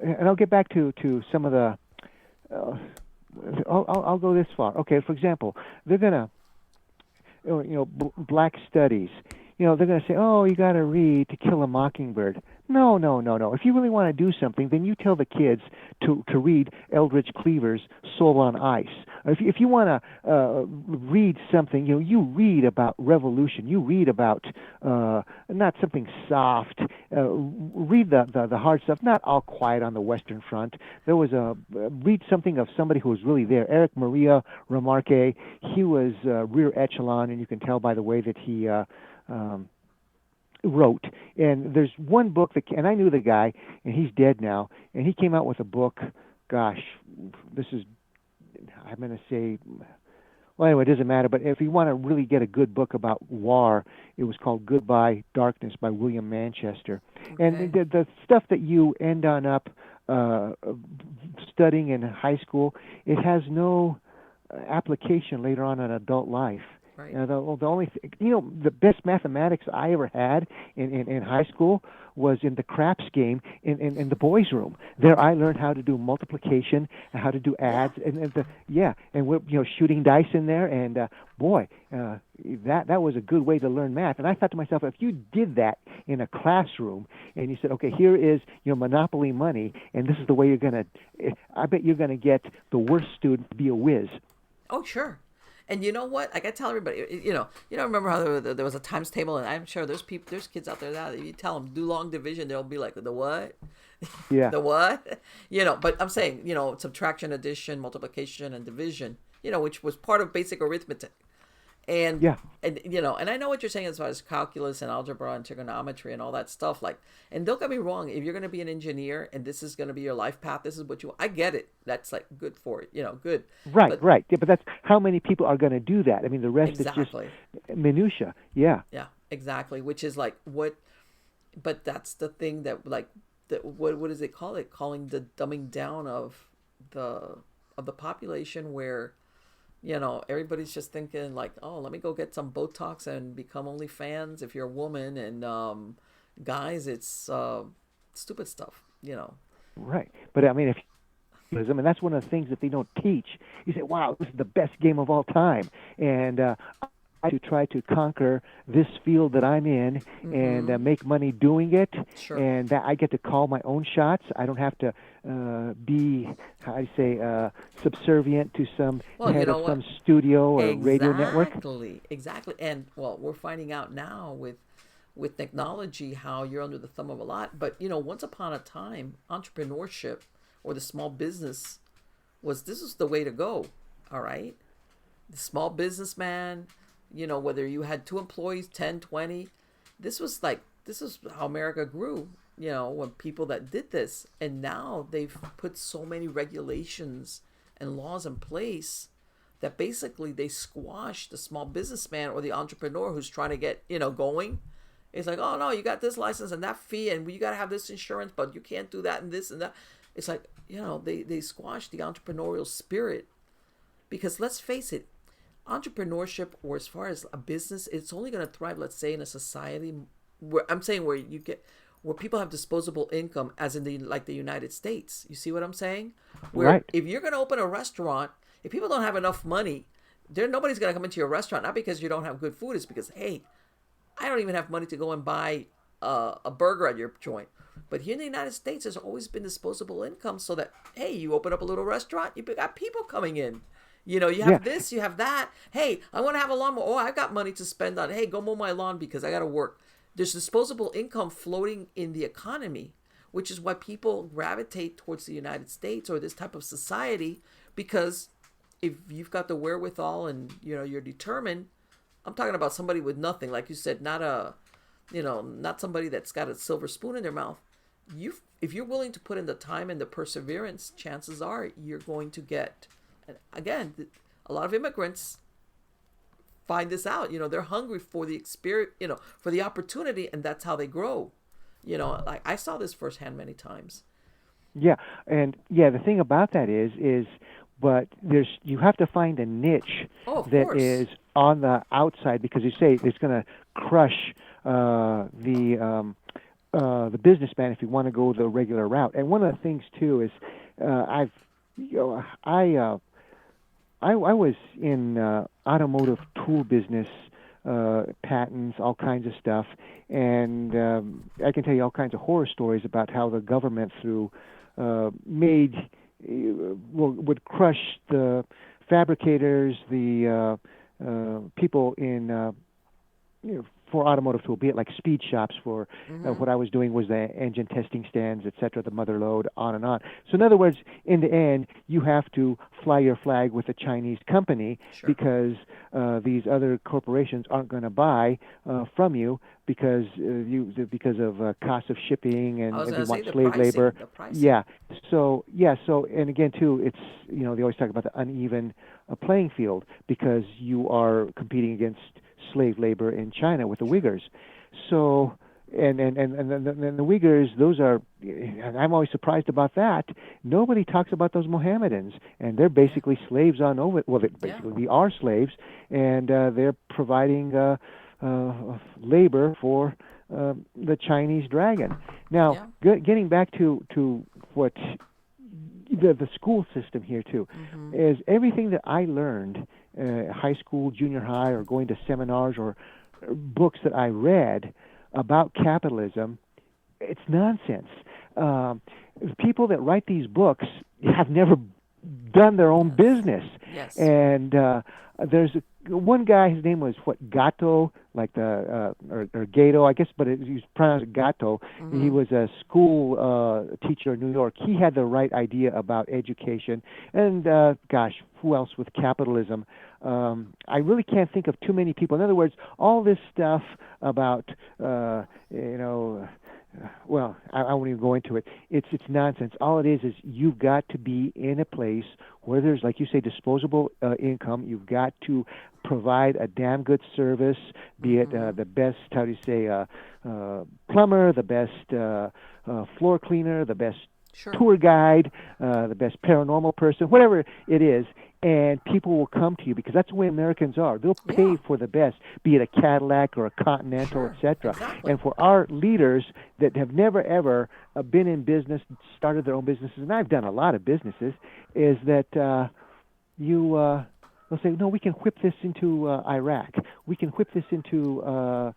and I'll get back to some of the. Uh, I'll go this far. Okay, for example, they're gonna, black studies. They're gonna say, oh, you got to read To Kill a Mockingbird. No, no, no, no. If you really want to do something, then you tell the kids to read Eldridge Cleaver's Soul on Ice. If you want to read something, you read about revolution. You read about not something soft. Read the hard stuff. Not All Quiet on the Western Front. There was read something of somebody who was really there. Eric Maria Remarque. He was rear echelon, and you can tell by the way that he. Wrote. And there's one book and I knew the guy, and he's dead now, and he came out with a book. Gosh, I'm going to say, well, anyway, it doesn't matter, but if you want to really get a good book about war, it was called Goodbye Darkness by William Manchester. Okay. And the stuff that you end on up studying in high school, it has no application later on in adult life. Right. The only the best mathematics I ever had in high school was in the craps game in the boys' room. There I learned how to do multiplication and how to do adds and we're shooting dice in there, and that was a good way to learn math. And I thought to myself, if you did that in a classroom and you said, okay, here is Monopoly money, and this is the way you're gonna, I bet you're gonna get the worst student to be a whiz. Oh, sure. And you know what? Like I tell everybody, remember how there was a times table, and I'm sure there's kids out there now that you tell them do long division, they'll be like, the what? Yeah. The what? But I'm saying, subtraction, addition, multiplication, and division, which was part of basic arithmetic. And and I know what you're saying as far as calculus and algebra and trigonometry and all that stuff. Like, and don't get me wrong, if you're going to be an engineer and this is going to be your life path, this is what I get it. That's like good for it, good. Right. Yeah, but that's how many people are going to do that. I mean, the rest exactly. is just minutia. Yeah. Yeah, exactly. Which is like what, but that's the thing that like, what does it call it? Calling the dumbing down of the population where. Everybody's just thinking like, oh, let me go get some Botox and become OnlyFans if you're a woman, and guys, it's stupid stuff, Right, but I mean, that's one of the things that they don't teach. You say, wow, this is the best game of all time, and to try to conquer this field that I'm in and make money doing it. Sure. And that I get to call my own shots. I don't have to be, subservient to some head of some studio or radio network. Exactly. And well, we're finding out now with technology how you're under the thumb of a lot. But once upon a time, entrepreneurship or the small business this is the way to go. All right, the small businessman. Whether you had 2 employees, 10, 20, this is how America grew, when people that did this. And now they've put so many regulations and laws in place that basically they squash the small businessman or the entrepreneur who's trying to get, going. It's like, oh, no, you got this license and that fee, and you got to have this insurance, but you can't do that and this and that. It's like, they squash the entrepreneurial spirit, because let's face it, entrepreneurship, or as far as a business, it's only going to thrive, let's say, in a society where where people have disposable income, as in the United States. You see what I'm saying? Where right. If you're going to open a restaurant, if people don't have enough money, nobody's going to come into your restaurant, not because you don't have good food, it's because, hey, I don't even have money to go and buy a burger at your joint. But here in the United States, there's always been disposable income, so that, hey, you open up a little restaurant, you got people coming in. You have this, you have that. Hey, I want to have a lawnmower. Oh, I got money to spend on. Hey, go mow my lawn because I got to work. There's disposable income floating in the economy, which is why people gravitate towards the United States or this type of society, because if you've got the wherewithal and, you're determined, I'm talking about somebody with nothing, like you said, not somebody that's got a silver spoon in their mouth. If you're willing to put in the time and the perseverance, chances are you're going to get. And again, a lot of immigrants find this out. They're hungry for the experience, for the opportunity, and that's how they grow. Like I saw this firsthand many times. Yeah, and the thing about that is, but you have to find a niche that is on the outside because you say it's going to crush the businessman if you want to go the regular route. And one of the things too is I've you know I was in automotive tool business, patents, all kinds of stuff, and I can tell you all kinds of horror stories about how the government through made would crush the fabricators, the people in for automotive tool, be it like speed shops for what I was doing was the engine testing stands, et cetera, the mother load, on and on. So in other words, in the end, you have to fly your flag with a Chinese company because these other corporations aren't going to buy from you because of cost of shipping and they want slave labor. Yeah. So and again too, it's they always talk about the uneven playing field because you are competing against slave labor in China with the Uyghurs. So and the Uyghurs, those are, and I'm always surprised about that. Nobody talks about those Mohammedans, and they're basically slaves on over. Well, we are slaves, and they're providing labor for the Chinese dragon. Now, getting back to what the school system here too is everything that I learned. High school, junior high, or going to seminars or books that I read about capitalism, it's nonsense. People that write these books have never done their own business. Yes. And there's one guy, his name was Gatto, like the or Gato, I guess, but he's pronounced Gatto. He was a school teacher in New York. He had the right idea about education, and gosh, who else with capitalism? I really can't think of too many people. In other words, all this stuff about well, I won't even go into it. It's nonsense. All it is you've got to be in a place where there's, like you say, disposable income. You've got to provide a damn good service, be it the best, how do you say, plumber, the best floor cleaner, the best tour guide, the best paranormal person, whatever it is. And people will come to you because that's the way Americans are. They'll pay for the best, be it a Cadillac or a Continental, etc. Exactly. And for our leaders that have never, ever been in business, started their own businesses, and I've done a lot of businesses, is that they'll say, no, we can whip this into Iraq. We can whip this into,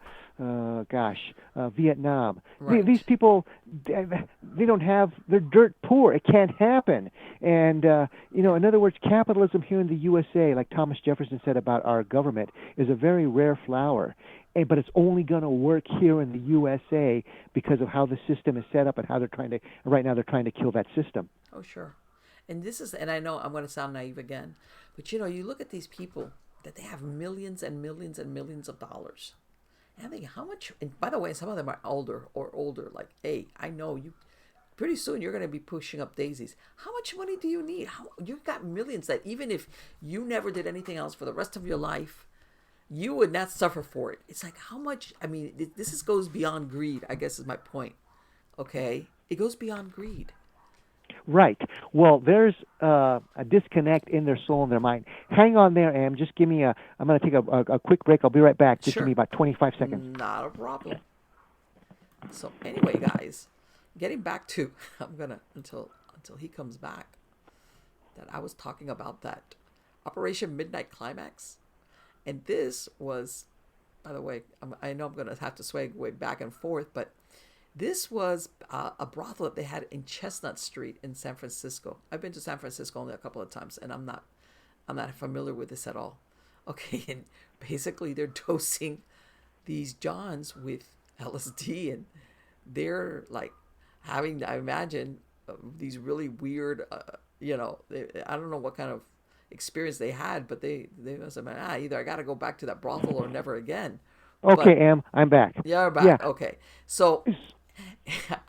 Vietnam. Right. These people, they don't have, they're dirt poor. It can't happen. And, in other words, capitalism here in the USA, like Thomas Jefferson said about our government, is a very rare flower. But it's only going to work here in the USA because of how the system is set up and how right now they're trying to kill that system. Oh, sure. And I know I'm going to sound naive again, but you look at these people that they have millions and millions and millions of dollars. And I think how much, and by the way, some of them are older. Like, hey, I know you, pretty soon you're going to be pushing up daisies. How much money do you need? You've got millions that even if you never did anything else for the rest of your life, you would not suffer for it. It's like, how much, this goes beyond greed, I guess is my point. Okay? It goes beyond greed. Right. Well, there's a disconnect in their soul and their mind. Hang on there, Am. Just give me I'm going to take a quick break. I'll be right back. Just give me about 25 seconds. Not a problem. So anyway, guys, getting back to, I'm going to, until he comes back, that I was talking about that Operation Midnight Climax. And this was, by the way, I know I'm going to have to sway way back and forth, but this was a brothel that they had in Chestnut Street in San Francisco. I've been to San Francisco only a couple of times, and I'm not familiar with this at all. Okay, and basically they're dosing these Johns with LSD, and they're like having, I imagine, these really weird, I don't know what kind of experience they had, but they must have been, either I got to go back to that brothel or never again. Okay, Am, I'm back. Yeah, back. Yeah. Okay, so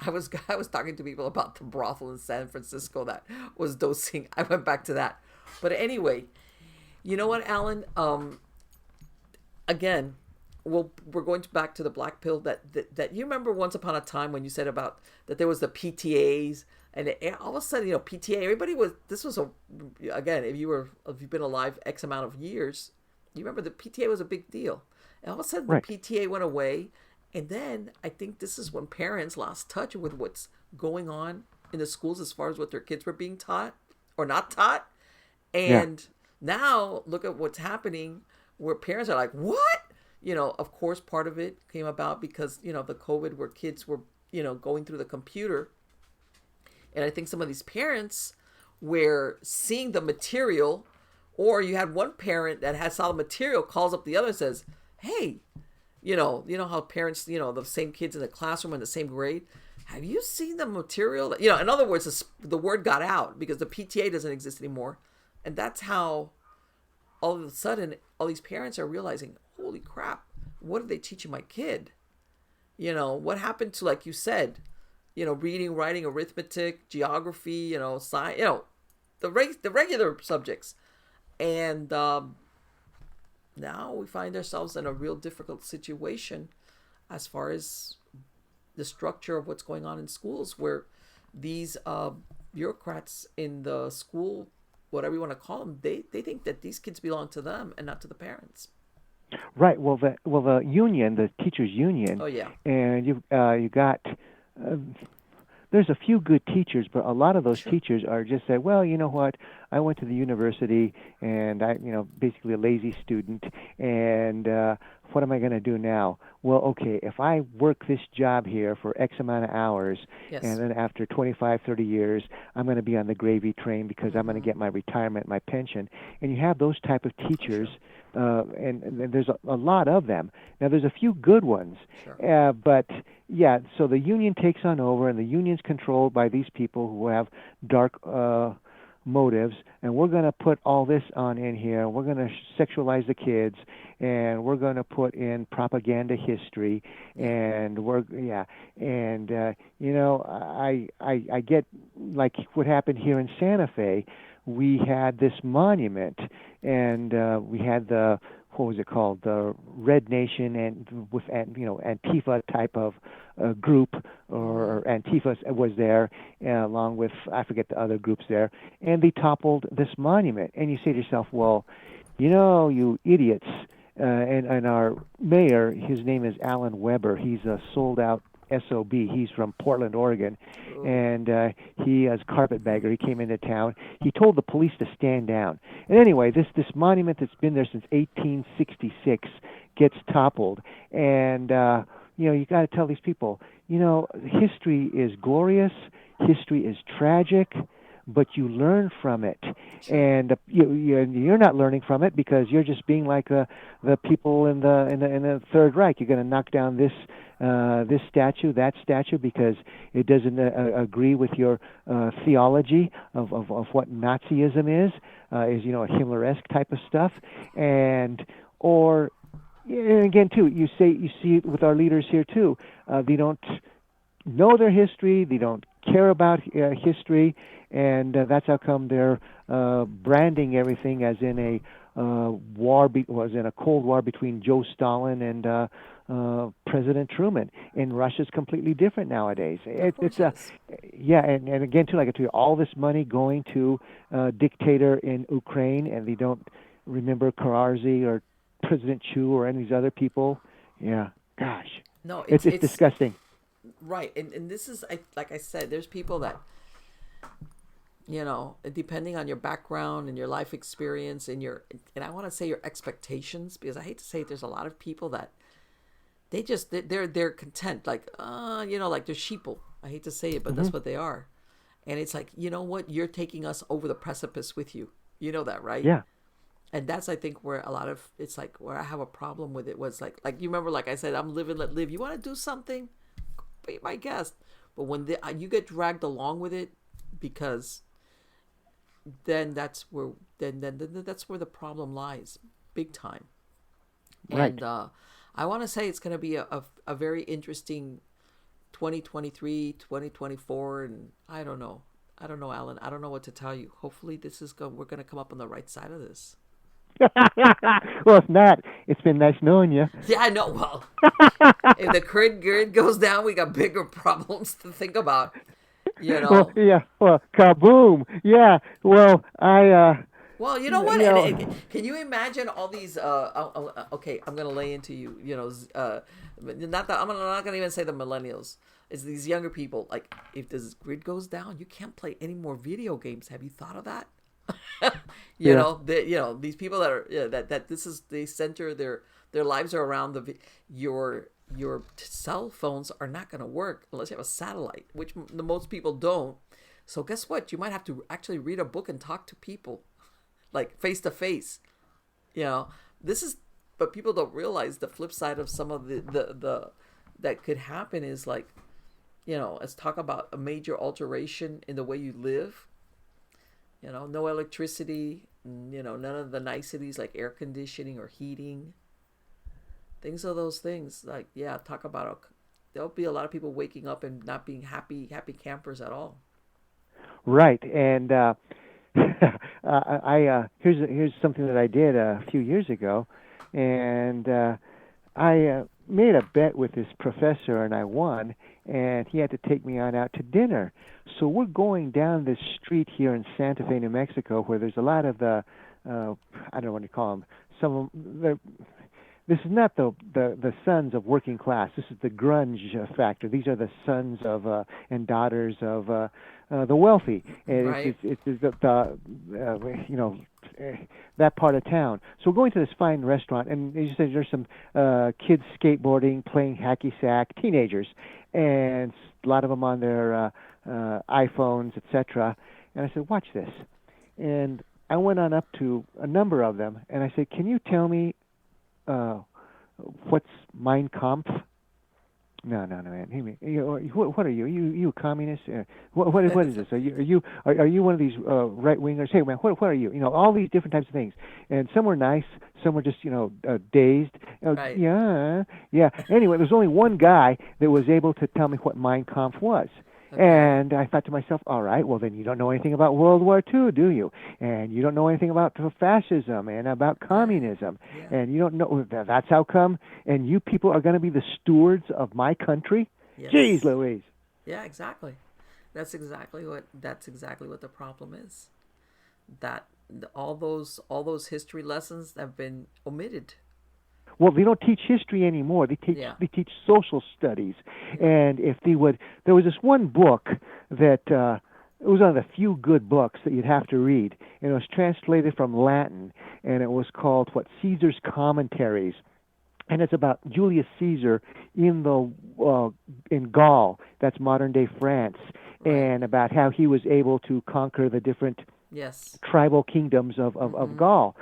I was talking to people about the brothel in San Francisco that was dosing. I went back to that, but anyway, you know what, Alan? Again, we're going back to the black pill. That you remember once upon a time when you said about that there was the PTAs, and all of a sudden, PTA. Everybody was. This was again. If you've been alive X amount of years, You remember the PTA was a big deal. And all of a sudden the Right. PTA went away. And then I think this is when parents lost touch with what's going on in the schools as far as what their kids were being taught or not taught. Yeah. And now look at what's happening where parents are like, what? Of course, part of it came about because, the COVID where kids were, going through the computer. And I think some of these parents were seeing the material, or you had one parent that had saw the material, calls up the other and says, hey, you know how parents, the same kids in the classroom in the same grade, have you seen the material? In other words, the word got out because the PTA doesn't exist anymore. And that's how all of a sudden all these parents are realizing, holy crap, what are they teaching my kid? What happened to, like you said, reading, writing, arithmetic, geography, science, the regular subjects. And now we find ourselves in a real difficult situation as far as the structure of what's going on in schools, where these bureaucrats in the school, whatever you want to call them, they think that these kids belong to them and not to the parents. Right. Well, the union, the teachers union, Oh yeah. and you got. Uh, there's a few good teachers, but a lot of those Sure. teachers are just say, well, you know what? I went to the university, and basically a lazy student, and what am I going to do now? Well, okay, if I work this job here for X amount of hours, and Yes. then after 25, 30 years, I'm going to be on the gravy train because I'm going to Mm-hmm. get my retirement, my pension, and you have those type of teachers, Sure. and there's a lot of them. Now, there's a few good ones, Sure. but yeah, so the union takes on over, and the union's controlled by these people who have dark motives, and we're going to put all this on in here, and we're going to sexualize the kids, and we're going to put in propaganda history, Yeah. and I get like what happened here in Santa Fe. We had this monument, and we had the what was it called, the Red Nation, and with Antifa type of group, Mm-hmm. or Antifa was there, along with I forget the other groups there, and they toppled this monument. And you say to yourself, well, you idiots, and our mayor, his name is Alan Weber. He's a sold out SOB. He's from Portland, Oregon, Oh. and he as carpetbagger. He came into town. He told the police to stand down. And anyway, this monument that's been there since 1866 gets toppled, and you got to tell these people, history is glorious, history is tragic, but you learn from it, Sure. and you're not learning from it because you're just being like the people in the Third Reich. You're going to knock down this statue, that statue, because it doesn't agree with your theology of what Nazism is Hitler-esque type of stuff, or and again too, you see it with our leaders here too. They don't know their history. They don't care about history, and that's how come they're branding everything as in a was in a Cold War between Joe Stalin and President Truman. And Russia's completely different nowadays. Of course It's it a is. yeah, and again too, like I tell you, all this money going to dictator in Ukraine, and they don't remember Kararzy or President Chu or any of these other people. Yeah, gosh, No, it's it's disgusting. right. And this is, like I said, there's people that, depending on your background and your life experience and I want to say your expectations, because I hate to say it, there's a lot of people that they're content, like like they're sheeple. I hate to say it, but Hmm. that's what they are. And it's like, you know what, you're taking us over the precipice with you. You know that, right? Yeah, And that's, I think, where a lot of it's like where I have a problem with it was like you remember, like I said, I'm live and let live. You want to do something, be my guest. But when you get dragged along with it, because then that's where the problem lies, big time. right. And I want to say it's going to be a very interesting 2023, 2024, and I don't know. I don't know, Alan. I don't know what to tell you. Hopefully, we're going to come up on the right side of this. Well, if not, it's been nice knowing you. Yeah, I know. Well, if the current grid goes down, we got bigger problems to think about. You Well, know. yeah. Well, kaboom. Yeah. Well, I Well, you know what? You And know, can you imagine all these? Okay, I'm gonna lay into you. Not that I'm not gonna even say the millennials. It's these younger people. Like, if this grid goes down, you can't play any more video games. Have you thought of that? yeah. These people that are that this is they center their lives are around your cell phones are not going to work unless you have a satellite, which the most people don't. So guess what? You might have to actually read a book and talk to people like face to face. You know, this is, but people don't realize the flip side of some of the that could happen is like, let's talk about a major alteration in the way you live. No electricity, none of the niceties like air conditioning or heating. Things of those things. Like, yeah, talk about there'll be a lot of people waking up and not being happy campers at all. Right. And here's something that I did a few years ago, and I made a bet with this professor, and I won. And he had to take me on out to dinner. So we're going down this street here in Santa Fe, New Mexico, where there's a lot of the I don't know what you call them. Some of them, this is not the sons of working class. This is the grunge factor. These are the sons of and daughters of the wealthy. And Right. it's that part of town. So we're going to this fine restaurant, and as you said, there's some kids skateboarding, playing hacky sack, teenagers, and a lot of them on their iPhones, etc. And I said, "Watch this." And I went on up to a number of them, and I said, "Can you tell me uh, what's Mein Kampf?" No, man. What are you? You a communist? What is this? Are you one of these right wingers? Hey, man, what are you? All these different types of things. And some were nice, some were just dazed. Right. Yeah. Anyway, there's only one guy that was able to tell me what Mein Kampf was. Okay. And I thought to myself, all right, well, then you don't know anything about World War II, do you? And you don't know anything about fascism and about Right. communism. Yeah. And you don't know that's how come. And you people are going to be the stewards of my country? Jeez Yes. Louise. Yeah. Exactly. That's exactly what the problem is. That all those history lessons have been omitted. Well, they don't teach history anymore. They teach Yeah. they teach social studies. Yeah. And if they would, there was this one book that it was one of the few good books that you'd have to read, and it was translated from Latin, and it was called Caesar's Commentaries, and it's about Julius Caesar in the in Gaul, that's modern day France, Right. and about how he was able to conquer the different Yes. tribal kingdoms of Mm-hmm. Gaul,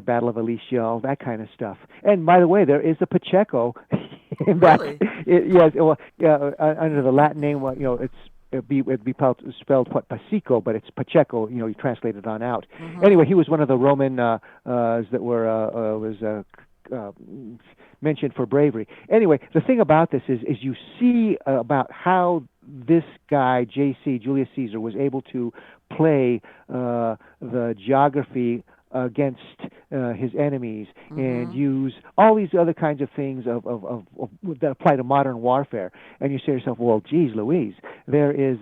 Battle of Alesia, all that kind of stuff. And by the way, there is a Pacheco in that. Really. Yes, well, under the Latin name, it'd be spelled Pacico, but it's Pacheco. You translate it on out. Mm-hmm. Anyway, he was one of the Roman that were was uh, mentioned for bravery. Anyway, the thing about this is you see about how this guy J.C. Julius Caesar was able to play the geography against his enemies and Mm-hmm. use all these other kinds of things of that apply to modern warfare. And you say to yourself, well, geez, Louise, there is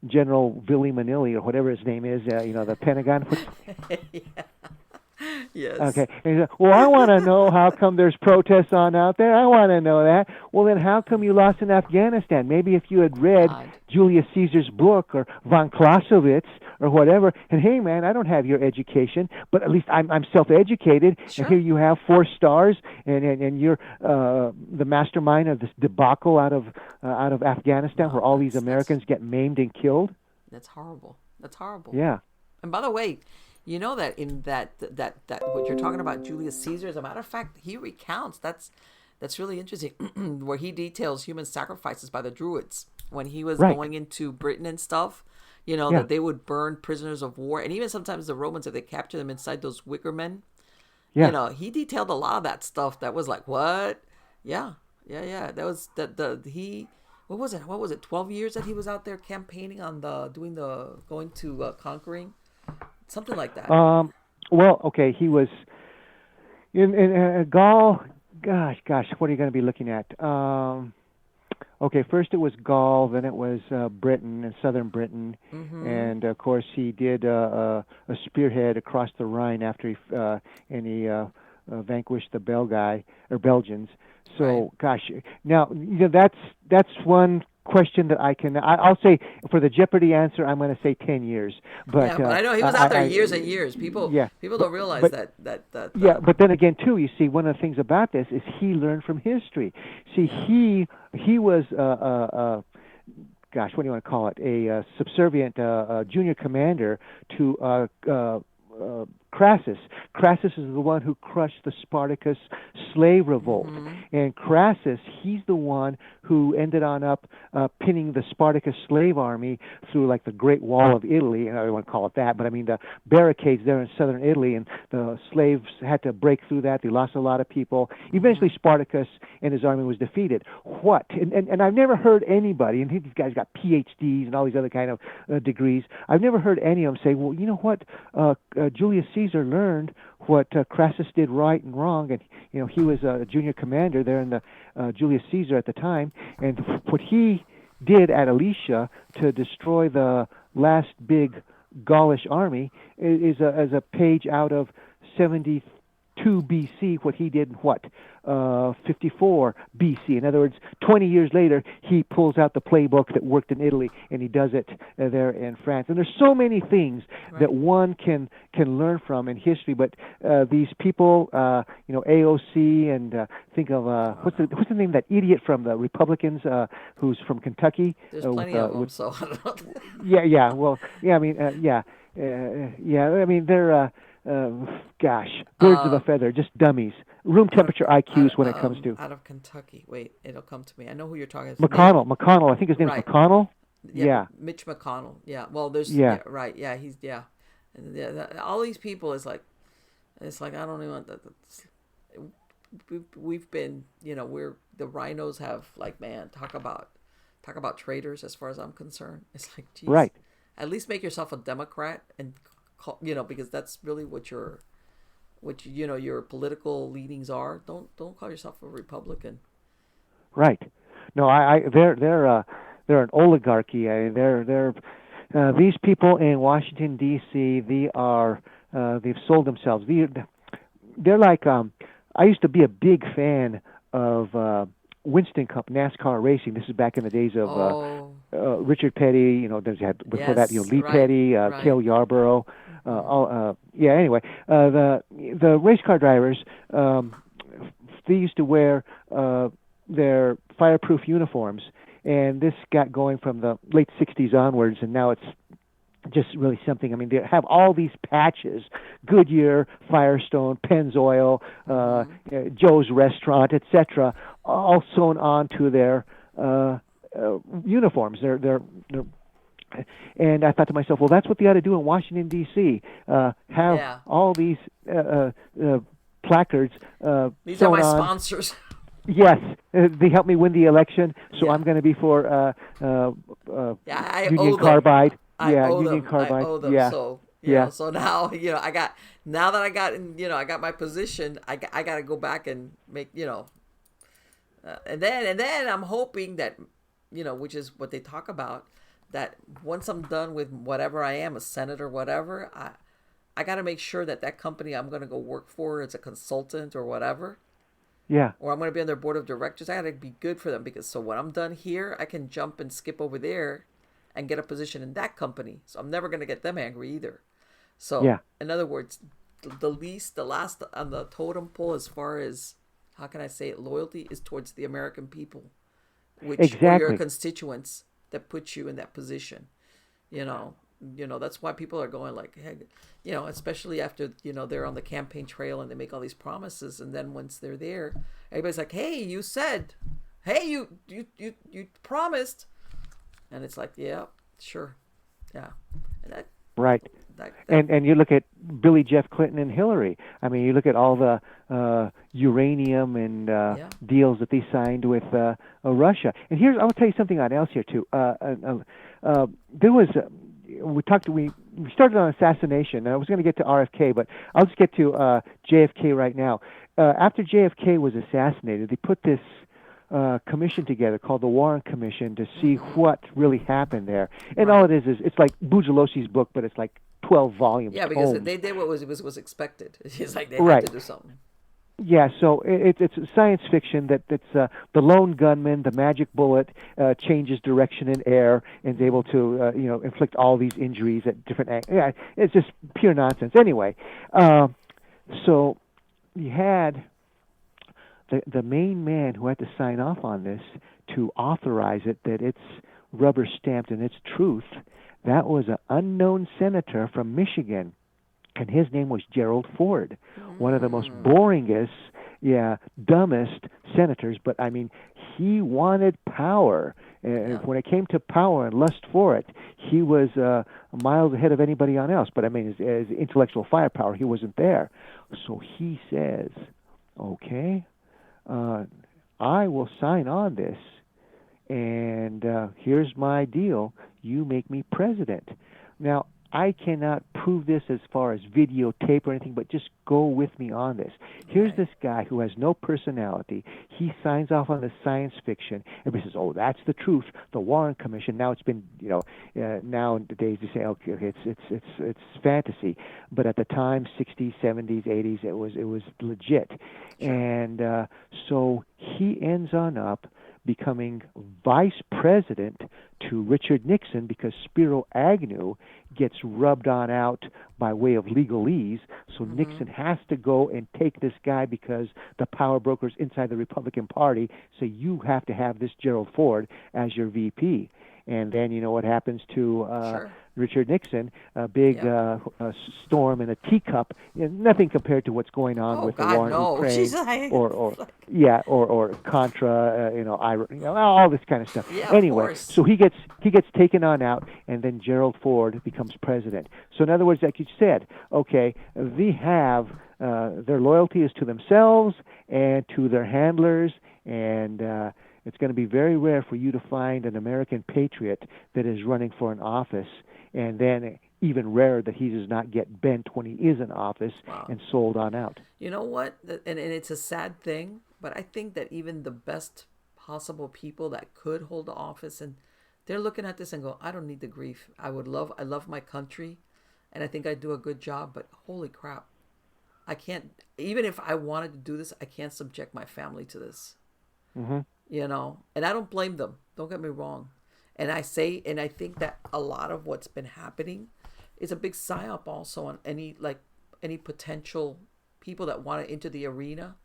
General Billy Manili or whatever his name is, the Pentagon. Yeah. Yes. Okay. And he said, well, I want to know how come there's protests on out there. I want to know that. Well, then how come you lost in Afghanistan? Maybe if you had read God. Julius Caesar's book or von Clausewitz or whatever, and hey, man, I don't have your education, but at least I'm self-educated, and here Sure. you have 4 stars, and you're the mastermind of this debacle out of Afghanistan, where No, all these that's Americans get maimed and killed. that's horrible. That's horrible. Yeah. And by the way, you know that in that what you're talking about, Julius Caesar. As a matter of fact, he recounts. That's really interesting, where he details human sacrifices by the Druids when he was Right. going into Britain and stuff. Yeah. That they would burn prisoners of war, and even sometimes the Romans, if they captured them inside those wicker men. Yeah. He detailed a lot of that stuff. That was like what? Yeah, yeah. That was the he. What was it? 12 years that he was out there campaigning on going to conquering, something like that. Well, okay, he was in Gaul. Gosh, what are you going to be looking at? Okay, first it was Gaul, then it was Britain and southern Britain, Mm-hmm. and of course he did a spearhead across the Rhine after he vanquished the Belgians. So, Right. gosh, now that's one question that I'll say for the Jeopardy answer. I'm going to say 10 years, but Yeah, but I know he was out there years and years. People yeah, people but don't realize but that yeah, but then again, too, you see, one of the things about this is he learned from history. See, yeah. he was gosh, what do you want to call it? A subservient junior commander to Crassus. Crassus is the one who crushed the Spartacus slave revolt, Mm-hmm. and Crassus, he's the one who ended up pinning the Spartacus slave army through like the Great Wall of Italy, and I don't want to call it that, but I mean the barricades there in southern Italy, and the slaves had to break through that. They lost a lot of people. Mm-hmm. Eventually, Spartacus and his army was defeated. What? And I've never heard anybody, and these guys got PhDs and all these other kind of degrees. I've never heard any of them say, well, you know what? Julius Caesar learned what Crassus did right and wrong, and he was a junior commander there in the Julius Caesar at the time, and what he did at Alicia to destroy the last big Gaulish army is as a page out of 72 BC. What he did in 54 BC. In other words, 20 years later, he pulls out the playbook that worked in Italy, and he does it there in France. And there's so many things that Right. one can learn from in history. But these people, AOC, and think of what's the name of that idiot from the Republicans who's from Kentucky? There's plenty of them, With so I don't know. yeah. Well, yeah. I mean, yeah. I mean, they're gosh, birds of a feather, just dummies. Room out of temperature IQs when it comes to out of Kentucky. Wait, it'll come to me. I know who you're talking. His name. McConnell. I think his name's Right. McConnell. Yeah, Yeah, Mitch McConnell. Yeah. Well, there's yeah, right. Yeah, he's yeah. And yeah, all these people is like, it's like I don't even. We've been, we're the rhinos have like, man, talk about traitors. As far as I'm concerned, it's like, geez, right. at least make yourself a Democrat and call, because that's really what your political leanings are. Don't call yourself a Republican. Right. No, they're an oligarchy. They're these people in Washington D.C. They've sold themselves. They're like I used to be a big fan of Winston Cup NASCAR racing. This is back in the days of Oh, Richard Petty. There's had before that. yes, Lee right, Petty, right. Cale Yarborough. Hmm. Yeah. Anyway, the race car drivers. They used to wear their fireproof uniforms, and this got going from the late '60s onwards, and now it's just really something. I mean, they have all these patches: Goodyear, Firestone, Pennzoil, Hmm. Joe's Restaurant, etc., all sewn onto their uniforms. They're and I thought to myself, well, that's what they ought to do in Washington D.C. Have Yeah, all these placards these are sewn my on. sponsors. Yes, they helped me win the election, so Yeah, I'm going to be for yeah. I Union owe them. Carbide. I Yeah, owe Union them. I Carbide. owe them. Yeah, So yeah, so now now that I got in, I got my position. I got to go back and make, and then I'm hoping that, which is what they talk about, that once I'm done with whatever I am, a senator, whatever, I got to make sure that company I'm going to go work for as a consultant or whatever, yeah, or I'm going to be on their board of directors. I got to be good for them, because so when I'm done here, I can jump and skip over there and get a position in that company. So I'm never going to get them angry either. So yeah. in other words, the last on the totem pole as far as, how can I say it, loyalty is towards the American people, which, or your Exactly. constituents that put you in that position. You know, that's why people are going like, hey, especially after, they're on the campaign trail and they make all these promises, and then once they're there, everybody's like, hey, you said, hey, you promised, and it's like, yeah, sure, yeah, and Right. that And you look at Billy, Jeff Clinton, and Hillary. I mean, you look at all the uranium and yeah, deals that they signed with Russia. And here's, I'll tell you something else here too. There was we started on assassination, and I was going to get to RFK, but I'll just get to JFK right now. After JFK was assassinated, they put this commission together called the Warren Commission to see Mm-hmm. what really happened there. And all Right. it is it's like Bujalosi's book, but it's like 12 volumes, Yeah, because tomes. they did what was expected. It's like they had to Right. do something. Yeah, so it's science fiction that's the lone gunman, the magic bullet changes direction in air and is able to inflict all these injuries at different yeah, it's just pure nonsense. Anyway, uh, so you had the main man who had to sign off on this to authorize it that it's rubber stamped and it's truth. That was an unknown senator from Michigan, and his name was Gerald Ford, one of the most Mm. boringest, yeah, dumbest senators. But I mean, he wanted power. Yeah. When it came to power and lust for it, he was miles ahead of anybody else. But I mean, as intellectual firepower, he wasn't there. So he says, "Okay, uh, I will sign on this, and here's my deal. You make me president." Now, I cannot prove this as far as videotape or anything, but just go with me on this. Here's Right. this guy who has no personality. He signs off on the science fiction. Everybody says, "Oh, that's the truth." The Warren Commission. Now it's been, nowadays they say, "Okay, it's fantasy," but at the time, 60s, 70s, 80s, it was legit, Sure. and so he ends on up becoming vice president to Richard Nixon because Spiro Agnew gets rubbed on out by way of legalese. So Mm-hmm. Nixon has to go and take this guy because the power brokers inside the Republican Party say you have to have this Gerald Ford as your VP. And then you know what happens to Sure. Richard Nixon? A big Yep. storm in a teacup. Nothing compared to what's going on Oh with the God, war in no. She's Ukraine, like, or like, yeah, or Contra, all this kind of stuff. yeah, of Anyway, course. so he gets taken on out, and then Gerald Ford becomes president. So in other words, like you said, okay, they have their loyalty is to themselves and to their handlers, and it's going to be very rare for you to find an American patriot that is running for an office, and then even rarer that he does not get bent when he is in office Wow. and sold on out. You know what? And it's a sad thing, but I think that even the best possible people that could hold the office, and they're looking at this and go, I don't need the grief. I love my country, and I think I do a good job, but holy crap. I can't, even if I wanted to do this, I can't subject my family to this, Hmm. and I don't blame them. Don't get me wrong. And I think that a lot of what's been happening is a big psyop also on any potential people that want to enter the arena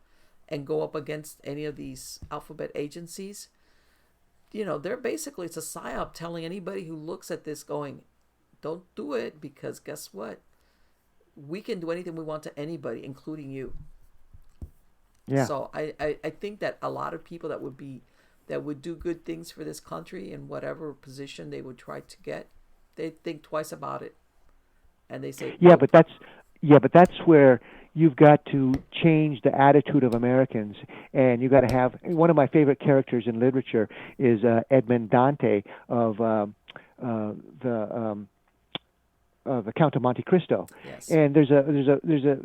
and go up against any of these alphabet agencies. They're basically, it's a psyop telling anybody who looks at this going, don't do it, because guess what? We can do anything we want to anybody, including you. Yeah. So I think that a lot of people that would do good things for this country in whatever position they would try to get, they think twice about it, and they say Yeah, nope. but that's where you've got to change the attitude of Americans, and you've got to have one of my favorite characters in literature is Edmond Dante of uh, the the Count of Monte Cristo, Yes. and there's a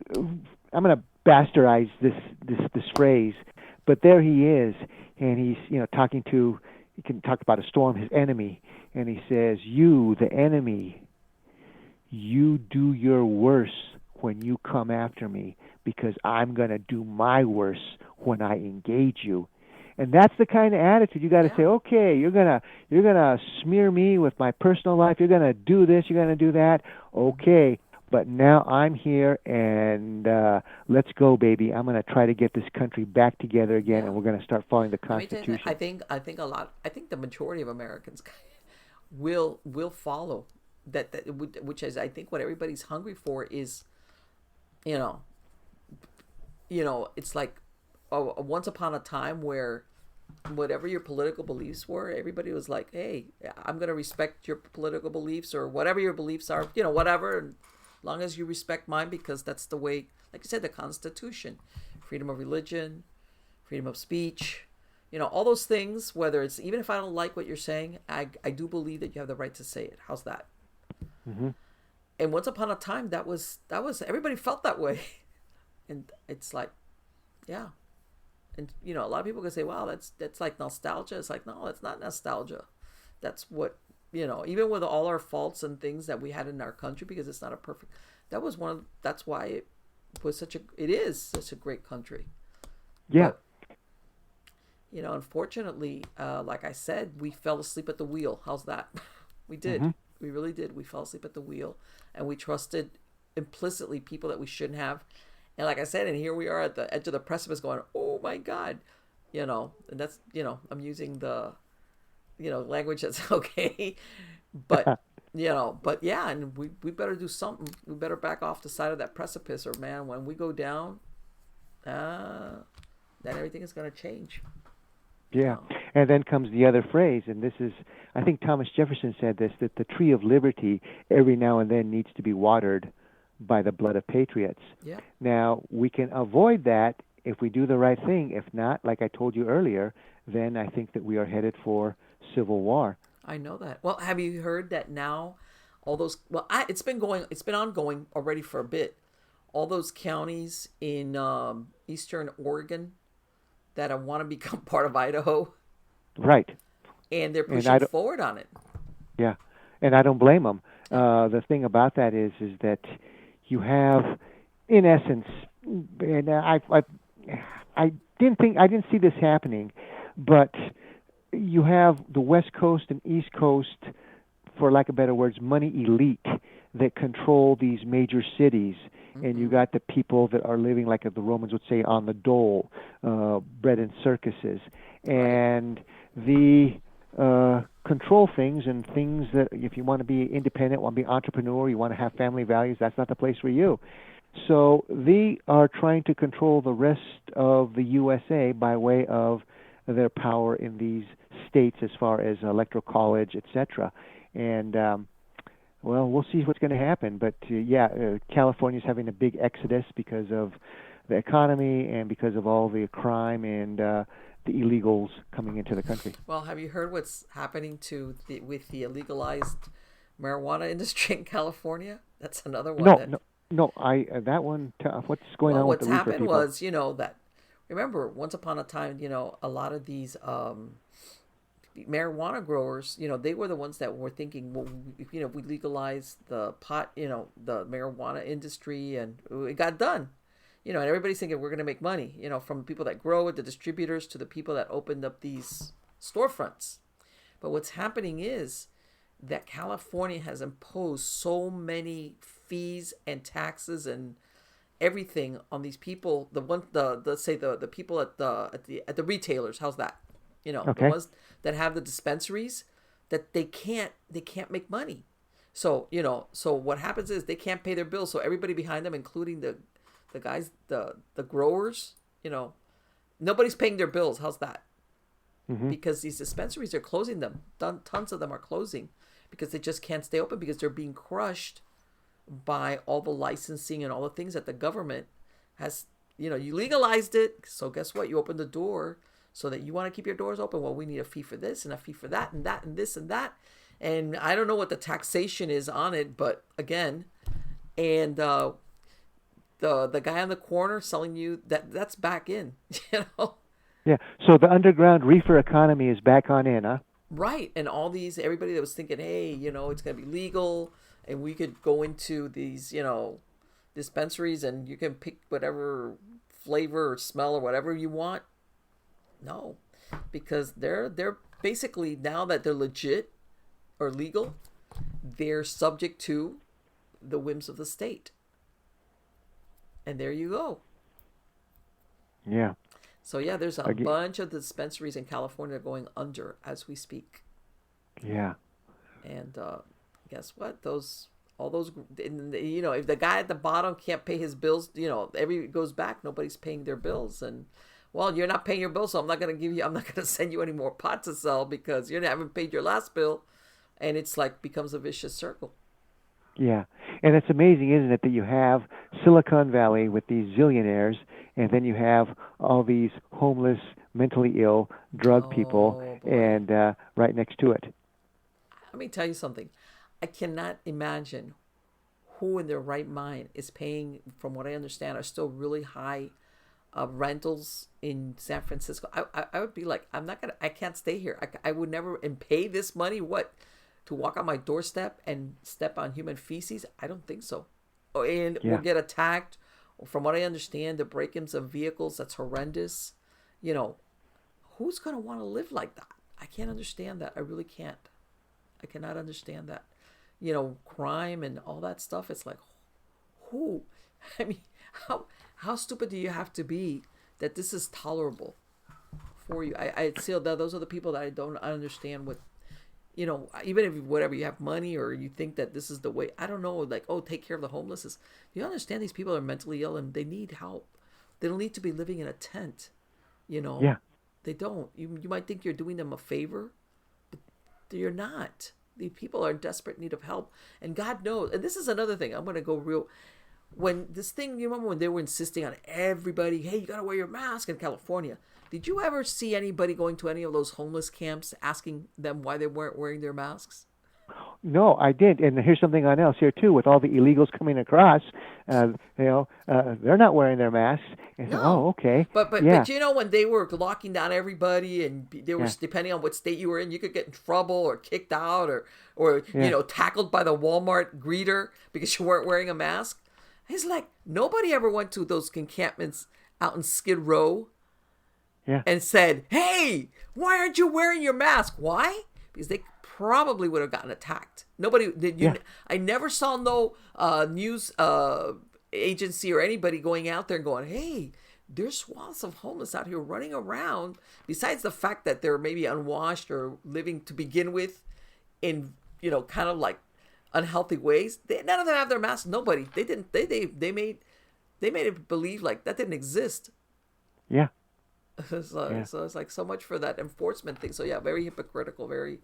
I'm going to bastardize this phrase, but there he is, and he's talking to he can talk about a storm, his enemy, and he says, "You, the enemy, you do your worst when you come after me because I'm going to do my worst when I engage you." And that's the kind of attitude you got to say, Yeah. okay, you're gonna smear me with my personal life, you're gonna do this, you're gonna do that, okay, but now I'm here, and let's go, baby. I'm gonna try to get this country back together again, Yeah. and we're gonna start following the Let me tell you something. Constitution. I think the majority of Americans will follow that, which is, I think, what everybody's hungry for is, you know, it's like once upon a time where whatever your political beliefs were, everybody was like, hey, I'm going to respect your political beliefs or whatever your beliefs are, whatever, and as long as you respect mine, because that's the way, like you said, the Constitution, freedom of religion, freedom of speech, all those things, whether it's, even if I don't like what you're saying, I do believe that you have the right to say it. How's that? Hmm. And once upon a time, that was everybody felt that way. And it's like, yeah, And a lot of people can say, "Wow, that's like nostalgia." It's like, no, it's not nostalgia. That's what even with all our faults and things that we had in our country, because it's not a perfect. That's why it is such a great country. Yeah. But unfortunately, like I said, we fell asleep at the wheel. How's that? We did. Hmm. We really did. We fell asleep at the wheel, and we trusted implicitly people that we shouldn't have. And like I said, and here we are at the edge of the precipice, going, "Oh my God," And that's I'm using the language that's okay, but but yeah, and we better do something. We better back off the side of that precipice, or man, when we go down, then everything is gonna change. Yeah. And then comes the other phrase, and this is, I think Thomas Jefferson said this, that the tree of liberty every now and then needs to be watered by the blood of patriots. Yeah, Now, we can avoid that if we do the right thing. If not, like I told you earlier, then I think that we are headed for civil war. I know that. Well, have you heard that now? All those it's been ongoing already for a bit. All those counties in eastern Oregon that want to become part of Idaho, Right. and they're And I pushing don't, forward on it. yeah. And I don't blame them. Yeah. The thing about that is that you have, in essence, and I didn't see this happening, but you have the West Coast and East Coast, for lack of better words, money elite that control these major cities, and you Mm-hmm. got the people that are living, like the Romans would say, on the dole, bred in circuses, Right. and the control things, and things that if you want to be independent, want to be entrepreneur, you want to have family values, that's not the place for you. So they are trying to control the rest of the USA by way of their power in these states as far as electoral college, etc. And well, we'll see what's going to happen. But California's having a big exodus because of the economy and because of all the crime and the illegals coming into the country. Well, have you heard what's happening with the illegalized marijuana industry in California? That's another one No, that. no, no. I that one. What's going Well, on with the what's reefer happened people? was, that remember once upon a time, a lot of these marijuana growers, they were the ones that were thinking, well, if we legalize the pot, the marijuana industry, and it got done, and everybody's thinking we're going to make money, from the people that grow it, the distributors, to the people that opened up these storefronts. But what's happening is that California has imposed so many fees and taxes and everything on these people. The people at the retailers. How's that? The Okay. ones that have the dispensaries, that they can't make money. So what happens is they can't pay their bills. So everybody behind them, including the guys, the growers, nobody's paying their bills. How's that? Hmm. Because these dispensaries are closing them. Tons of them are closing because they just can't stay open because they're being crushed by all the licensing and all the things that the government has. You legalized it, so guess what? You open the door so that you want to keep your doors open. Well, we need a fee for this and a fee for that and that and this and that. And I don't know what the taxation is on it, but again, and the guy on the corner selling you that's back in, you know. Yeah. So the underground reefer economy is back on in, huh? Right. And all these, everybody that was thinking, hey, it's going to be legal and we could go into these, dispensaries and you can pick whatever flavor or smell or whatever you want. No, because they're basically, now that they're legit or legal, they're subject to the whims of the state. And there you go. Yeah. So yeah, there's a Again. bunch of dispensaries in California going under as we speak. Yeah. And guess what? All those, if the guy at the bottom can't pay his bills, every goes back, nobody's paying their bills, and well, you're not paying your bill, so I'm not going to send you any more pot to sell because you haven't paid your last bill, and it's like becomes a vicious circle. Yeah. And it's amazing, isn't it, that you have Silicon Valley with these zillionaires, and then you have all these homeless, mentally ill, drug people, Oh boy. and right next to it. Let me tell you something. I cannot imagine who in their right mind is paying, from what I understand, are still really high rentals in San Francisco, I would be like, I can't stay here. I would never and pay this money. What, to walk on my doorstep and step on human feces? I don't think so. Or get attacked. From what I understand, the break-ins of vehicles, that's horrendous. You know, who's gonna want to live like that? I can't understand that. I really can't. I cannot understand that. You know, crime and all that stuff. It's like, who? I mean, how stupid do you have to be that this is tolerable for you? I feel that those are the people that I don't understand what, you know, even if whatever you have money or you think that this is the way, I don't know, like, oh, take care of the homeless. You understand these people are mentally ill and they need help. They don't need to be living in a tent, you know? Yeah. They don't. You might think you're doing them a favor, but you're not. The people are in desperate need of help. And God knows, and this is another thing, I'm going to go real, when this thing, you remember when they were insisting on everybody, hey, you got to wear your mask in California. Did you ever see anybody going to any of those homeless camps asking them why they weren't wearing their masks? No, I didn't. And here's something else here too. With all the illegals coming across, they're not wearing their masks. And No. oh, okay. But yeah. you know, when they were locking down everybody, and they were depending on what state you were in, you could get in trouble or kicked out or you know, tackled by the Walmart greeter because you weren't wearing a mask. It's like nobody ever went to those encampments out in Skid Row and said, "Hey, why aren't you wearing your mask?" Why? Because they probably would have gotten attacked. Nobody did. I never saw no news agency or anybody going out there and going, "Hey, there's swaths of homeless out here running around." Besides the fact that they're maybe unwashed or living to begin with in, you know, kind of like unhealthy ways. None of them have their masks. Nobody. They didn't. They made it believe like that didn't exist. Yeah. So it's like so much for that enforcement thing. So yeah, very hypocritical. Very.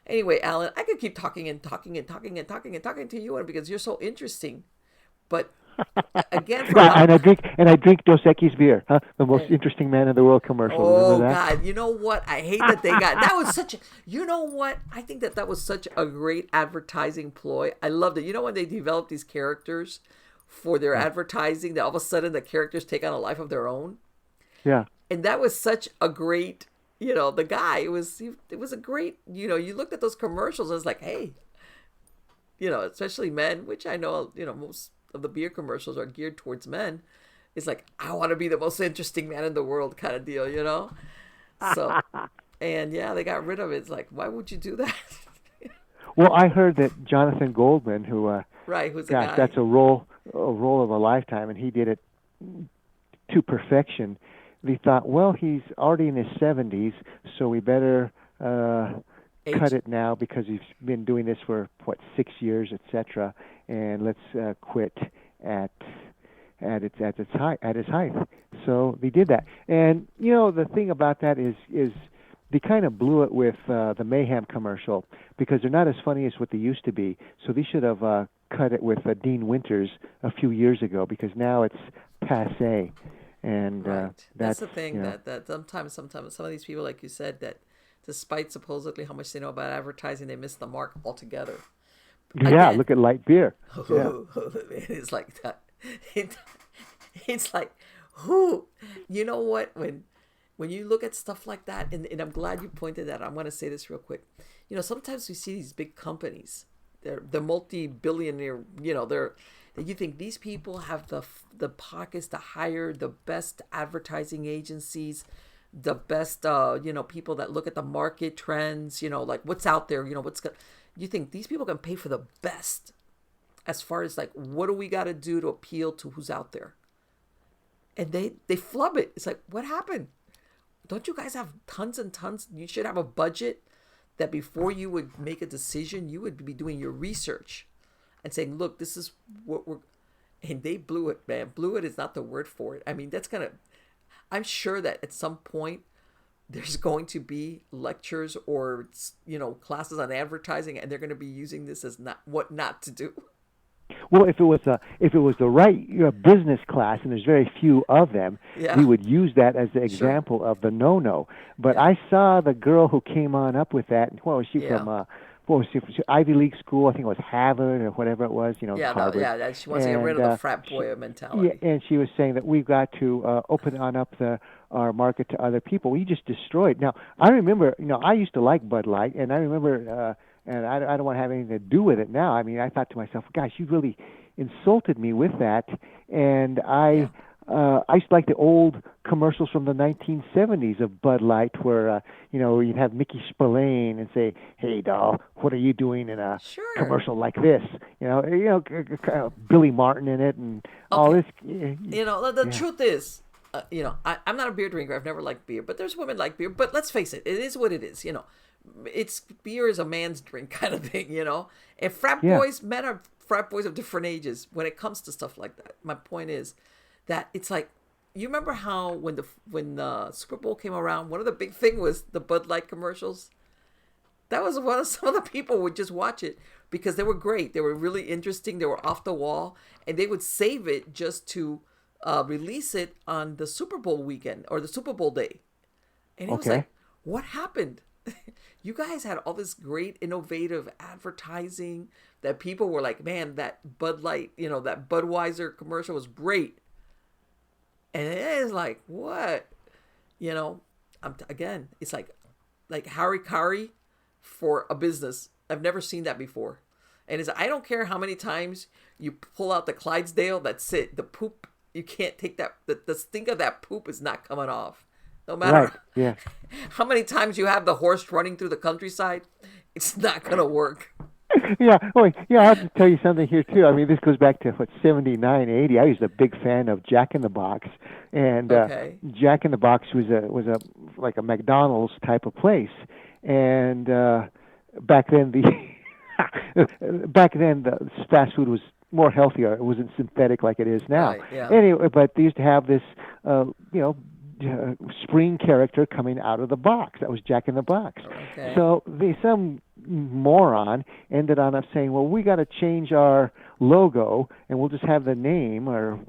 Anyway, Alan, I could keep talking and talking and talking and talking and talking to you because you're so interesting. But again, and I drink Dos Equis beer, huh? The most interesting man in the world commercial. Oh, remember that? God, you know what? I hate that they got that was such. You know what? I think that was such a great advertising ploy. I loved it. You know when they develop these characters for their advertising, that all of a sudden the characters take on a life of their own. Yeah. And that was such a great. You know, the guy, it was a great, you know, you looked at those commercials and it's like, hey, you know, especially men, which I know, you know, most of the beer commercials are geared towards men. It's like, I want to be the most interesting man in the world kind of deal, you know? So, and yeah, they got rid of it. It's like, why would you do that? Well, I heard that Jonathan Goldman, who's a guy. That's a role of a lifetime, and he did it to perfection. They thought, well, he's already in his 70s, so we better cut it now because he's been doing this for 6 years, etc. And let's quit at his height. So they did that. And you know, the thing about that is they kind of blew it with the Mayhem commercial because they're not as funny as what they used to be. So they should have cut it with Dean Winters a few years ago because now it's passé. And that's the thing, you know, that sometimes some of these people, like you said, that despite supposedly how much they know about advertising, they miss the mark altogether. Yeah, look at light beer. It's like that. It's like, who? You know what? When you look at stuff like that, and I'm glad you pointed that. I'm going to say this real quick. You know, sometimes we see these big companies. They're multi-billionaire. You know, you think these people have the pockets to hire the best advertising agencies, the best you know, people that look at the market trends, you know, like what's out there, you know, you think these people can pay for the best as far as like what do we got to do to appeal to who's out there, and they flub it. It's like, what happened? Don't you guys have tons and tons? You should have a budget that before you would make a decision, you would be doing your research and saying, look, this is what and they blew it, man. Blew it is not the word for it. I mean, I'm sure that at some point there's going to be lectures or, you know, classes on advertising, and they're going to be using this as what not to do. Well, if it was the right business class, and there's very few of them, we would use that as the example of the no-no. But I saw the girl who came on up with that. What was she what was it, Ivy League school. I think it was Harvard or whatever it was. Yeah, no, Harvard. yeah. She wants to get rid And of the frat she, boy yeah, mentality. and she was saying that we've got to open on up our market to other people. We just destroyed. Now, I remember, I used to like Bud Light, and I remember, and I don't want to have anything to do with it now. I mean, I thought to myself, gosh, you really insulted me with that. And Yeah, I used to like the old commercials from the 1970s of Bud Light, where you'd have Mickey Spillane and say, "Hey, doll, what are you doing in a sure. commercial like this?" Billy Martin in it and all Okay. this. The Yeah, truth is, I'm not a beer drinker. I've never liked beer, but there's women like beer. But let's face it, it is what it is. It's beer is a man's drink kind of thing. And frat yeah, boys, men are frat boys of different ages when it comes to stuff like that. My point is that it's like, you remember how when the Super Bowl came around, one of the big thing was the Bud Light commercials. That was one of some of the people would just watch it because they were great. They were really interesting. They were off the wall, and they would save it just to release it on the Super Bowl weekend or the Super Bowl day. And it was okay, like, what happened? You guys had all this great innovative advertising that people were like, man, that Bud Light, that Budweiser commercial was great. And it is like, what? You know, again, it's like harikari for a business. I've never seen that before. And it's, I don't care how many times you pull out the Clydesdale, that's it. The poop, you can't take that. The stink of that poop is not coming off. No right, matter yeah. how many times you have the horse running through the countryside, it's not going to work. Yeah. Oh, yeah. I have to tell you something here too. I mean, this goes back to what 79, 80. I was a big fan of Jack in the Box, and Okay. Jack in the Box was a like a McDonald's type of place, and back then back then the fast food was more healthier. It wasn't synthetic like it is now. Right. Yeah. Anyway, but they used to have this, you know. Spring character coming out of the box. That was Jack in the Box. Okay. So some moron ended on up saying, "Well, we got to change our logo, and we'll just have the name, or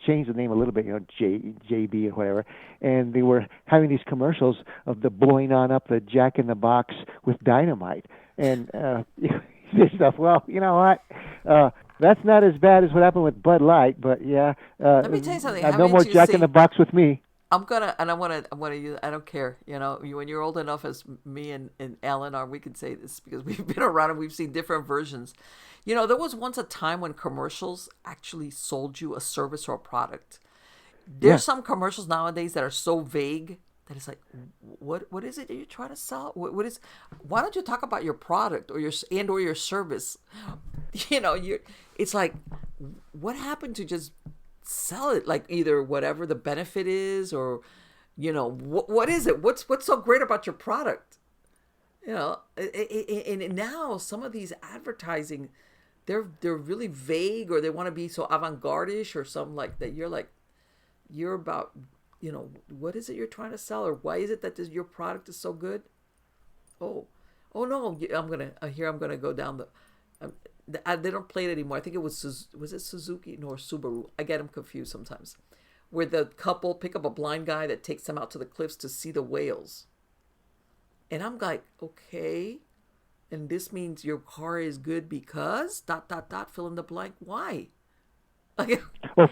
change the name a little bit, JB or whatever." And they were having these commercials of the blowing on up the Jack in the Box with dynamite, and this stuff. Well, you know what? That's not as bad as what happened with Bud Light, but yeah, Let me tell you something. no more Haven't you Jack in the seen? Box with me. I'm gonna use. I don't care. When you're old enough as me and Alan are, we can say this because we've been around and we've seen different versions. There was once a time when commercials actually sold you a service or a product. Yeah. There's some commercials nowadays that are so vague that it's like, what is it that you're trying to sell? What is? Why don't you talk about your product or your service? You. It's like, what happened to just sell it, like either whatever the benefit is, or what is it, what's so great about your product. And now some of these advertising, they're really vague, or they want to be so avant-garde-ish or something like that. You're about, what is it you're trying to sell, or why is it that your product is so good. Oh no, I'm gonna go down um, they don't play it anymore. I think it was it Suzuki, no, or Subaru. I get them confused sometimes. Where the couple pick up a blind guy that takes them out to the cliffs to see the whales. And I'm like, okay, and this means your car is good because dot dot dot, fill in the blank. Why? Like, Well,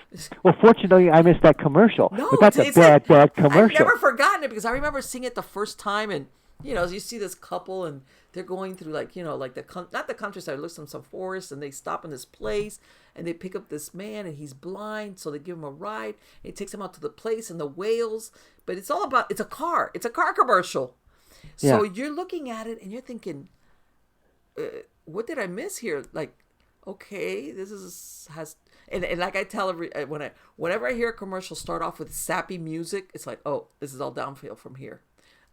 fortunately, I missed that commercial. no, But that's a bad I've commercial. never forgotten it because I remember seeing it the first time, and you see this couple and they're going through like not the countryside, it looks like some forest, and they stop in this place and they pick up this man and he's blind, so they give him a ride. And it takes him out to the place and the whales, but it's a car commercial. Yeah. So you're looking at it and you're thinking, what did I miss here? Like, okay, this has. And like I tell whenever I hear a commercial start off with sappy music, it's like, oh, this is all downhill from here.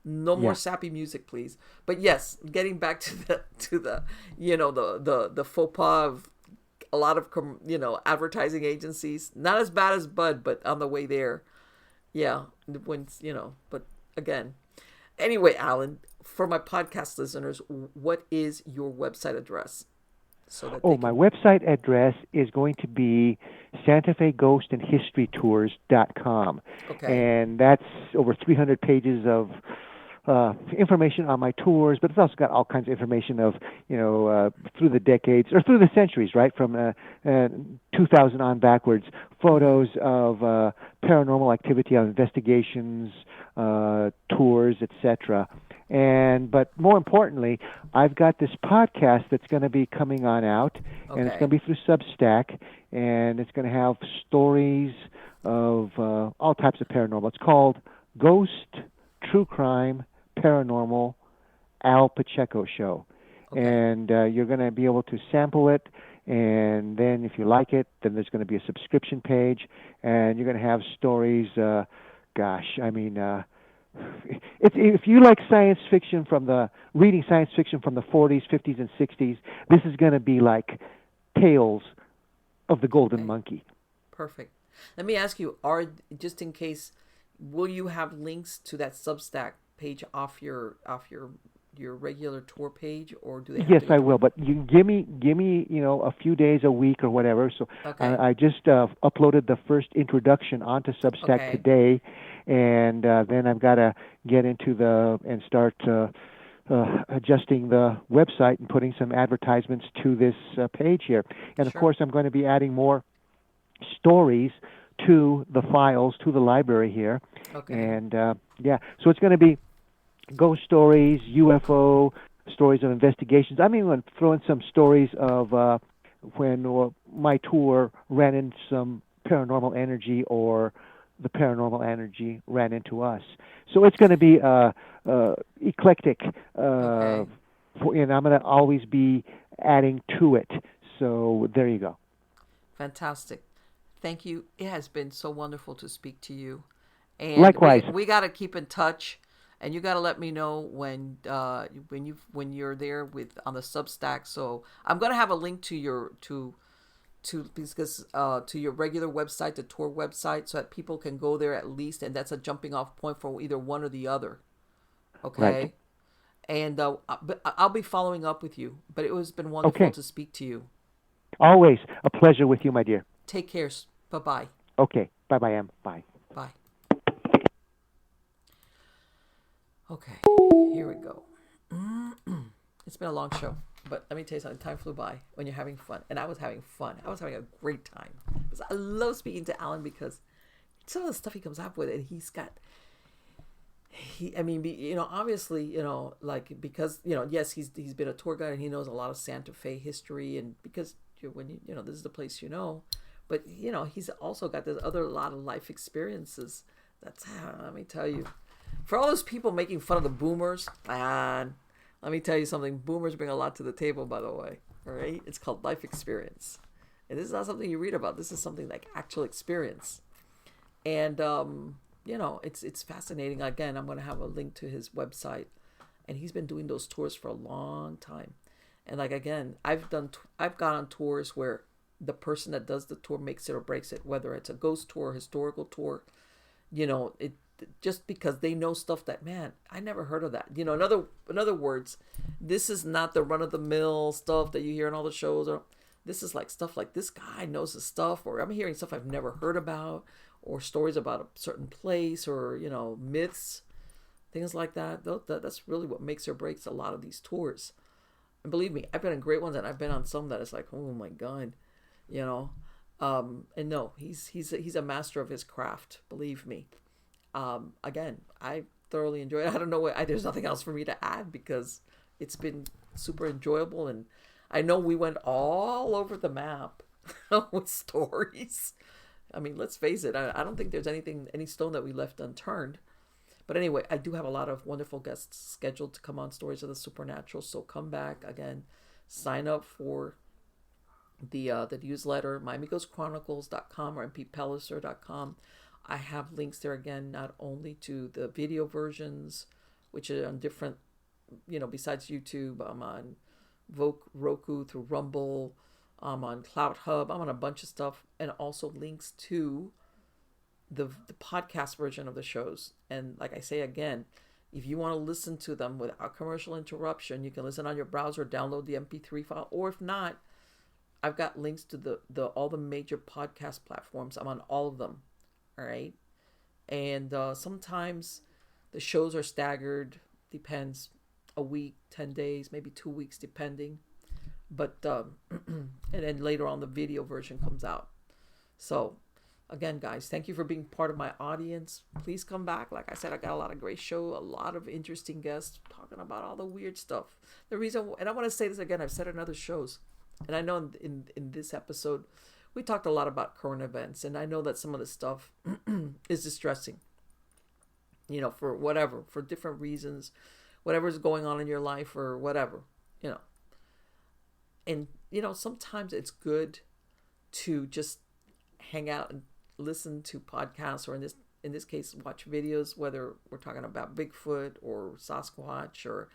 No more Yeah. sappy music, please. But yes, getting back to the faux pas of a lot of advertising agencies. Not as bad as Bud, but on the way there. Yeah, But again, anyway, Alan, for my podcast listeners, what is your website address so that they My can? website address is going to be SantaFeGhostAndHistoryTours.com. Okay. And that's over 300 pages of information on my tours, but it's also got all kinds of information of, through the decades or through the centuries, right, from 2000 on backwards, photos of paranormal activity on investigations, tours, etc. But more importantly, I've got this podcast that's going to be coming on out, and it's Okay. going to be through Substack, and it's going to have stories of all types of paranormal. It's called Ghost, True Crime, Paranormal, Al Pacheco Show. Okay. And you're going to be able to sample it, and then if you like it, then there's going to be a subscription page, and you're going to have stories. If you like science fiction reading science fiction from the 40s, 50s, and 60s, this is going to be like Tales of the Golden Okay. Monkey. Perfect. Let me ask you, are just in case, will you have links to that Substack page off your regular tour page, or do they have Yes, to go I through? will. But you give me, a few days, a week, or whatever. So Okay. I just uploaded the first introduction onto Substack Okay. today, and then I've got to get into and start adjusting the website and putting some advertisements to this page here. And of Sure. course, I'm going to be adding more stories to the files, to the library here, Okay. and yeah. So it's going to be ghost stories, UFO stories of investigations. I'm even going to throw in some stories of when my tour ran into some paranormal energy, or the paranormal energy ran into us. So it's going to be eclectic, Okay. and I'm going to always be adding to it. So there you go. Fantastic. Thank you. It has been so wonderful to speak to you. And we Likewise. we got to keep in touch, and you got to let me know when you're there with on the Substack. So I'm going to have a link to your to because to your regular website, the tour website, so that people can go there at least, and that's a jumping off point for either one or the other. Right. Okay. And but I'll be following up with you. But it has been wonderful Okay. to speak to you. Always a pleasure with you, my dear. Take care. Bye bye. Okay. Bye bye, Em. Bye. Bye. Okay. Here we go. It's been a long show, but let me tell you something. Time flew by when you're having fun, and I was having fun. I was having a great time because I love speaking to Allan because some of the stuff he comes up with, and he's got. I mean, obviously, like because yes, he's been a tour guide and he knows a lot of Santa Fe history, and because when this is the place but he's also got this other lot of life experiences. That's let me tell you, for all those people making fun of the boomers, man, let me tell you something. Boomers bring a lot to the table, by the way. All right, it's called life experience, and this is not something you read about. This is something like actual experience, and it's fascinating. Again, I'm going to have a link to his website, and he's been doing those tours for a long time. And like again, I've gone on tours where the person that does the tour makes it or breaks it, whether it's a ghost tour, historical tour, it just because they know stuff that, man, I never heard of that. In other words, this is not the run of the mill stuff that you hear in all the shows. Or this is like stuff like this guy knows his stuff, or I'm hearing stuff I've never heard about, or stories about a certain place, or myths, things like that. That's really what makes or breaks a lot of these tours. And believe me, I've been on great ones, and I've been on some that is like, oh my god, you know. And no, he's a master of his craft. Believe me. Again, I thoroughly enjoyed it. I don't know what there's nothing else for me to add because it's been super enjoyable, and I know we went all over the map with stories. I mean, let's face it. I don't think there's any stone that we left unturned. But anyway, I do have a lot of wonderful guests scheduled to come on Stories of the Supernatural. So come back again, sign up for the newsletter, MiamiGhostChronicles.com or mpellicer.com. I have links there again, not only to the video versions, which are on different, besides YouTube, I'm on Roku through Rumble, I'm on Cloud Hub, I'm on a bunch of stuff, and also links to the podcast version of the shows. And like I say again, if you want to listen to them without commercial interruption, you can listen on your browser, download the MP3 file, or if not, I've got links to the all the major podcast platforms. I'm on all of them. All right. And sometimes the shows are staggered. Depends. A week, 10 days, maybe 2 weeks, depending. But and then later on the video version comes out. So again, guys, thank you for being part of my audience. Please come back. Like I said, I got a lot of great show, a lot of interesting guests talking about all the weird stuff. The reason, and I want to say this again, I've said it in other shows, and I know in this episode we talked a lot about current events, and I know that some of the stuff is distressing, for whatever, for different reasons, whatever's going on in your life or whatever, you know. And, sometimes it's good to just hang out and listen to podcasts, or in this case, watch videos, whether we're talking about Bigfoot or Sasquatch or,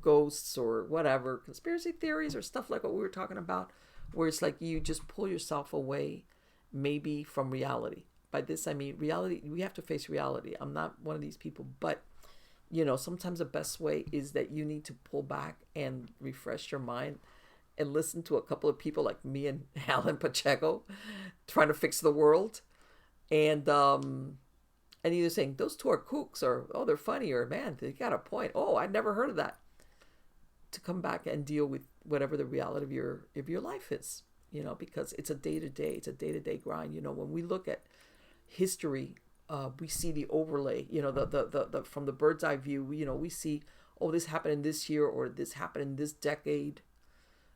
ghosts or whatever, conspiracy theories or stuff like what we were talking about, where it's like you just pull yourself away maybe from reality. By this, I mean reality. We have to face reality. I'm not one of these people, but sometimes the best way is that you need to pull back and refresh your mind and listen to a couple of people like me and Allan Pacheco trying to fix the world. And either saying, those two are kooks, or, oh, they're funny, or, man, they got a point. Oh, I'd never heard of that. To come back and deal with whatever the reality of your life is, because it's a day-to-day grind. When we look at history, we see the overlay, the from the bird's eye view, we see, oh, this happened in this year, or this happened in this decade.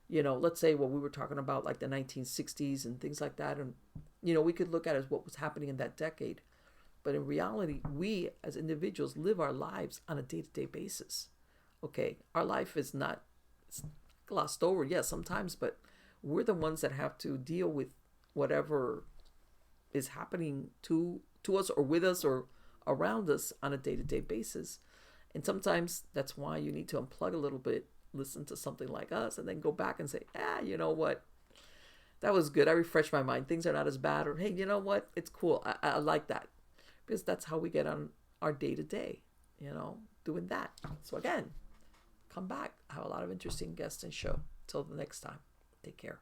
Let's say what we were talking about, like the 1960s and things like that. And, we could look at it as what was happening in that decade. But in reality, we as individuals live our lives on a day-to-day basis. Okay, our life is not glossed over, yes, sometimes, but we're the ones that have to deal with whatever is happening to us or with us or around us on a day-to-day basis. And sometimes that's why you need to unplug a little bit, listen to something like us, and then go back and say, you know what? That was good. I refreshed my mind. Things are not as bad. Or, hey, you know what? It's cool. I like that. Because that's how we get on our day-to-day, doing that. So again, come back. I have a lot of interesting guests and show. Till the next time. Take care.